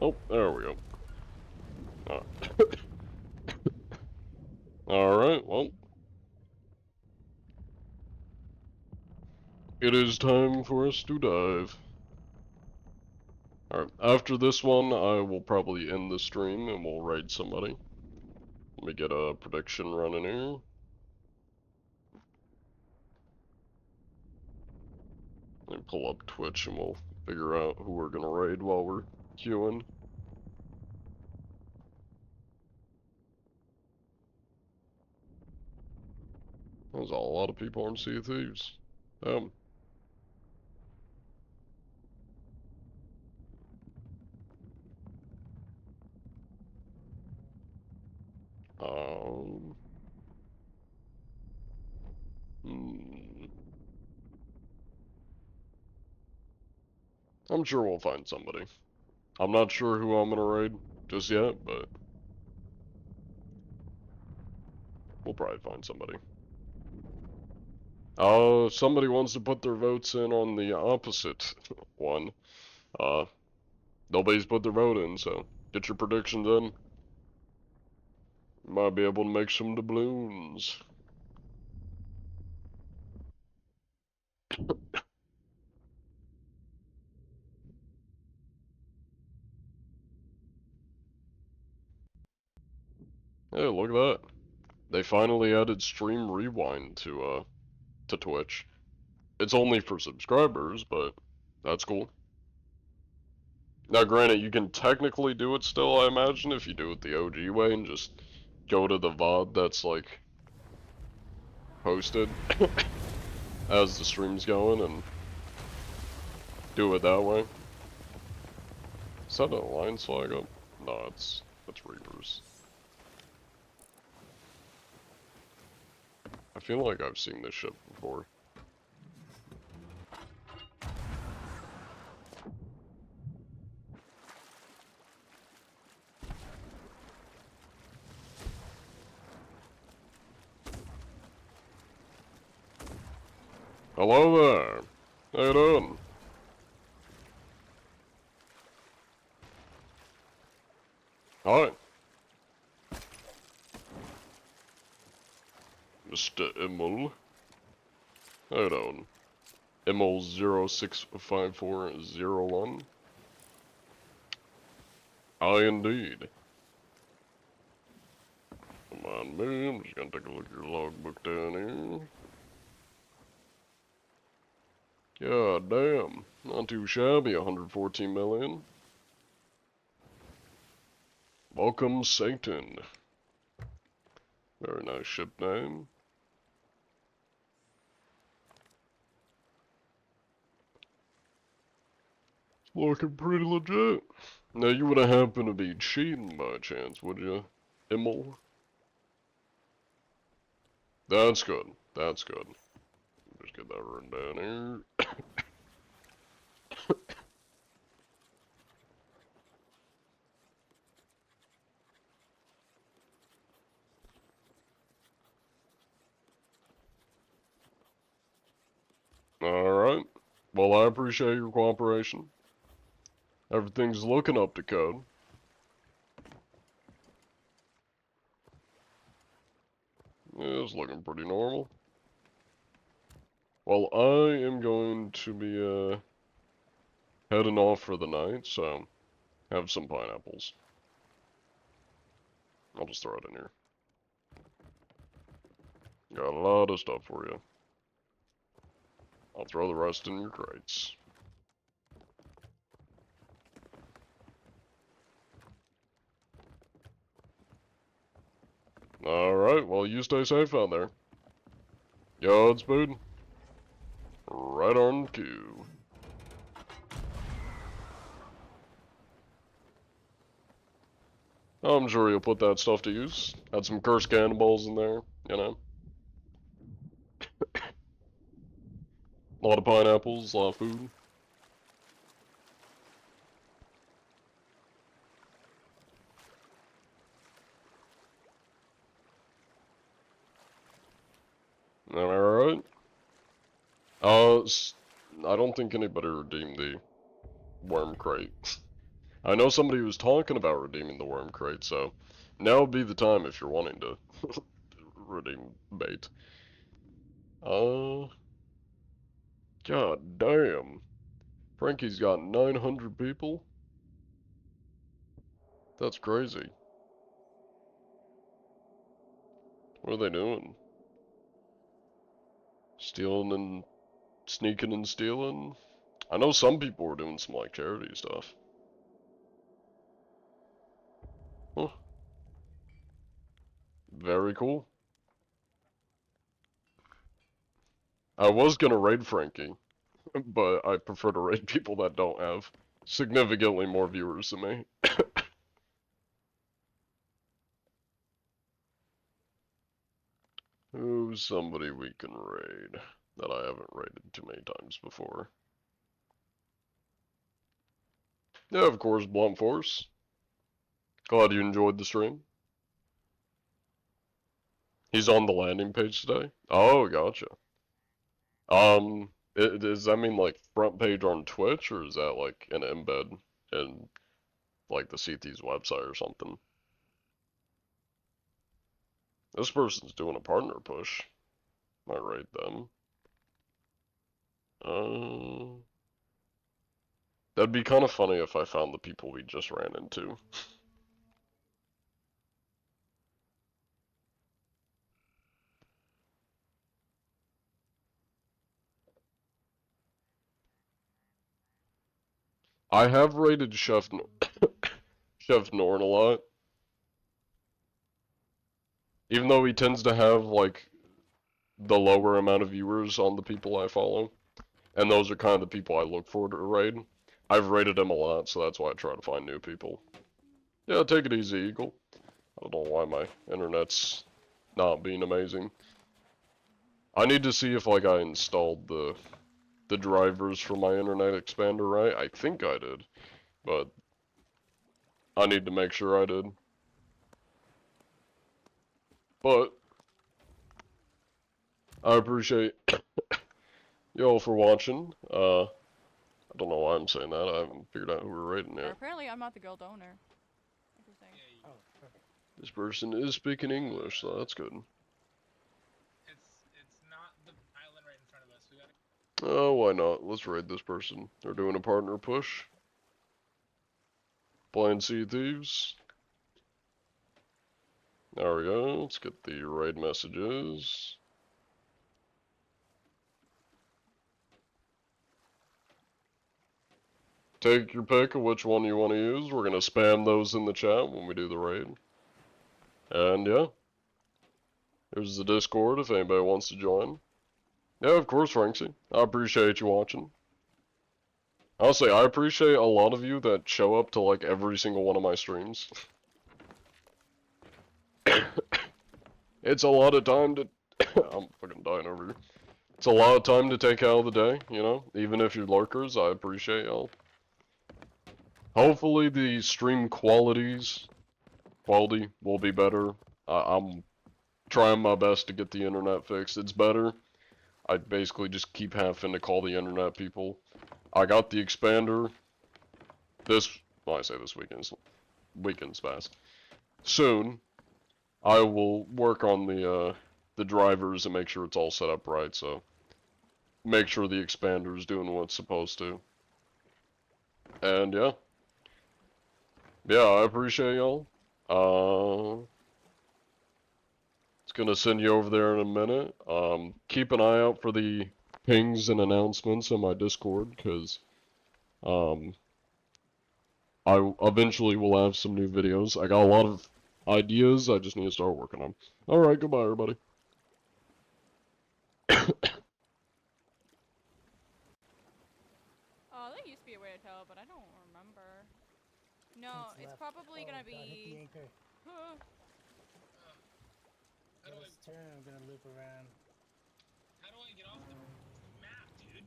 Oh, there we go. Alright, well. It is time for us to dive. Alright, after this one, I will probably end the stream and we'll raid somebody. Let me get a prediction running here. Let me pull up Twitch and we'll figure out who we're gonna raid while we're queuing. There's a lot of people on Sea of Thieves. Um, um, hmm. I'm sure we'll find somebody. I'm not sure who I'm gonna raid just yet, but we'll probably find somebody. Somebody wants to put their votes in on the opposite one. Nobody's put their vote in, so get your predictions in. Might be able to make some doubloons. Hey, look at that. They finally added Stream Rewind to Twitch. It's only for subscribers, but that's cool. Now, granted, you can technically do it still, I imagine, if you do it the OG way and just go to the VOD that's, like, posted as the stream's going and do it that way. Is that an alliance flag up? No, that's Reapers. I feel like I've seen this ship before. Hello there. How you doing? Hi. Mr. Immel. How you doing? Immel065401. I indeed. Come on, man. I'm just gonna take a look at your logbook down here. God damn. Not too shabby, 114 million. Welcome, Satan. Very nice ship name. Looking pretty legit. Now, you wouldn't happen to be cheating by chance, would you, Immel? That's good. That's good. Just get that written down here. Alright. Well, I appreciate your cooperation. Everything's looking up to code. Yeah, it's looking pretty normal. Well, I am going to be, heading off for the night, so have some pineapples. I'll just throw it in here. Got a lot of stuff for you. I'll throw the rest in your crates. Alright, well, you stay safe out there. Godspeed. Right on cue. I'm sure you'll put that stuff to use. Had some cursed cannonballs in there, you know. A lot of pineapples, a lot of food. Alright. I don't think anybody redeemed the worm crate. I know somebody was talking about redeeming the worm crate, so now would be the time if you're wanting to redeem bait. God damn. Frankie's got 900 people? That's crazy. What are they doing? Stealing and sneaking and stealing? I know some people were doing some like charity stuff. Huh. Very cool. I was gonna raid Frankie, but I prefer to raid people that don't have significantly more viewers than me. Who's somebody we can raid that I haven't raided too many times before? Yeah, of course, Blunt Force. Glad you enjoyed the stream. He's on the landing page today. Oh, gotcha. Does that mean like front page on Twitch, or is that like an embed in like the CT's website or something? This person's doing a partner push. Might raid them. That'd be kind of funny if I found the people we just ran into. I have rated Chef Norn a lot. Even though he tends to have like the lower amount of viewers on the people I follow. And those are kind of the people I look for to raid. I've raided him a lot, so that's why I try to find new people. Yeah, take it easy, Eagle. I don't know why my internet's not being amazing. I need to see if like I installed the drivers for my internet expander right. I think I did, but I need to make sure I did. But I appreciate y'all for watching. I don't know why I'm saying that. I haven't figured out who we're raiding yet. Apparently, I'm not the guild owner. Interesting. This person is speaking English, so that's good. It's not the island right in front of us. We gotta. Oh, why not? Let's raid this person. They're doing a partner push. Blind Sea Thieves. There we go. Let's get the raid messages. Take your pick of which one you want to use. We're going to spam those in the chat when we do the raid. And yeah. Here's the Discord if anybody wants to join. Yeah, of course, Franksy. I appreciate you watching. Honestly, I appreciate a lot of you that show up to like every single one of my streams. It's a lot of time to... I'm fucking dying over here. It's a lot of time to take out of the day, you know? Even if you're lurkers, I appreciate y'all. Hopefully the stream quality will be better. I'm trying my best to get the internet fixed. It's better. I basically just keep having to call the internet people. I got the expander well, I say this weekend's fast. Soon, I will work on the drivers and make sure it's all set up right, so make sure the expander is doing what it's supposed to. And yeah. Yeah, I appreciate y'all. It's gonna send you over there in a minute. Keep an eye out for the pings and announcements in my Discord, because I eventually will have some new videos. I got a lot of ideas, I just need to start working on them. Alright, goodbye everybody. Oh, there used to be a way to tell, but I don't remember. No, it's probably gonna be... Huh. How do I turn? I'm gonna loop around. How do I get off the map, dude?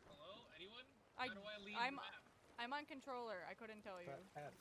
Hello, anyone? How do I leave the map? I'm on controller. I couldn't tell you. F.